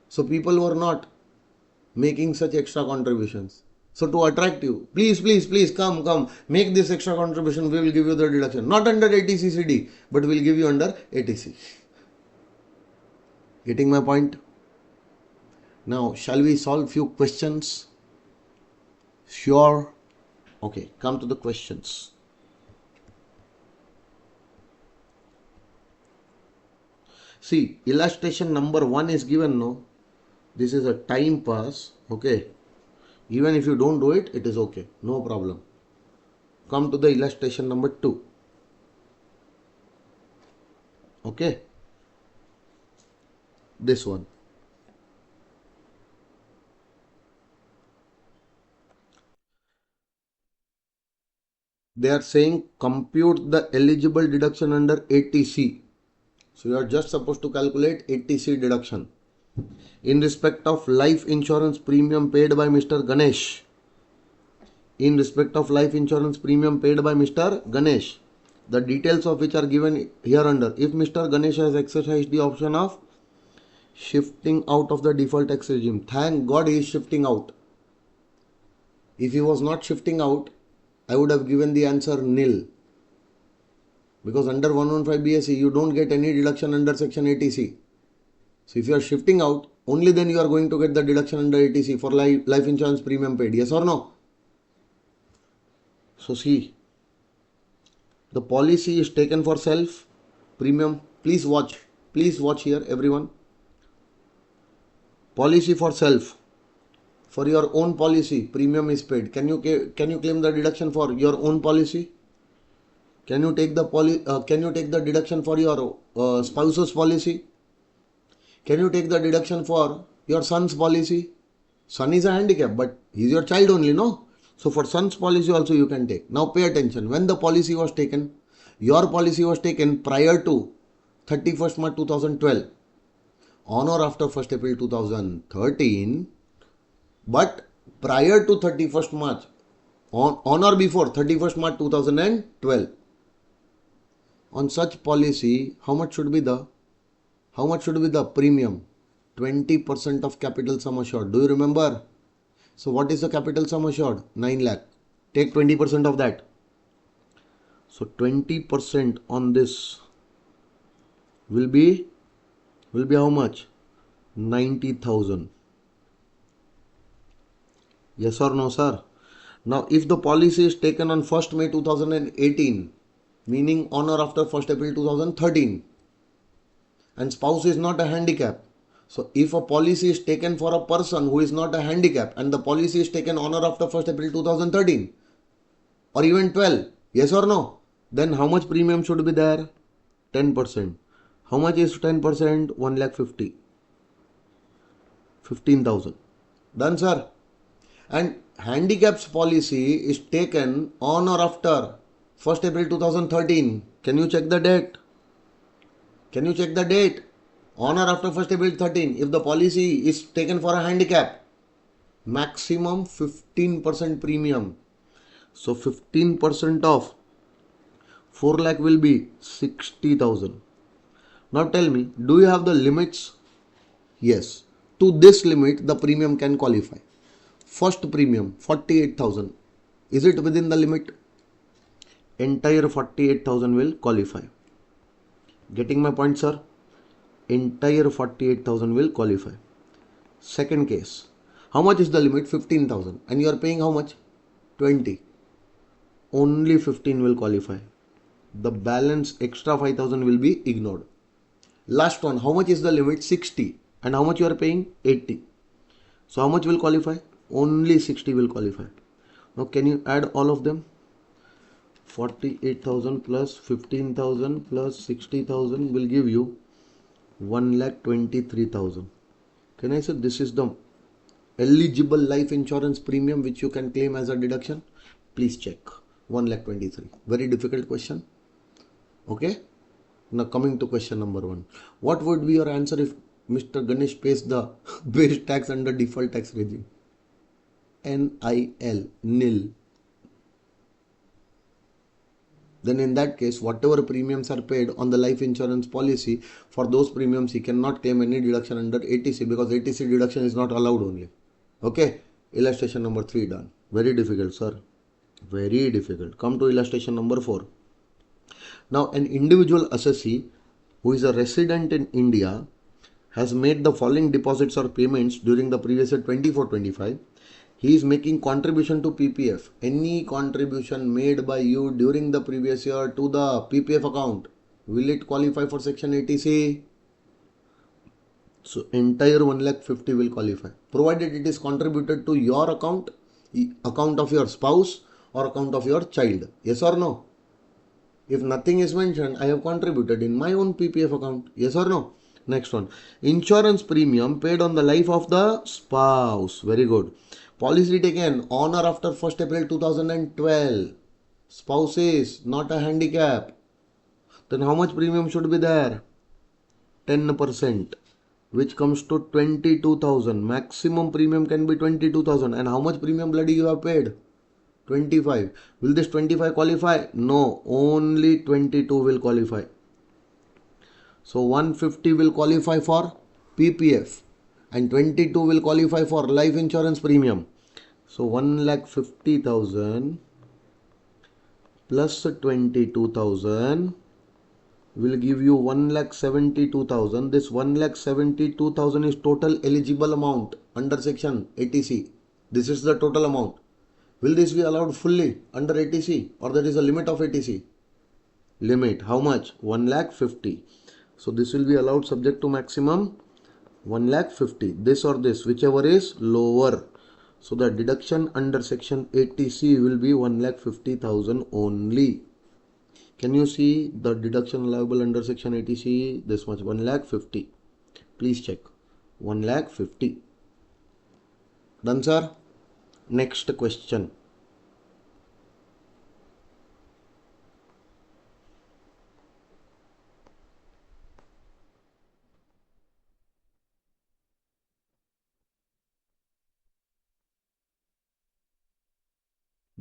So people were not making such extra contributions. So to attract you, please come, make this extra contribution, we will give you the deduction. Not under 80CCD, but we will give you under 80C. Getting my point? Now, shall we solve few questions? Sure. Okay, come to the questions. See, illustration number 1 is given, no? This is a time pass, okay? Even if you don't do it, it is okay, no problem. Come to the illustration number 2. Okay? This one. They are saying compute the eligible deduction under 80C. So you are just supposed to calculate 80C deduction. In respect of life insurance premium paid by Mr. Ganesh in respect of life insurance premium paid by Mr. Ganesh, the details of which are given hereunder. If Mr. Ganesh has exercised the option of shifting out of the default tax regime, thank God he is shifting out. If he was not shifting out, I would have given the answer nil. Because under 115 BSE, you don't get any deduction under section 80C. So if you are shifting out, only then you are going to get the deduction under 80C for life insurance premium paid. Yes or no? So see, the policy is taken for self premium. Please watch here everyone. Policy for self. For your own policy, premium is paid. Can you claim the deduction for your own policy? Can you take the deduction for your spouse's policy? Can you take the deduction for your son's policy? Son is a handicap, but he is your child only, no? So for son's policy also you can take. Now pay attention. When the policy was taken, your policy was taken prior to 31st March 2012, on or after 1st April 2013, but prior to 31st March, on or before 31st March 2012. On such policy, how much should be the premium? 20% of capital sum assured. Do you remember? So what is the capital sum assured? 9 lakh. Take 20% of that. So 20% on this will be how much? 90,000. Yes or no, sir? Now if the policy is taken on 1st May 2018, meaning on or after 1st April 2013, and spouse is not a handicap. So if a policy is taken for a person who is not a handicap and the policy is taken on or after 1st April 2013 or even 12, yes or no, then how much premium should be there? 10%. How much is 10%? 1,50,000. 15,000. Done, sir. And handicaps policy is taken on or after 1st April 2013. Can you check the date? On or after 1st April 13. If the policy is taken for a handicap, maximum 15% premium. So 15% of 4 lakh will be 60,000. Now tell me, do you have the limits? Yes. To this limit, the premium can qualify. First premium, 48,000. Is it within the limit? Entire 48,000 will qualify. Getting my point, sir? Entire 48,000 will qualify. Second case, how much is the limit? 15,000. And you are paying how much? 20. Only 15 will qualify. The balance extra 5,000 will be ignored. Last one, how much is the limit? 60. And how much you are paying? 80. So how much will qualify? Only 60 will qualify. Now can you add all of them? 48,000 plus 15,000 plus 60,000 will give you 1,23,000. Can I say this is the eligible life insurance premium which you can claim as a deduction? Please check. 1,23,000. Very difficult question. Okay. Now coming to question number 1. What would be your answer if Mr. Ganesh pays the base tax under default tax regime? NIL. Nil. Then in that case, whatever premiums are paid on the life insurance policy, for those premiums he cannot claim any deduction under 80C because 80C deduction is not allowed only. Okay. Illustration number 3 done. Very difficult, sir. Very difficult. Come to illustration number 4. Now an individual assessee who is a resident in India has made the following deposits or payments during the previous year 24-25. He is making contribution to PPF. Any contribution made by you during the previous year to the PPF account, will it qualify for section 80C? So entire 1,50,000 will qualify, provided it is contributed to your account of your spouse or account of your child. Yes or no? If nothing is mentioned, I have contributed in my own PPF account. Yes or no? Next one. Insurance premium paid on the life of the spouse. Very good. Policy taken on or after 1st April 2012. Spouse is not a handicap. Then how much premium should be there? 10%, which comes to 22,000. Maximum premium can be 22,000. And how much premium bloody you have paid? 25. Will this 25 qualify? No, only 22 will qualify. So 150 will qualify for PPF and 22 will qualify for life insurance premium. So 1,50,000 plus 22,000 will give you 1,72,000. This 1,72,000 is total eligible amount under section 80C. This is the total amount. Will this be allowed fully under 80C or there is a limit of 80C? Limit. How much? 1,50,000. So this will be allowed subject to maximum 1,50,000. This or this, whichever is lower. So the deduction under section 80C will be 1,50,000 only. Can you see the deduction allowable under section 80C? This much, 1,50,000. Please check. 1,50,000. Done, sir? Next question.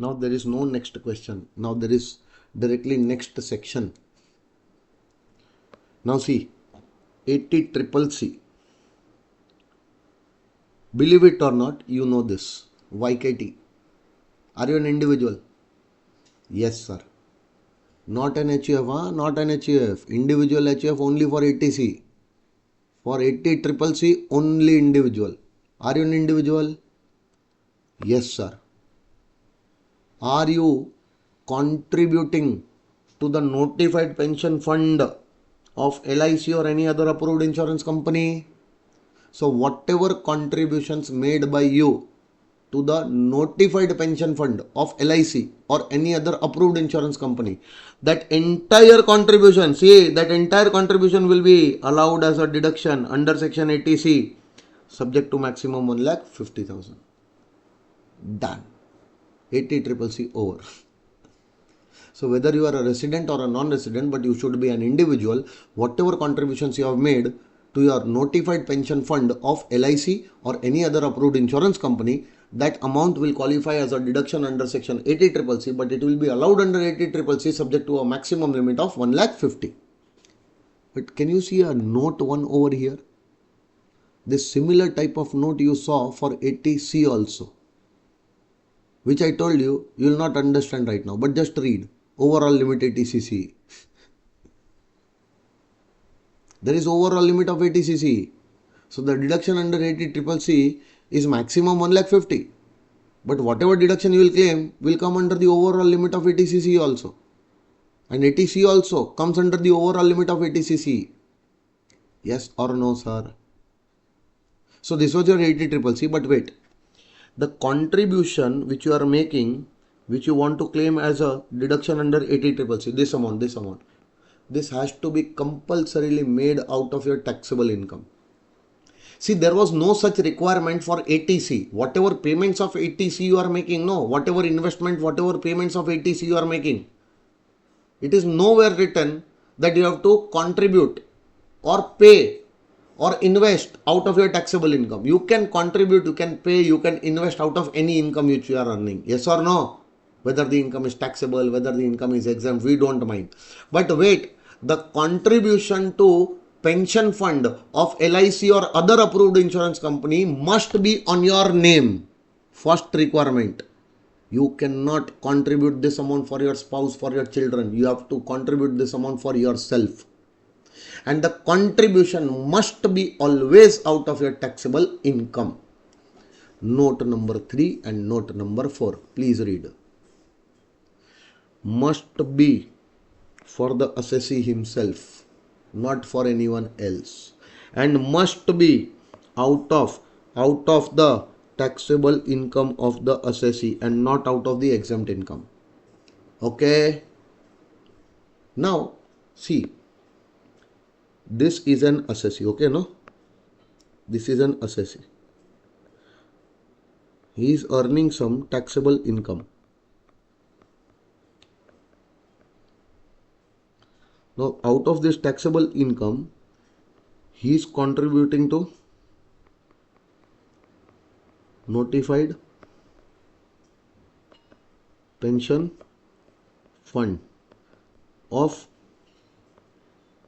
Now there is no next question. Now there is directly next section. Now see, 80CCC. Believe it or not, you know this. YKT. Are you an individual? Yes, sir. Not an HUF, huh? Not an HUF. Individual HUF only for 80C. For 80CCC, only individual. Are you an individual? Yes, sir. Are you contributing to the notified pension fund of LIC or any other approved insurance company? So whatever contributions made by you to the notified pension fund of LIC or any other approved insurance company, that entire contribution, see, that entire contribution will be allowed as a deduction under section 80C subject to maximum 1,50,000. Done. 80CCC over. So whether you are a resident or a non-resident, but you should be an individual, whatever contributions you have made to your notified pension fund of LIC or any other approved insurance company, that amount will qualify as a deduction under section 80CCC, but it will be allowed under 80CCC subject to a maximum limit of 1,50,000. But can you see a note 1 over here? This similar type of note you saw for 80C also, which I told you, you will not understand right now, but just read. Overall limit 80CC. There is overall limit of 80CC. So the deduction under 80CCC is maximum 1,50,000. But whatever deduction you will claim will come under the overall limit of 80CC also. And 80C also comes under the overall limit of 80CC. Yes or no, sir? So this was your 80CCC, but wait. The contribution which you are making, which you want to claim as a deduction under 80CCC, this amount, this has to be compulsorily made out of your taxable income. See, there was no such requirement for 80C. Whatever payments of 80C you are making, no, whatever investment, whatever payments of 80C you are making, it is nowhere written that you have to contribute or pay or invest out of your taxable income. You can contribute, you can pay, you can invest out of any income which you are earning. Yes or no? Whether the income is taxable, whether the income is exempt, we don't mind. But wait, the contribution to pension fund of LIC or other approved insurance company must be on your name. First requirement. You cannot contribute this amount for your spouse, for your children. You have to contribute this amount for yourself. And the contribution must be always out of your taxable income. Note number 3 and note number 4. Please read. Must be for the assessee himself, not for anyone else. And must be out of the taxable income of the assessee and not out of the exempt income. Okay. Now, see. This is an assessee, okay, no? This is an assessee. He is earning some taxable income. Now, out of this taxable income, he is contributing to notified pension fund of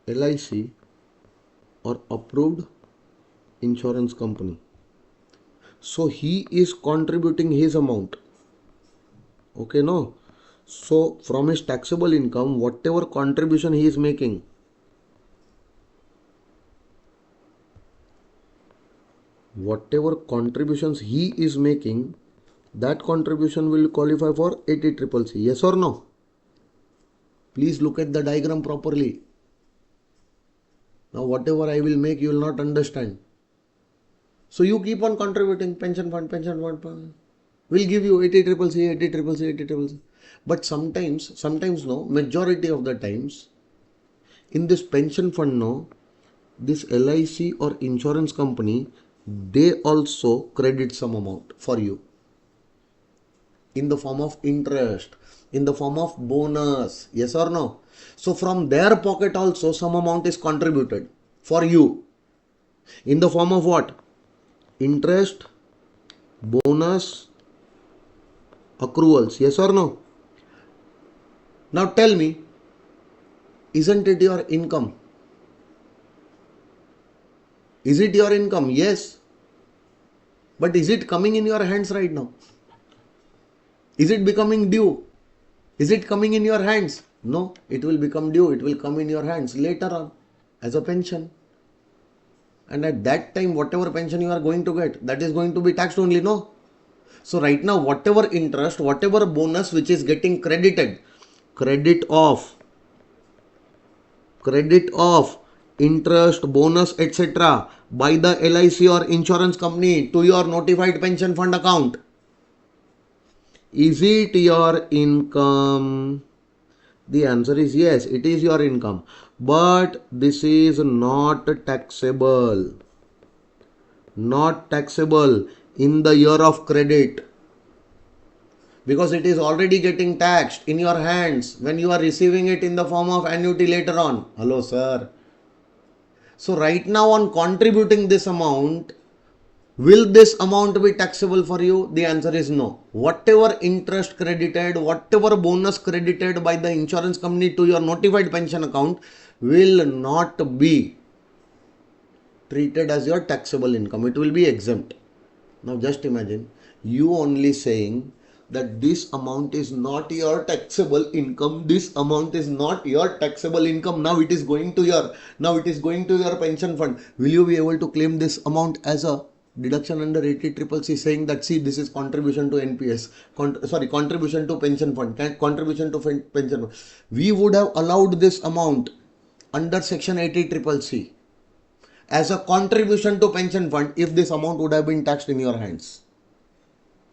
LIC or approved insurance company. So he is contributing his amount. Okay, no? So from his taxable income, whatever contribution he is making, whatever contributions he is making, that contribution will qualify for 80CCC. Yes or no? Please look at the diagram properly. Now whatever I will make, you will not understand. So you keep on contributing pension fund. We'll give you 80CCC, 80CCC, 80CCC. But sometimes no, majority of the times, in this pension fund no, this LIC or insurance company, they also credit some amount for you in the form of interest, in the form of bonus. Yes or no? So from their pocket also some amount is contributed for you in the form of what? Interest, bonus, accruals. Yes or no? Now tell me, isn't it your income? Is it your income? Yes. But is it coming in your hands right now? Is it becoming due? Is it coming in your hands? No, it will become due. It will come in your hands later on as a pension. And at that time, whatever pension you are going to get, that is going to be taxed only, no? So right now, whatever interest, whatever bonus which is getting credited, credit off, interest, bonus, etc. by the LIC or insurance company to your notified pension fund account. Is it your income? The answer is yes, it is your income. But this is not taxable. Not taxable in the year of credit. Because it is already getting taxed in your hands when you are receiving it in the form of annuity later on. Hello, sir. So right now on contributing this amount, will this amount be taxable for you? The answer is no. Whatever interest credited, whatever bonus credited by the insurance company to your notified pension account will not be treated as your taxable income. It will be exempt. Now just imagine you only saying that this amount is not your taxable income. This amount is not your taxable income. Now it is going to your pension fund. Will you be able to claim this amount as a deduction under 80CCC, saying that see, this is contribution to NPS, contribution to pension fund, contribution to pension fund? We would have allowed this amount under section 80CCC as a contribution to pension fund if this amount would have been taxed in your hands.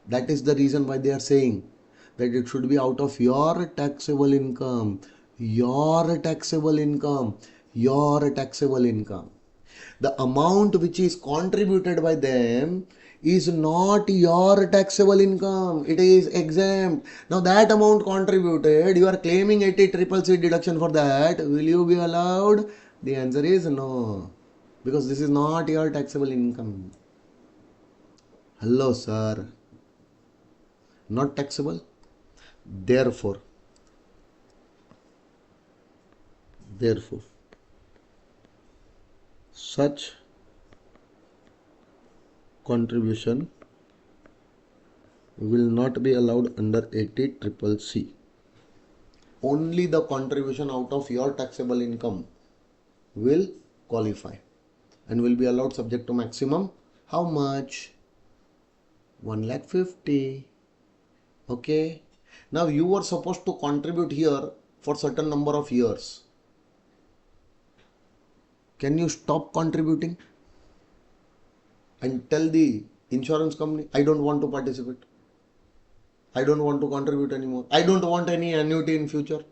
That is the reason why they are saying that it should be out of your taxable income. Your taxable income. The amount which is contributed by them is not your taxable income. It is exempt. Now that amount contributed, you are claiming 80CCC deduction for that. Will you be allowed? The answer is no. Because this is not your taxable income. Hello, sir. Not taxable. Therefore, such contribution will not be allowed under 80CCC. Only the contribution out of your taxable income will qualify and will be allowed subject to maximum. How much? 1,50,000. Okay. Now you were supposed to contribute here for certain number of years. Can you stop contributing and tell the insurance company, I don't want to participate. I don't want to contribute anymore. I don't want any annuity in future.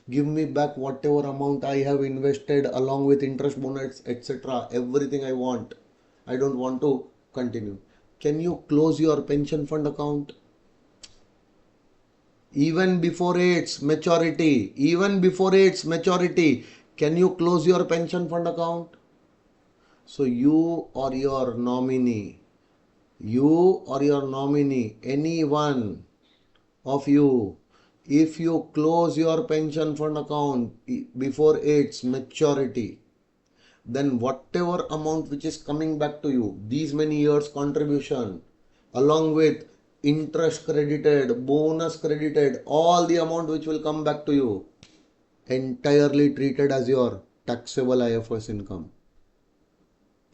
Give me back whatever amount I have invested along with interest, bonus, etc. Everything I want. I don't want to continue. Can you close your pension fund account? Even before its maturity, can you close your pension fund account? So you or your nominee, anyone of you. If you close your pension fund account before its maturity, then whatever amount which is coming back to you, these many years contribution, along with interest credited, bonus credited, all the amount which will come back to you, entirely treated as your taxable IFRS income.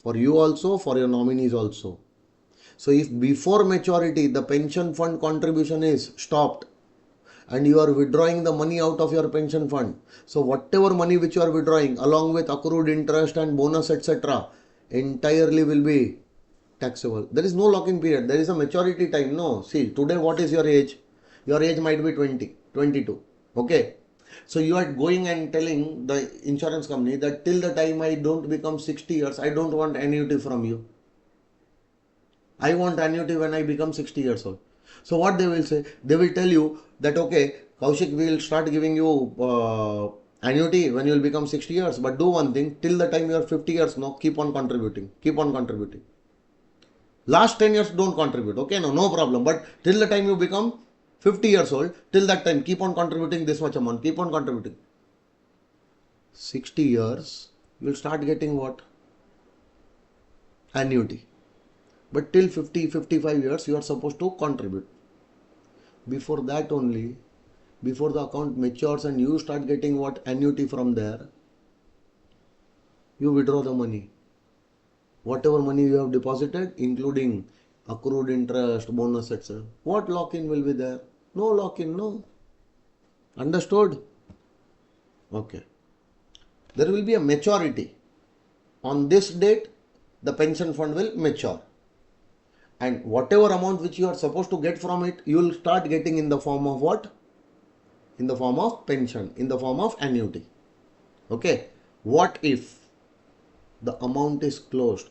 For you also, for your nominees also. So if before maturity the pension fund contribution is stopped and you are withdrawing the money out of your pension fund, so whatever money which you are withdrawing along with accrued interest and bonus etc. entirely will be taxable. There is no lock-in period. There is a maturity time. No. See, today what is your age? Your age might be 20, 22. Okay. So you are going and telling the insurance company that till the time I don't become 60 years, I don't want annuity from you. I want annuity when I become 60 years old. So what they will say? They will tell you that, okay, Kaushik, we will start giving you annuity when you will become 60 years. But do one thing, till the time you are 50 years, no, keep on contributing. Keep on contributing. Last 10 years don't contribute. Okay, no problem. But till the time you become 50 years old, till that time, keep on contributing this much amount. Keep on contributing. 60 years, you will start getting what? Annuity. But till 50, 55 years, you are supposed to contribute. Before that only, before the account matures and you start getting what? Annuity from there, you withdraw the money. Whatever money you have deposited, including accrued interest, bonus, etc. What lock-in will be there? No lock-in, no. Understood? Okay. There will be a maturity. On this date, the pension fund will mature. And whatever amount which you are supposed to get from it, you will start getting in the form of what? In the form of pension, in the form of annuity. Okay. What if the account is closed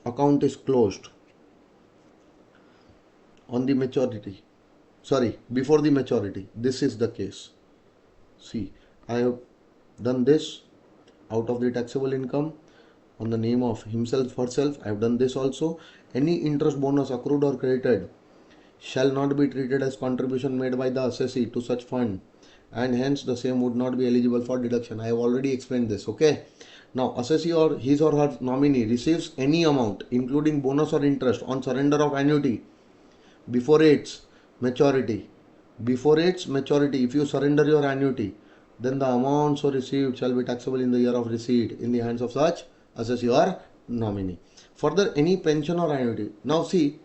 on the maturity? Sorry, before the maturity. This is the case. See, I have done this out of the taxable income on the name of himself, herself. I have done this also. Any interest, bonus accrued or credited shall not be treated as contribution made by the assessee to such fund, and hence the same would not be eligible for deduction. I have already explained this. Okay. Now, assessee or his or her nominee receives any amount, including bonus or interest, on surrender of annuity before its maturity. Before its maturity, if you surrender your annuity, then the amount so received shall be taxable in the year of receipt in the hands of such assessee or nominee. Further, any pension or annuity. Now see,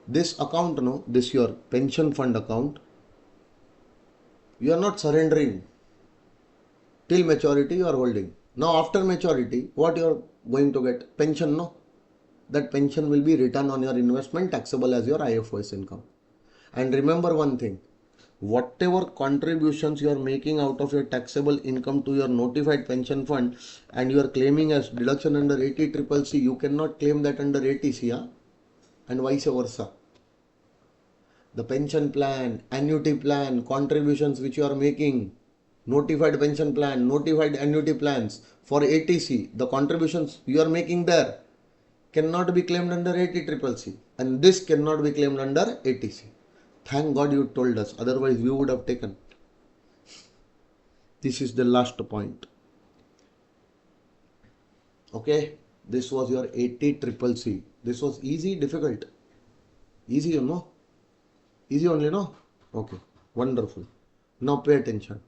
this account, no, this your pension fund account, you are not surrendering. Till maturity you are holding. Now after maturity, what you are going to get? Pension, no? That pension will be written on your investment, taxable as your IFRS income. And remember one thing, whatever contributions you are making out of your taxable income to your notified pension fund and you are claiming as deduction under 80CCC, you cannot claim that under 80C, yeah? And vice versa. The pension plan, annuity plan, contributions which you are making, notified pension plan, notified annuity plans for 80C, the contributions you are making there cannot be claimed under 80CCC, and this cannot be claimed under 80C. Thank God you told us, otherwise we would have taken. This is the last point. Okay, this was your 80CCC. This was easy, difficult? Easy, you know? Easy only, no? Okay, wonderful. Now pay attention.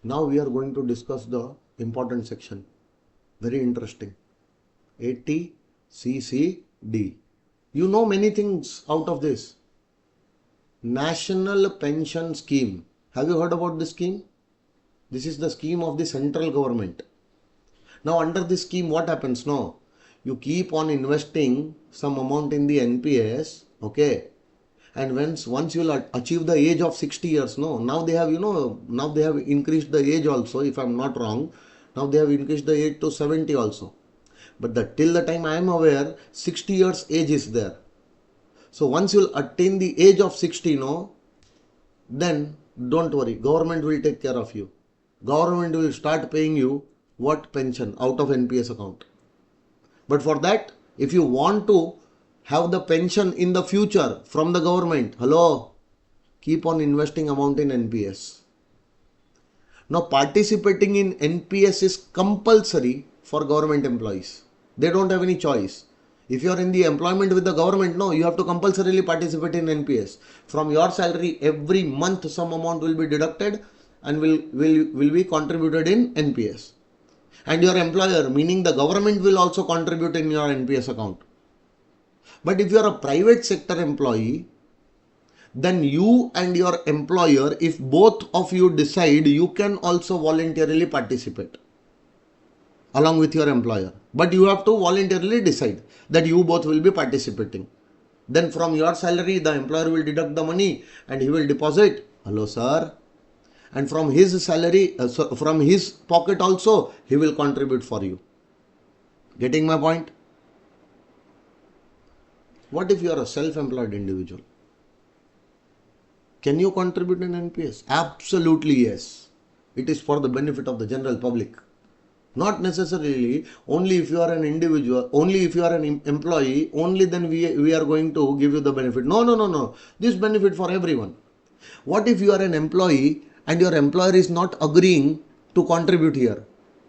Now we are going to discuss the important section. Very interesting. 80CCD. You know many things out of this. National Pension Scheme. Have you heard about this scheme? This is the scheme of the central government. Now under this scheme what happens? No, you keep on investing some amount in the NPS, okay, and once you will achieve the age of 60 years, no, now they have, now they have increased the age also, if I am not wrong. Now they have increased the age to 70 also. But till the time I am aware, 60 years age is there. So once you will attain the age of 60, no, then don't worry, government will take care of you. Government will start paying you what? Pension out of NPS account. But for that, if you want to have the pension in the future from the government, hello, keep on investing amount in NPS. Now participating in NPS is compulsory for government employees. They don't have any choice. If you are in the employment with the government, no, you have to compulsorily participate in NPS. From your salary, every month some amount will be deducted and will be contributed in NPS. And your employer, meaning the government, will also contribute in your NPS account. But if you are a private sector employee, then you and your employer, if both of you decide, you can also voluntarily participate along with your employer. But you have to voluntarily decide that you both will be participating. Then from your salary, the employer will deduct the money and he will deposit. Hello, sir. And from his salary, from his pocket also, he will contribute for you. Getting my point? What if you are a self-employed individual? Can you contribute in NPS? Absolutely yes. It is for the benefit of the general public. Not necessarily only if you are an individual, only if you are an employee, only then we are going to give you the benefit. No. This benefit for everyone. What if you are an employee and your employer is not agreeing to contribute here?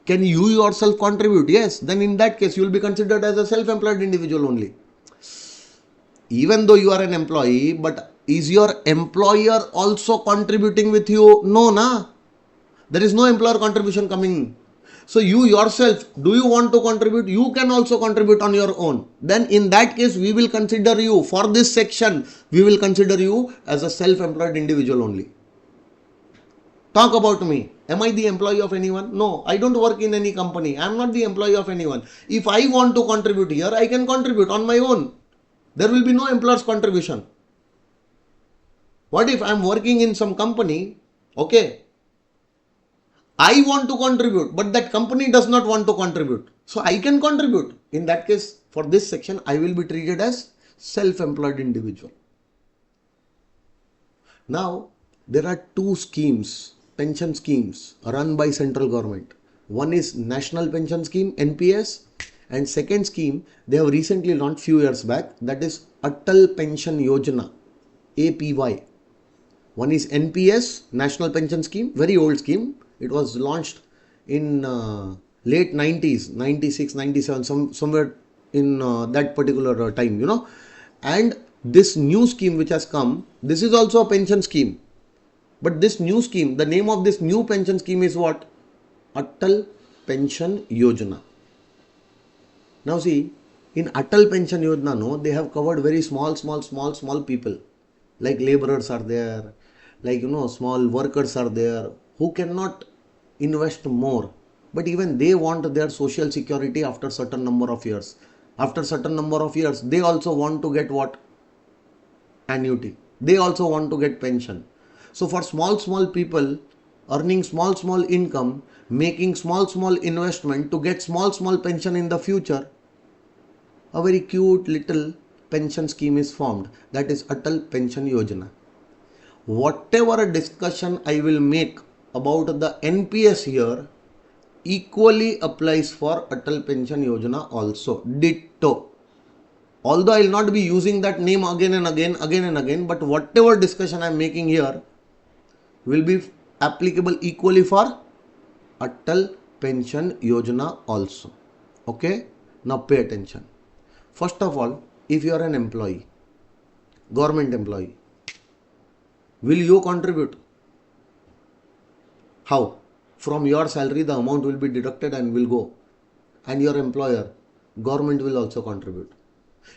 Can you yourself contribute? Yes. Then in that case, you will be considered as a self-employed individual only. Even though you are an employee, but is your employer also contributing with you? No, na. There is no employer contribution coming. So you yourself, do you want to contribute? You can also contribute on your own. Then in that case, we will consider you, for this section, we will consider you as a self-employed individual only. Talk about me. Am I the employee of anyone? No, I don't work in any company. I am not the employee of anyone. If I want to contribute here, I can contribute on my own. There will be no employer's contribution. What if I am working in some company, okay, I want to contribute, but that company does not want to contribute. So I can contribute. In that case, for this section, I will be treated as self-employed individual. Now, there are two schemes, pension schemes run by central government. One is National Pension Scheme, NPS, and second scheme, they have recently launched few years back, that is Atal Pension Yojana, APY. One is NPS, National Pension Scheme, very old scheme. It was launched in late 90s, 96, 97, somewhere in that particular time, you know. And this new scheme which has come, this is also a pension scheme. But this new scheme, the name of this new pension scheme is what? Atal Pension Yojana. Now see, in Atal Pension Yojana, no, they have covered very small people. Like laborers are there, like, you know, small workers are there, who cannot invest more, but even they want their social security after certain number of years. After certain number of years, they also want to get what? Annuity. They also want to get pension. So for small people earning small income, making small investment to get small pension in the future, a very cute little pension scheme is formed. That is Atal Pension Yojana. Whatever discussion I will make about the NPS here equally applies for Atal Pension Yojana also. Ditto. Although I will not be using that name again and again, but whatever discussion I am making here will be applicable equally for Atal Pension Yojana also. Okay? Now pay attention. First of all, if you are an employee, government employee, will you contribute? How? From your salary, the amount will be deducted and will go. And your employer, government will also contribute.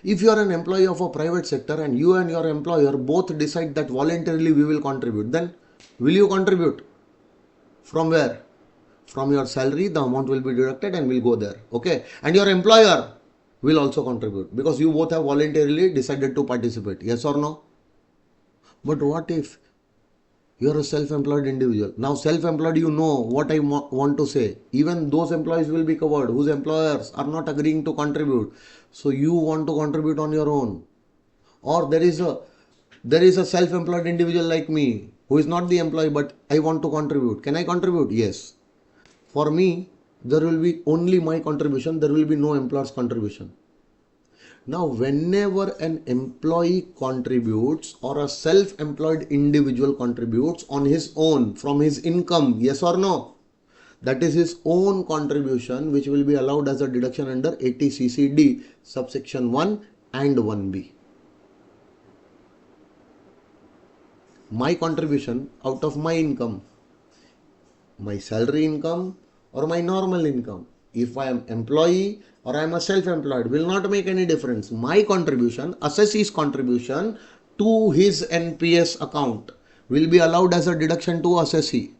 If you are an employee of a private sector and you and your employer both decide that voluntarily we will contribute, then will you contribute? From where? From your salary, the amount will be deducted and will go there. Okay? And your employer will also contribute because you both have voluntarily decided to participate. Yes or no? But what if you are a self-employed individual? Now self-employed, you know what I want to say. Even those employees will be covered whose employers are not agreeing to contribute. So you want to contribute on your own. Or there is a self-employed individual like me who is not the employee, but I want to contribute. Can I contribute? Yes. For me, there will be only my contribution. There will be no employer's contribution. Now, whenever an employee contributes or a self-employed individual contributes on his own from his income, yes or no? That is his own contribution, which will be allowed as a deduction under 80 CCD subsection 1 and 1B. My contribution out of my income, my salary income or my normal income, if I am employee or I am a self-employed, will not make any difference. My contribution, assessee's contribution to his NPS account will be allowed as a deduction to assessee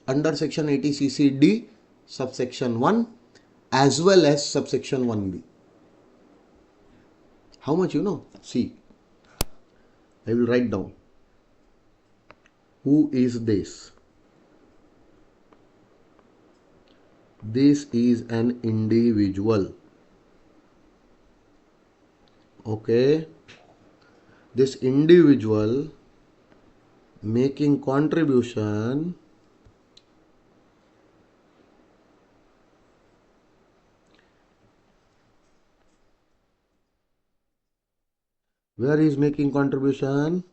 under section 80 CCD subsection 1 as well as subsection 1B. How much you know? See, I will write down. Who is this? This is an individual. Okay. This individual making contribution where he is making contribution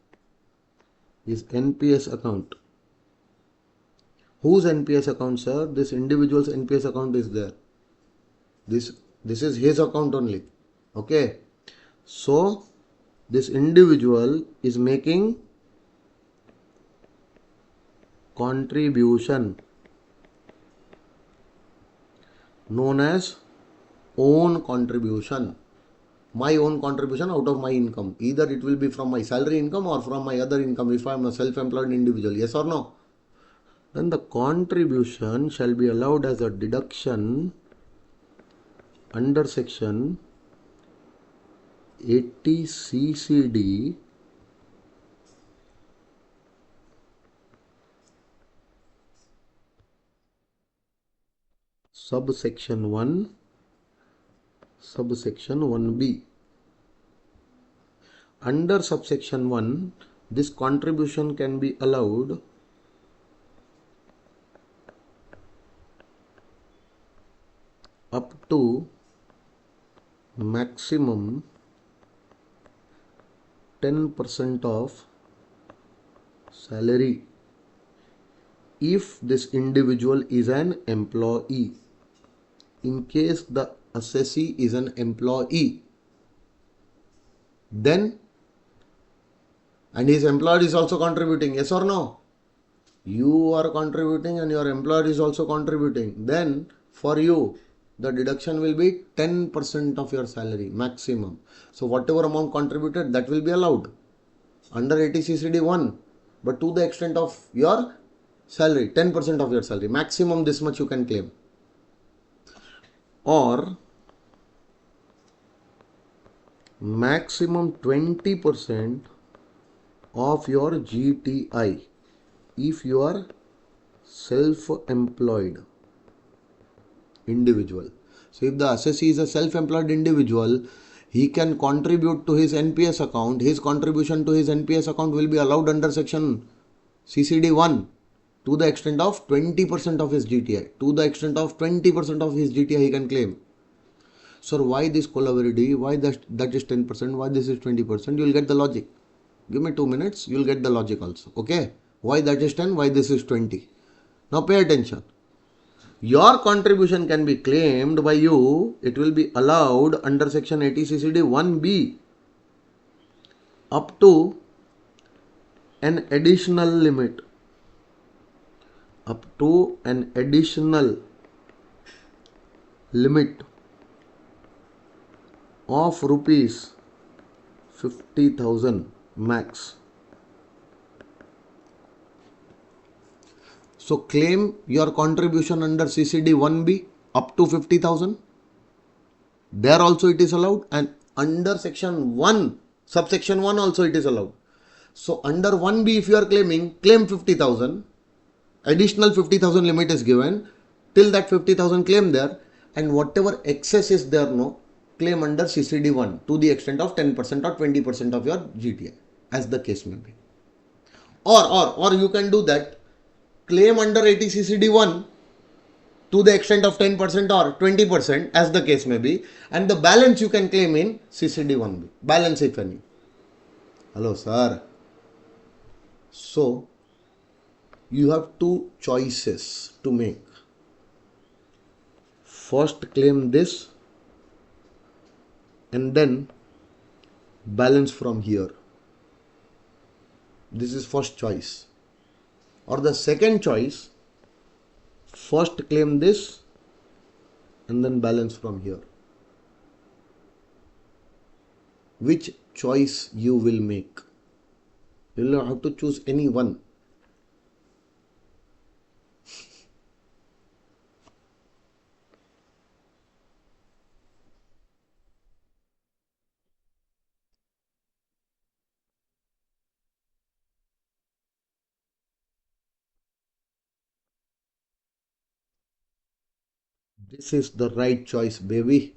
is NPS account. Whose NPS account, sir? This individual's NPS account is there. This is his account only. Okay. So this individual is making contribution known as own contribution. My own contribution out of my income. Either it will be from my salary income or from my other income if I am a self-employed individual. Yes or no? Then the contribution shall be allowed as a deduction under section 80 CCD subsection 1 subsection 1B. Under subsection 1, this contribution can be allowed up to maximum 10% of salary if this individual is an employee. In case the assessee is an employee, then and his employer is also contributing, yes or no? You are contributing and your employer is also contributing. Then for you, the deduction will be 10% of your salary maximum. So whatever amount contributed, that will be allowed under 80 CCD 1, but to the extent of your salary, 10% of your salary, maximum this much you can claim. Or maximum 20% of your GTI if you are self-employed individual. So if the assessee is a self-employed individual, he can contribute to his NPS account. His contribution to his NPS account will be allowed under section CCD 1 to the extent of 20% of his GTI. To the extent of 20% of his GTI he can claim. So why this collaborative? Why that is 10%? Why this is 20%? You will get the logic. Give me 2 minutes. You will get the logic also. Okay. Why that is 10? Why this is 20? Now pay attention. Your contribution can be claimed by you. It will be allowed under section 80 CCD 1B up to an additional limit. Up to an additional limit of rupees 50,000 max. So claim your contribution under CCD 1B up to 50,000. There also it is allowed, and under section 1, subsection 1 also it is allowed. So under 1B if you are claiming, claim 50,000. Additional 50,000 limit is given. Till that 50,000 claim there, and whatever excess is there, no, claim under CCD 1 to the extent of 10% or 20% of your GTI, as the case may be. Or you can do that. Claim under 80 CCD 1 to the extent of 10% or 20% as the case may be, and the balance you can claim in CCD1B, balance if any. Hello sir. So you have two choices to make. First claim this and then balance from here. This is first choice. Or the second choice, first claim this and then balance from here. Which choice you will make? You will have to choose any one. This is the right choice, baby.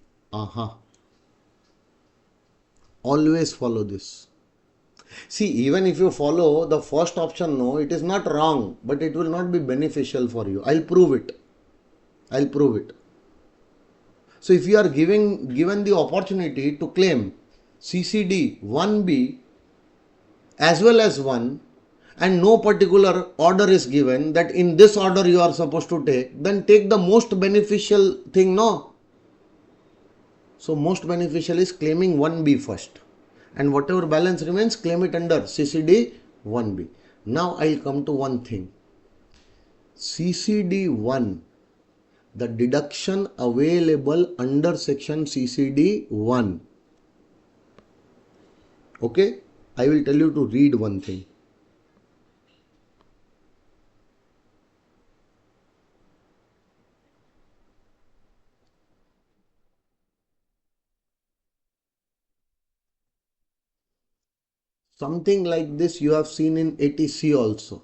Always follow this. See, even if you follow the first option, no, it is not wrong, but it will not be beneficial for you. I'll prove it. So if you are given the opportunity to claim CCD 1B as well as 1, and no particular order is given that in this order you are supposed to take, then take the most beneficial thing, no? So most beneficial is claiming 1B first, and whatever balance remains, claim it under CCD 1B. Now I'll come to one thing. CCD 1, the deduction available under section CCD 1. Okay, I will tell you to read one thing. Something like this you have seen in 80C also.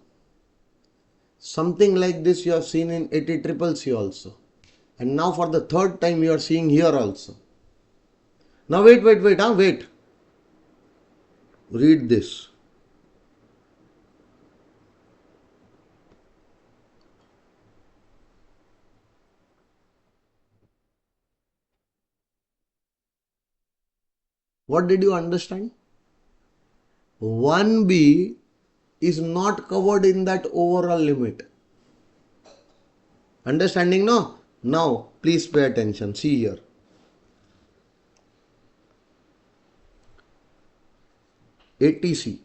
Something like this you have seen in 80CCC also. And now for the third time you are seeing here also. Now wait. Read this. What did you understand? 1B is not covered in that overall limit. Understanding, no? Now please pay attention. See here. 80C.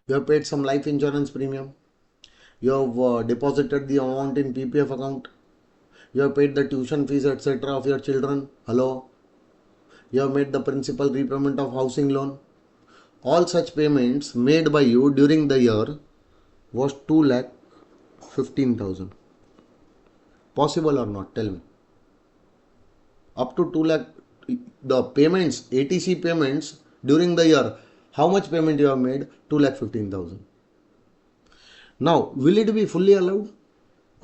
You have paid some life insurance premium. You have deposited the amount in PPF account. You have paid the tuition fees, etc. of your children. Hello. You have made the principal repayment of housing loan. All such payments made by you during the year was 2,15,000. Possible or not? Tell me. Up to 2 lakh, the payments, ATC payments during the year, how much payment you have made? 2,15,000. Now, will it be fully allowed?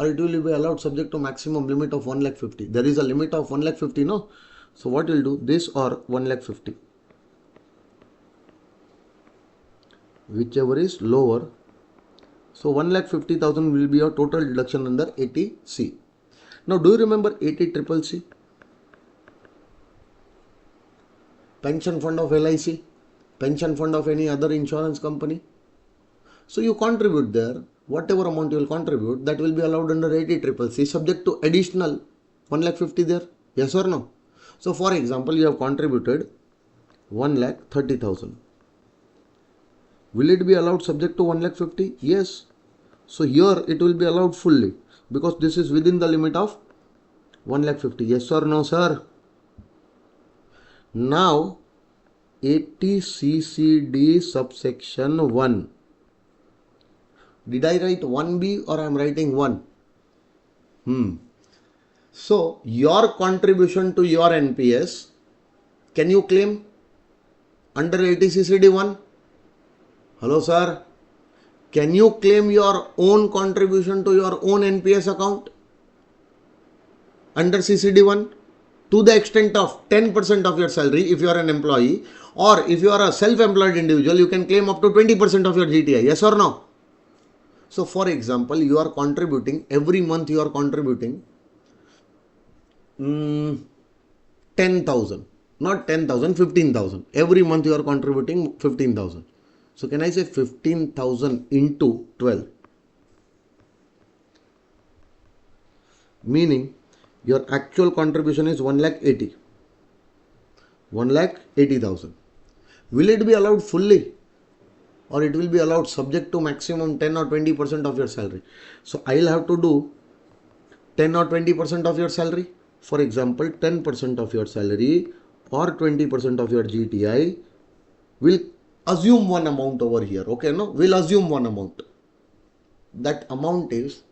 Or it will be allowed subject to maximum limit of 1,50,000. There is a limit of 1,50,000, no? So what will do? This or 1,50,000. Whichever is lower. So 1,50,000 will be your total deduction under 80C. Now do you remember 80CCC? Pension fund of LIC, pension fund of any other insurance company. So you contribute there, whatever amount you will contribute, that will be allowed under 80CCC subject to additional 1,50,000 there. Yes or no? So for example, you have contributed 1,30,000. Will it be allowed subject to 1,50,000? Yes. So here it will be allowed fully because this is within the limit of 1,50,000. Yes or no, sir? Now 80CCD subsection 1. Did I write 1B or I am writing 1? So your contribution to your NPS, can you claim under 80CCD 1? Hello sir. Can you claim your own contribution to your own NPS account under CCD 1? to the extent of 10% of your salary if you are an employee, or if you are a self-employed individual, you can claim up to 20% of your GTI. Yes or no? So for example, you are contributing every month, you are contributing 10,000, not 10,000, 15,000. Every month you are contributing 15,000. So can I say 15,000 into 12? Meaning your actual contribution is 1,80,000. 1,80,000. Will it be allowed fully, or it will be allowed subject to maximum 10 or 20% of your salary? So I will have to do 10 or 20% of your salary. For example, 10% of your salary or 20% of your GTI. We'll assume one amount over here. Okay, no? We'll assume one amount. That amount is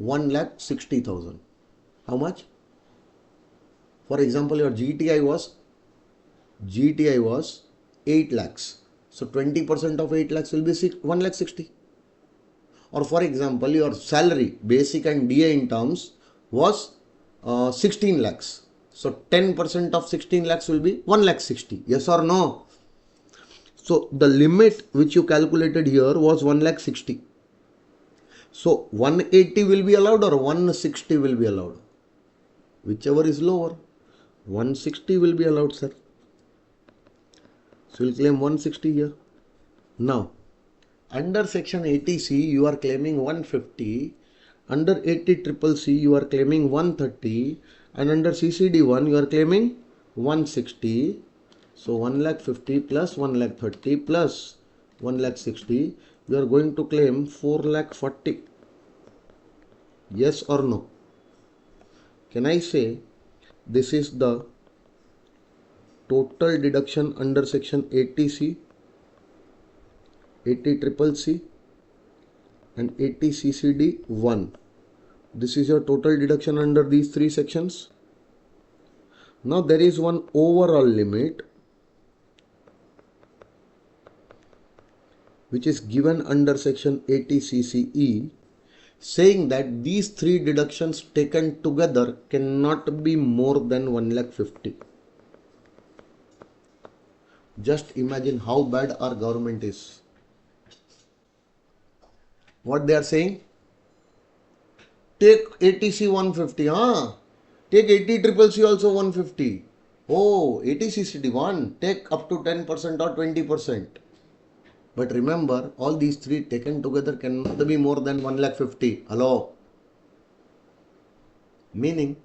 1,60,000. How much? For example, your GTI was 8 lakhs. So 20% of 8 lakhs will be 1,60,000. Or for example, your salary, basic and DA in terms, was 16 lakhs. So 10% of 16 lakhs will be 1,60,000. Yes or no? So the limit which you calculated here was 1,60,000. So 180 will be allowed or 160 will be allowed? Whichever is lower. 160 will be allowed, sir. So we'll claim 160 here. Now, under section 80C you are claiming 150. Under 80CCC you are claiming 130. And under CCD1 you are claiming 160. So 1,50,000 plus 1,30,000 plus 1,60,000, you are going to claim 4,40,000. Yes or no? Can I say this is the total deduction under section 80C, 80CCC and 80CCD1? This is your total deduction under these three sections. Now there is one overall limit which is given under section 80CCE, saying that these three deductions taken together cannot be more than 1,50,000. Just imagine how bad our government is. What they are saying? Take 80C 150, take 80CCC also 150. Oh, 80CCD1, take up to 10% or 20%. But remember, all these three taken together cannot be more than 1,50,000. Hello? Meaning,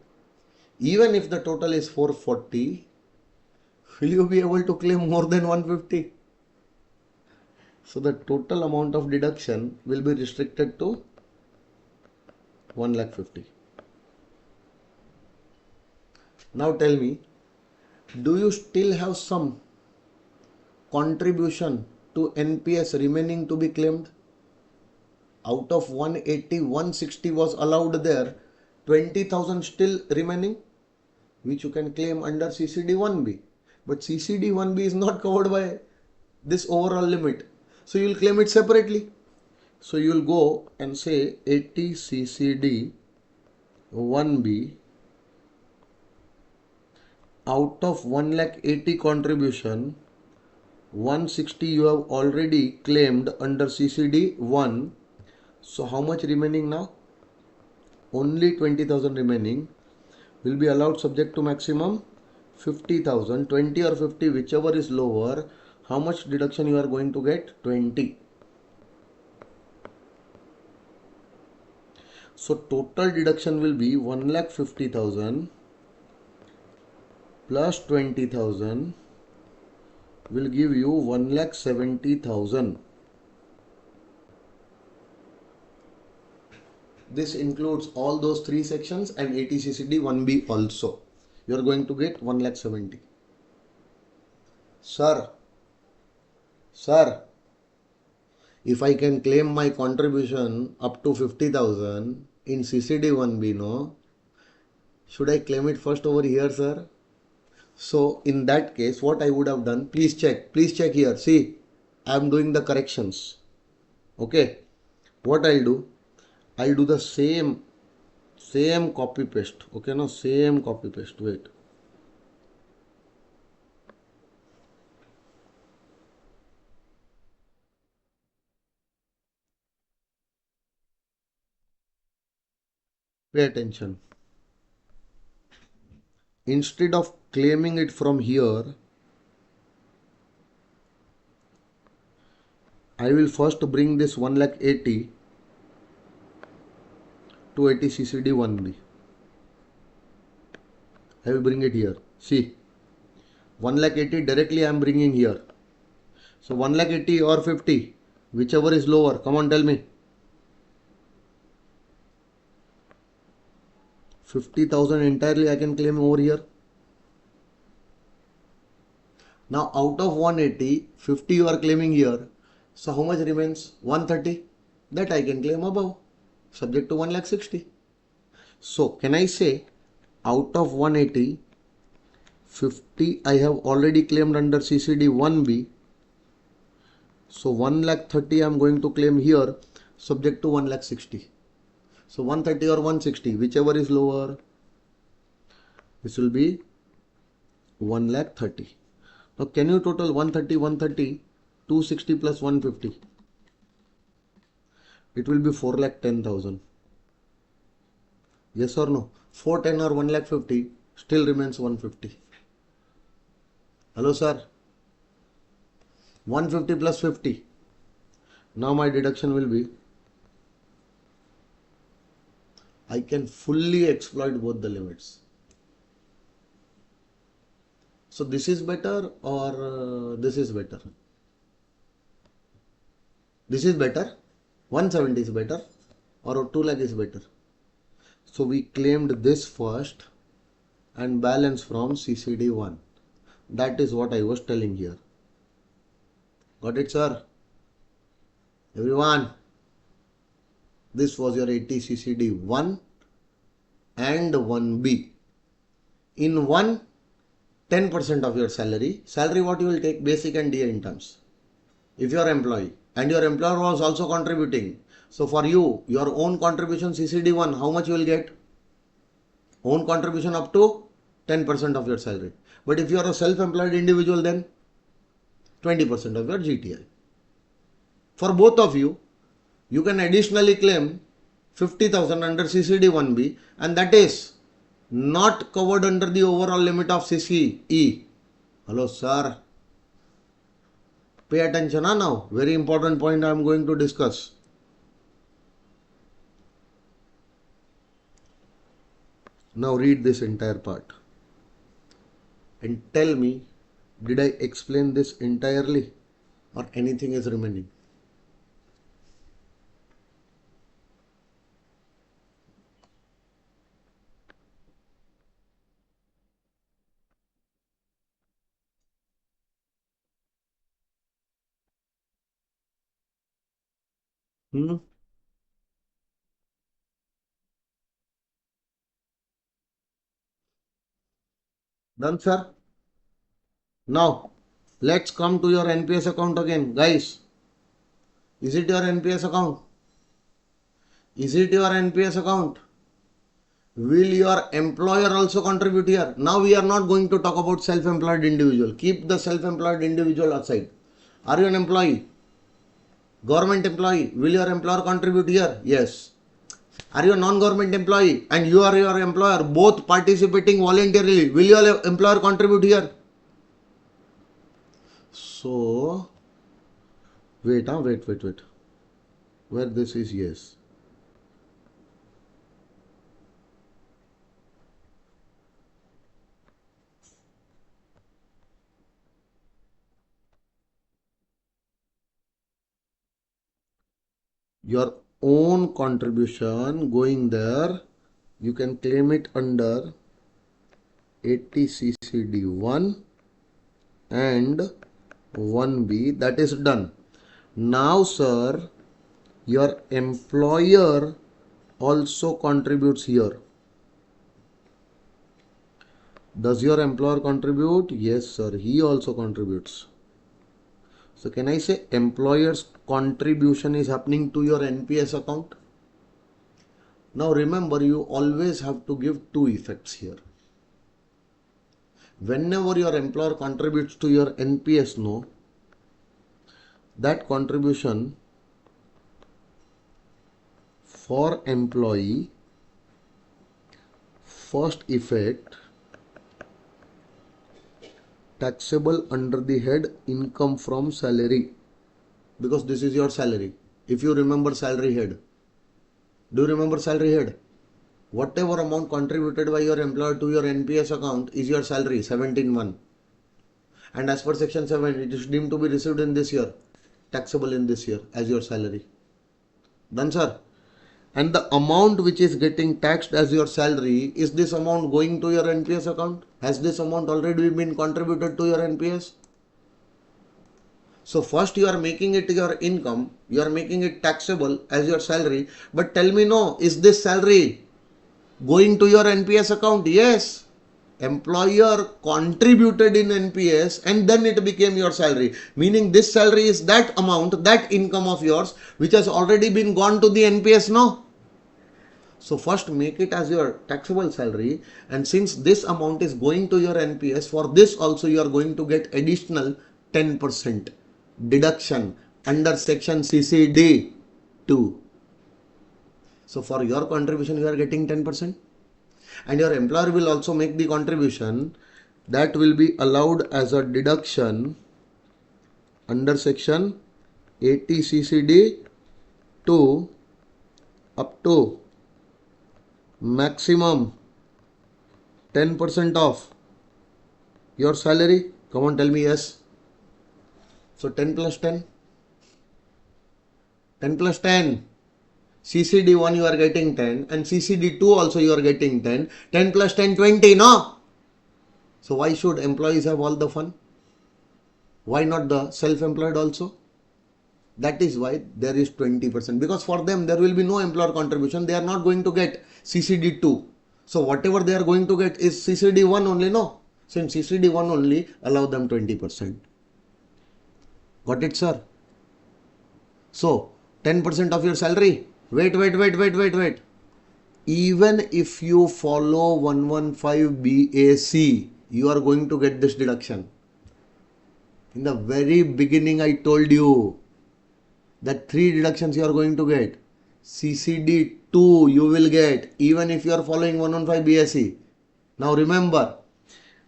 even if the total is 440, will you be able to claim more than 150? So the total amount of deduction will be restricted to 1,50,000. Now tell me, do you still have some contribution to NPS remaining to be claimed? Out of 180, 160 was allowed there, 20,000 still remaining, which you can claim under CCD1B. But CCD1B is not covered by this overall limit. So you will claim it separately. So you will go and say 80CCD1B, out of 1,80,000 contribution, 160 you have already claimed under CCD1. So how much remaining now? Only 20,000 remaining. Will be allowed subject to maximum 50,000. 20 or 50, whichever is lower. How much deduction you are going to get? 20. So total deduction will be 1,50,000 plus 20,000 will give you 1,70,000. This includes all those three sections and 80CCD1B also. You are going to get 1,70,000. Sir, if I can claim my contribution up to 50,000 in CCD1B, no? Should I claim it first over here, sir? So in that case, what I would have done, please check here. See, I am doing the corrections. Okay. What I'll do the same copy paste. Okay, no, same copy paste. Wait. Pay attention. Instead of claiming it from here, I will first bring this 1,80,000 to 80 CCD 1B. I will bring it here. See, 1,80,000 directly I am bringing here. So 1,80,000 or 50, whichever is lower. Come on, tell me. 50,000 entirely I can claim over here. Now out of 180, 50 you are claiming here. So how much remains? 130. That I can claim above, subject to 1,60,000. So can I say out of 180, 50 I have already claimed under CCD 1B. So 1,30,000 I am going to claim here, subject to 1,60,000. So 130 or 160, whichever is lower, this will be 1,30,000. Now can you total 130, 130, 260 plus 150? It will be 4,10,000. Yes or no? 410 or 1,50,000 still remains 150. Hello sir? 150 plus 50. Now my deduction will be, I can fully exploit both the limits. So this is better or this is better? This is better. 170 is better or 2 lakh is better. So we claimed this first and balance from CCD 1. That is what I was telling here. Got it, sir? Everyone, this was your 80 CCD 1 and 1B. In 1, 10% of your salary. Salary what you will take? Basic and DA in terms. If you are employee and your employer was also contributing. So for you, your own contribution CCD 1, how much you will get? Own contribution up to 10% of your salary. But if you are a self-employed individual, then 20% of your GTI. For both of you, you can additionally claim 50,000 under CCD 1B, and that is not covered under the overall limit of CCE. Hello sir. Pay attention now. Very important point I am going to discuss. Now read this entire part and tell me, did I explain this entirely or anything is remaining? Done, sir? Now, let's come to your NPS account again. Guys, is it your NPS account? Is it your NPS account? Will your employer also contribute here? Now we are not going to talk about self-employed individual. Keep the self-employed individual aside. Are you an employee? Government employee? Will your employer contribute here? Yes. Are you a non-government employee and you are your employer both participating voluntarily? Will your employer contribute here? So, wait. Where this is yes. Your own contribution going there, you can claim it under 80 CCD 1 and 1B. That is done. Now sir, your employer also contributes here. Does your employer contribute? Yes sir, he also contributes. So can I say employer's contribution is happening to your NPS account? Now remember, you always have to give two effects here. Whenever your employer contributes to your NPS, that contribution for employee first effect taxable under the head income from salary, because this is your salary. If you remember salary head, do you remember salary head? Whatever amount contributed by your employer to your NPS account is your salary, 17(1). And as per section 7, it is deemed to be received in this year, taxable in this year as your salary. Done, sir? And the amount which is getting taxed as your salary, is this amount going to your NPS account? Has this amount already been contributed to your NPS? So first you are making it your income, you are making it taxable as your salary, but tell me, no, is this salary going to your NPS account? Yes. Employer contributed in NPS and then it became your salary. Meaning this salary is that amount, that income of yours which has already been gone to the NPS, no? So first make it as your taxable salary, and since this amount is going to your NPS, for this also you are going to get additional 10% deduction under section CCD 2. So for your contribution you are getting 10%. And your employer will also make the contribution that will be allowed as a deduction under section 80 CCD 2 up to maximum 10% of your salary. Come on, tell me yes. So 10 plus 10, 10 plus 10. CCD 1 you are getting 10 and CCD 2 also you are getting 10. 10 plus 10, 20, no? So why should employees have all the fun? Why not the self-employed also? That is why there is 20%, because for them there will be no employer contribution. They are not going to get CCD 2. So whatever they are going to get is CCD 1 only, no? Since CCD 1 only, allow them 20%. Got it, sir? So 10% of your salary. Wait. Even if you follow 115 BAC, you are going to get this deduction. In the very beginning, I told you that 3 deductions you are going to get. CCD 2 you will get even if you are following 115 BAC. Now remember,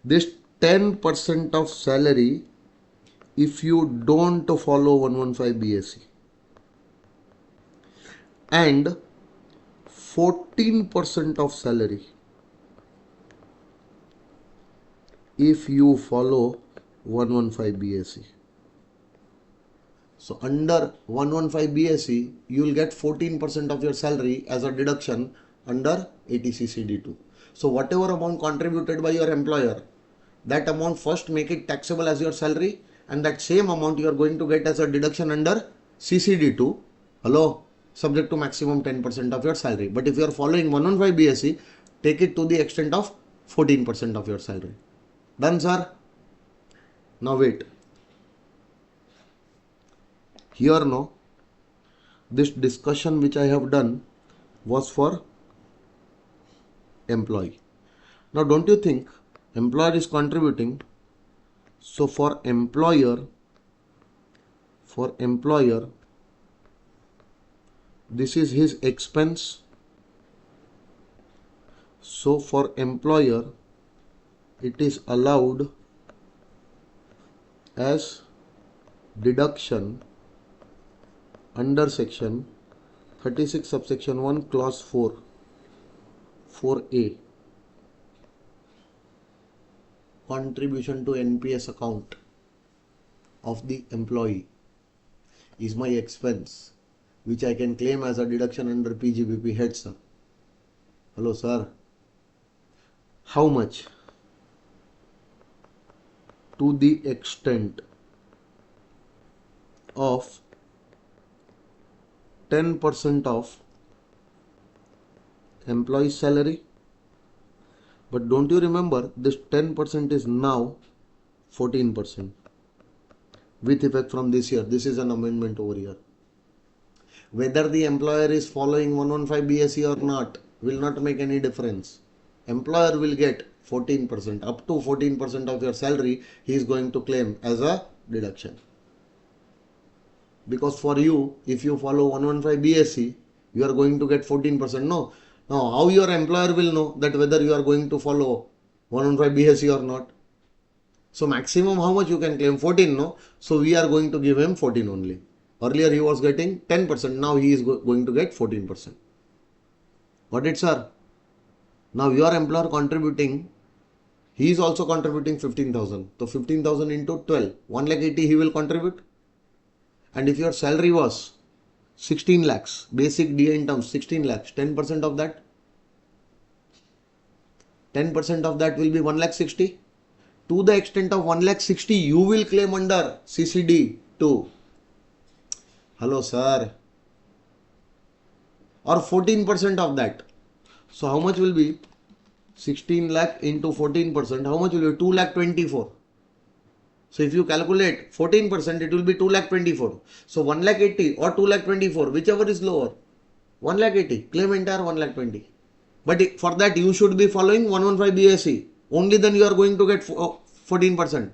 this 10% of salary if you don't follow 115 BAC. And 14% of salary if you follow 115 BAC. So under 115 BAC, you will get 14% of your salary as a deduction under 80 CCD 2. So whatever amount contributed by your employer, that amount first make it taxable as your salary, and that same amount you are going to get as a deduction under CCD 2. Hello? Subject to maximum 10% of your salary. But if you are following 115 BAC, take it to the extent of 14% of your salary. Done, sir? Now wait. Here no, this discussion which I have done was for employee. Now don't you think employer is contributing? So for employer, this is his expense. So for employer, it is allowed as deduction under section 36 subsection 1 clause 4a. Contribution to NPS account of the employee is my expense, which I can claim as a deduction under PGBP head, sir. Hello, sir. How much? To the extent of 10% of employee salary. But don't you remember, this 10% is now 14% with effect from this year. This is an amendment over here. Whether the employer is following 115 BAC or not will not make any difference. Employer will get 14%. Up to 14% of your salary he is going to claim as a deduction. Because for you, if you follow 115 BAC, you are going to get 14%. No, Now, how your employer will know that whether you are going to follow 115 BSE or not? So maximum how much you can claim? 14, no? So we are going to give him 14 only. Earlier he was getting 10%. Now he is going to get 14%. Got it, sir? Now your employer contributing, he is also contributing 15,000. So 15,000 into 12, 1,80,000 he will contribute. And if your salary was 16 lakhs, basic DA in terms 16 lakhs, 10% of that, 10% of that will be 1,60,000. To the extent of 1,60,000, you will claim under CCD 2. Hello, sir. Or 14% of that. So how much will be 16 lakh into 14%? How much will be 2,24,000? So if you calculate 14%, it will be 2,24,000. So 1,80,000 or 2,24,000, whichever is lower. 1,80,000, claim entire 1,20,000. But for that you should be following 115 BSE. Only then you are going to get 14%.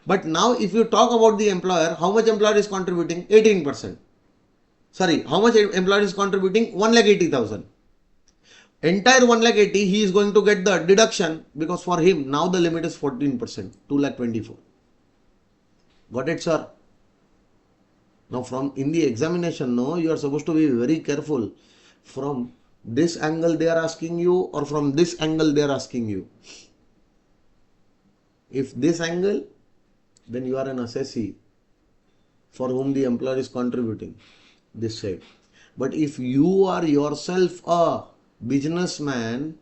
But now if you talk about the employer, how much employer is contributing? 18%. Sorry, how much employer is contributing? 1,80,000. Entire 1,80,000 he is going to get the deduction, because for him now the limit is 14%, 2,24,000. Got it, sir? Now from in the examination, no, you are supposed to be very careful. From this angle they are asking you, or from this angle they are asking you. If this angle, then you are an assessee for whom the employer is contributing this side. But if you are yourself a businessman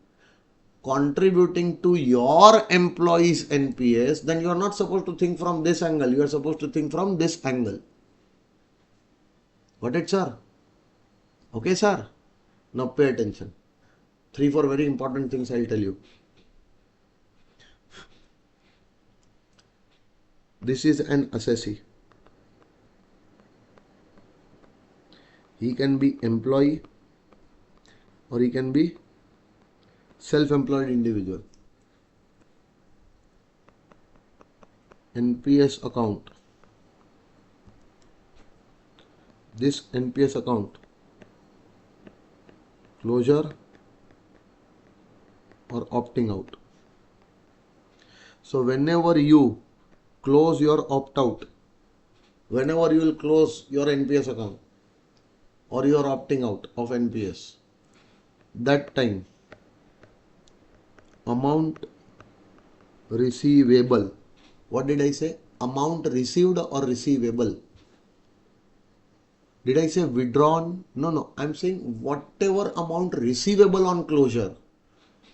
contributing to your employees NPS, then you are not supposed to think from this angle. You are supposed to think from this angle. Got it, sir? Okay, sir? Now pay attention. 3-4 very important things I will tell you. This is an assessee. He can be employee or he can be self-employed individual. NPS account. This NPS account, closure or opting out. So whenever you close your opt-out, whenever you will close your NPS account or your opting out of NPS, that time amount receivable. What did I say? Amount received or receivable? Did I say withdrawn? No. I am saying whatever amount receivable on closure,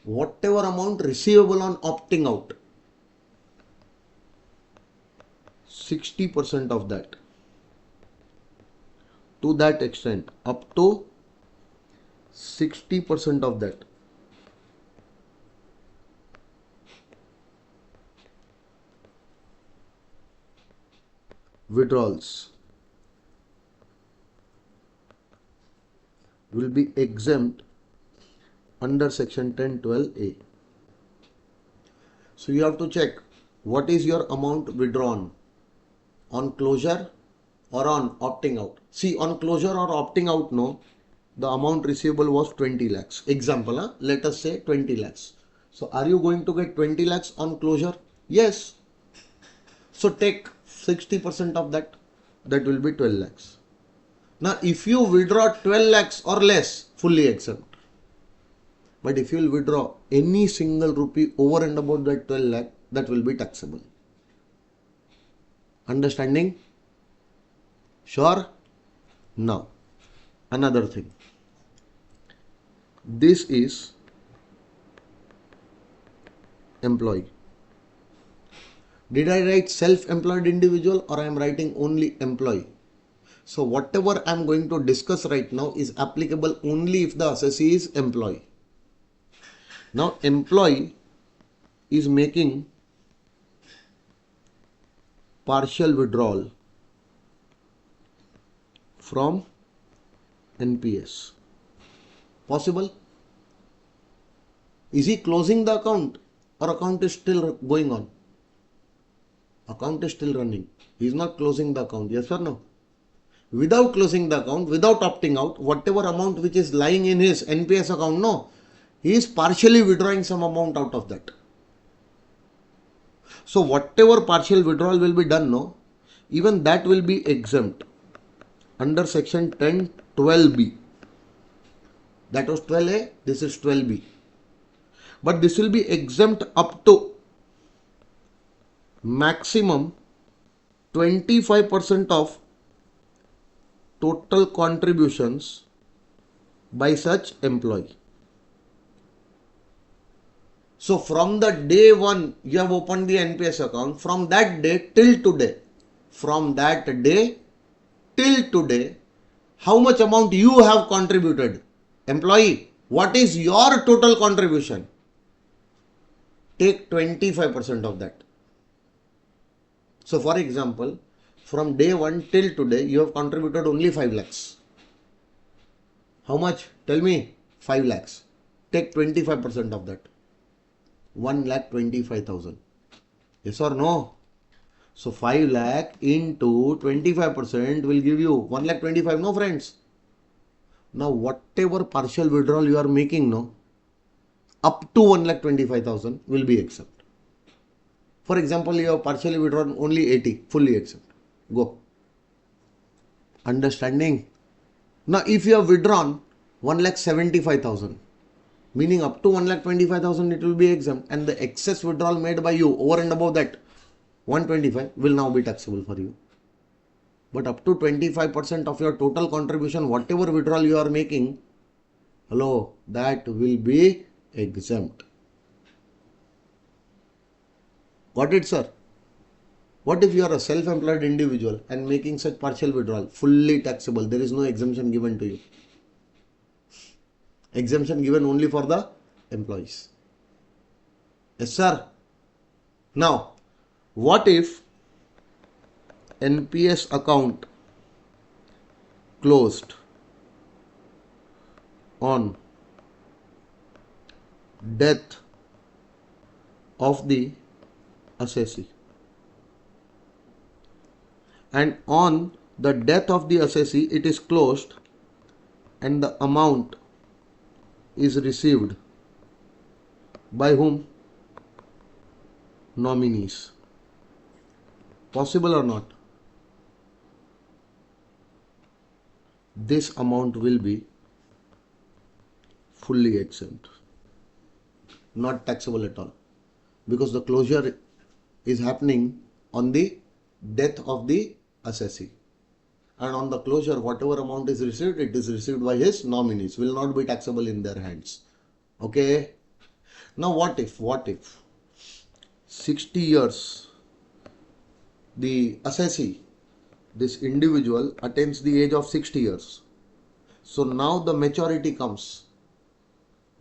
whatever amount receivable on opting out, 60% of that. To that extent, up to 60% of that. Withdrawals will be exempt under section 10(12)(a). So you have to check what is your amount withdrawn on closure or on opting out. See, on closure or opting out, no, the amount receivable was 20 lakhs. Example, let us say 20 lakhs. So are you going to get 20 lakhs on closure? Yes. So take 60% of that. That will be 12 lakhs. Now, if you withdraw 12 lakhs or less, fully exempt. But if you will withdraw any single rupee over and above that 12 lakh, that will be taxable. Understanding? Sure? Now, another thing. This is employee. Did I write self-employed individual or I am writing only employee? So whatever I am going to discuss right now is applicable only if the assessee is employee. Now employee is making partial withdrawal from NPS. Possible? Is he closing the account or account is still going on? Account is still running. He is not closing the account. Yes or no? without closing the account, without opting out, whatever amount which is lying in his NPS account, no, he is partially withdrawing some amount out of that. So whatever partial withdrawal will be done, no, even that will be exempt under section 10(12)(b). That was 12A, this is 12B. But this will be exempt up to maximum 25% of total contributions by such employee. So from the day one you have opened the NPS account, from that day till today, how much amount you have contributed? Employee, what is your total contribution? Take 25% of that. So for example, from day 1 till today, you have contributed only 5 lakhs. How much? Tell me. 5 lakhs. Take 25% of that. 1,25,000. Yes or no? So 5 lakh into 25% will give you 1,25,000. No, friends. Now whatever partial withdrawal you are making, no, up to 1,25,000 will be exempt. For example, you have partially withdrawn only 80, fully exempt. Go. Understanding? Now, if you have withdrawn 1,75,000, meaning up to 1,25,000 it will be exempt, and the excess withdrawal made by you over and above that 125 will now be taxable for you. But up to 25% of your total contribution, whatever withdrawal you are making, hello, that will be exempt. Got it, sir? What if you are a self-employed individual and making such partial withdrawal? Fully taxable. There is no exemption given to you. Exemption given only for the employees. Yes, sir? Now, what if NPS account closed on death of the assessee, and on the death of the assessee it is closed and the amount is received by whom? Nominees. Possible or not? This amount will be fully exempt, not taxable at all, because the closure is happening on the death of the assessee, and on the closure whatever amount is received, it is received by his nominees, will not be taxable in their hands. Okay. Now what if 60 years the assessee, this individual, attains the age of 60 years. So now the maturity comes.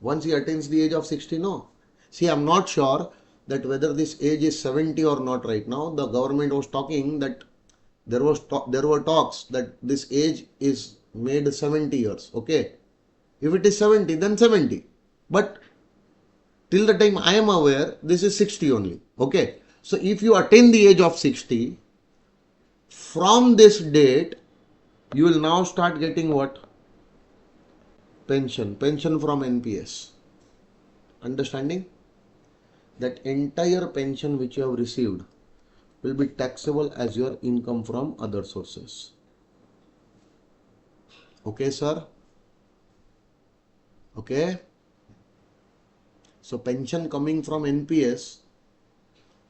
Once he attains the age of 60, no. See, I'm not sure that whether this age is 70 or not right now. The government was talking that there were talks that this age is made 70 years. Okay. If it is 70, then 70. But till the time I am aware, this is 60 only. Okay. So if you attain the age of 60, from this date, you will now start getting what? Pension from NPS. Understanding? That entire pension which you have received will be taxable as your income from other sources. Okay, sir? Okay? So pension coming from NPS,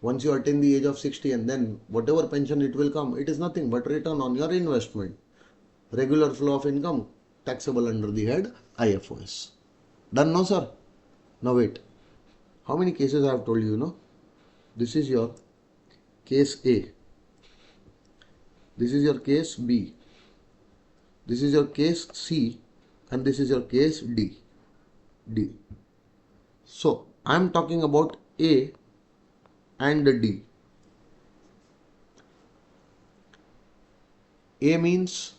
once you attain the age of 60, and then whatever pension it will come, it is nothing but return on your investment. Regular flow of income, taxable under the head IFOS. Done, no, sir? Now wait. How many cases I have told you, no? This is your case A. This is your case B. This is your case C. And this is your case D. So, I am talking about A and D. A means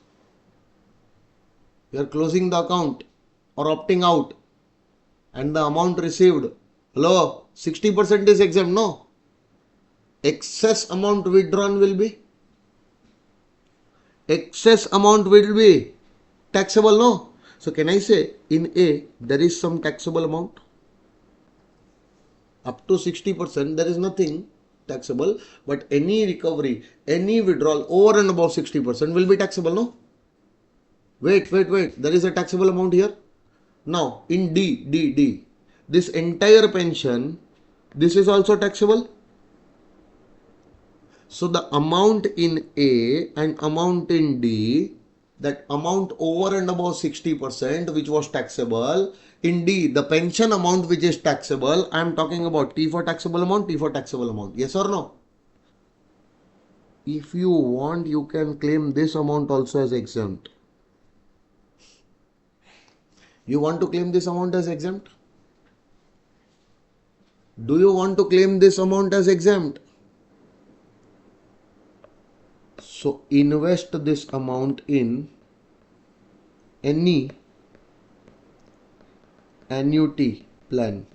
you are closing the account or opting out, and the amount received, hello, 60% is exempt, no? Excess amount withdrawn will be excess amount will be taxable, no? So can I say in A there is some taxable amount? Up to 60% there is nothing taxable, but any recovery, any withdrawal over and above 60% will be taxable, no? Wait, there is a taxable amount here. Now in D, this entire pension, this is also taxable. So the amount in A and amount in D, that amount over and above 60% which was taxable, in D the pension amount which is taxable, I am talking about T for taxable amount, T for taxable amount. Yes or no? If you want, you can claim this amount also as exempt. You want to claim this amount as exempt? Do you want to claim this amount as exempt? So invest this amount in any annuity plan.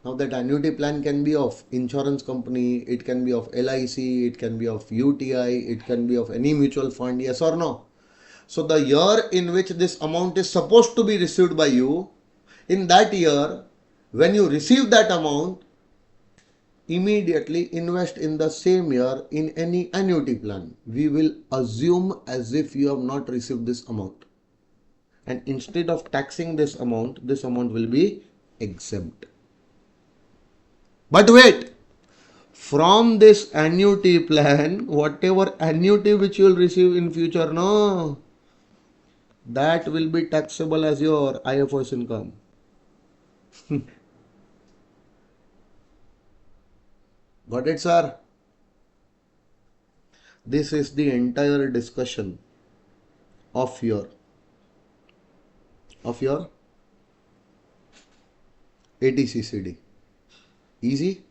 Now that annuity plan can be of insurance company, it can be of LIC, it can be of UTI, it can be of any mutual fund, yes or no? So the year in which this amount is supposed to be received by you, in that year, when you receive that amount, immediately invest in the same year in any annuity plan. We will assume as if you have not received this amount. And instead of taxing this amount will be exempt. But wait, from this annuity plan, whatever annuity which you will receive in future, no, that will be taxable as your IFRS income. Got it, sir? This is the entire discussion of your ATCCD. Easy?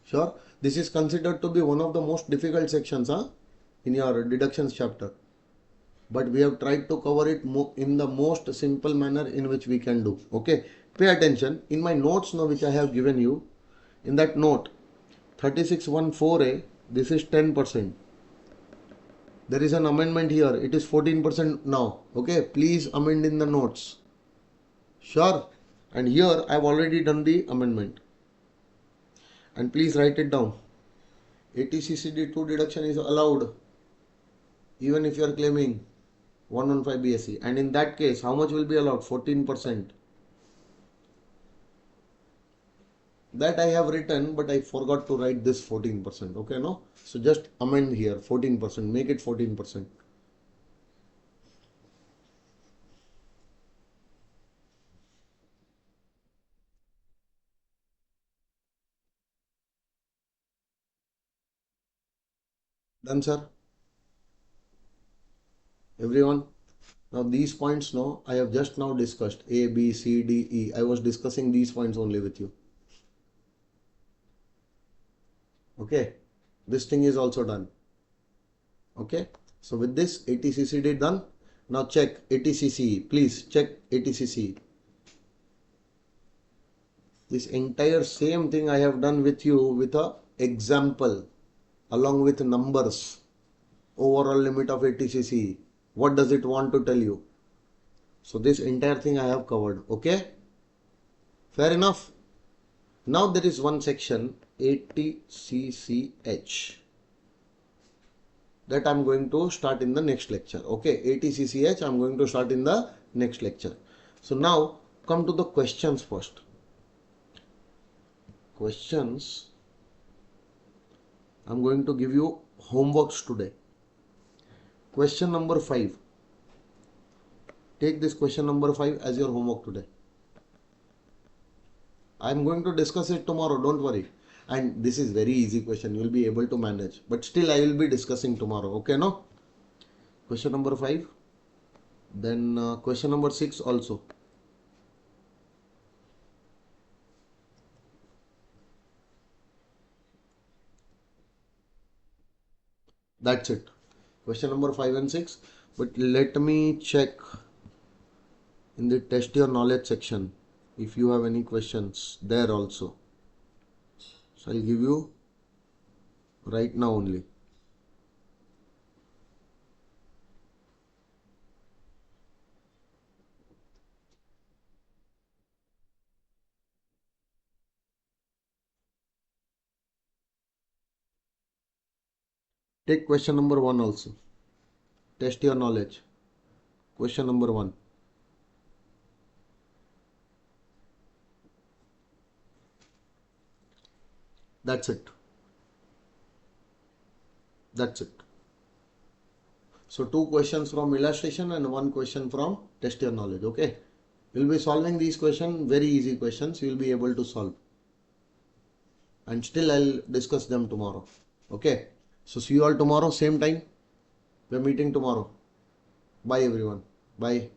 Sure? This is considered to be one of the most difficult sections in your deductions chapter. But we have tried to cover it in the most simple manner in which we can do. Okay? Pay attention. In my notes now which I have given you, in that note 3614A, this is 10%. There is an amendment here. It is 14% now. Okay? Please amend in the notes. Sure? And here I have already done the amendment. And please write it down. ATCCD2 deduction is allowed even if you are claiming 115 BSc. And in that case, how much will be allowed? 14%. That I have written, but I forgot to write this 14%. Okay, no? So just amend here 14%. Make it 14%. Done, sir? Everyone? Now these points now I have just now discussed. A, B, C, D, E. I was discussing these points only with you. Okay? This thing is also done. Okay? So with this ATCCD done. Now check ATCCE. Please check ATCCE. This entire same thing I have done with you with a example along with numbers. Overall limit of ATCCE. What does it want to tell you? So this entire thing I have covered. Okay? Fair enough? Now there is one section ATCCH that I am going to start in the next lecture. Okay? ATCCH I am going to start in the next lecture. So now come to the questions first. Questions. I am going to give you homeworks today. Question number 5. Take this question number 5 as your homework today. I am going to discuss it tomorrow, don't worry. And this is very easy question, you will be able to manage. But still I will be discussing tomorrow, okay, no? Question number 5. Then question number 6 also. That's it. Question number 5 and 6. But let me check in the test your knowledge section if you have any questions there also. So I'll give you right now only. Take question number 1 also. Test your knowledge. Question number 1. That's it. That's it. So 2 questions from illustration and 1 question from test your knowledge. Okay. We'll be solving these questions, very easy questions. You'll be able to solve. And still I'll discuss them tomorrow. Okay. So see you all tomorrow, same time. We're meeting tomorrow. Bye everyone. Bye.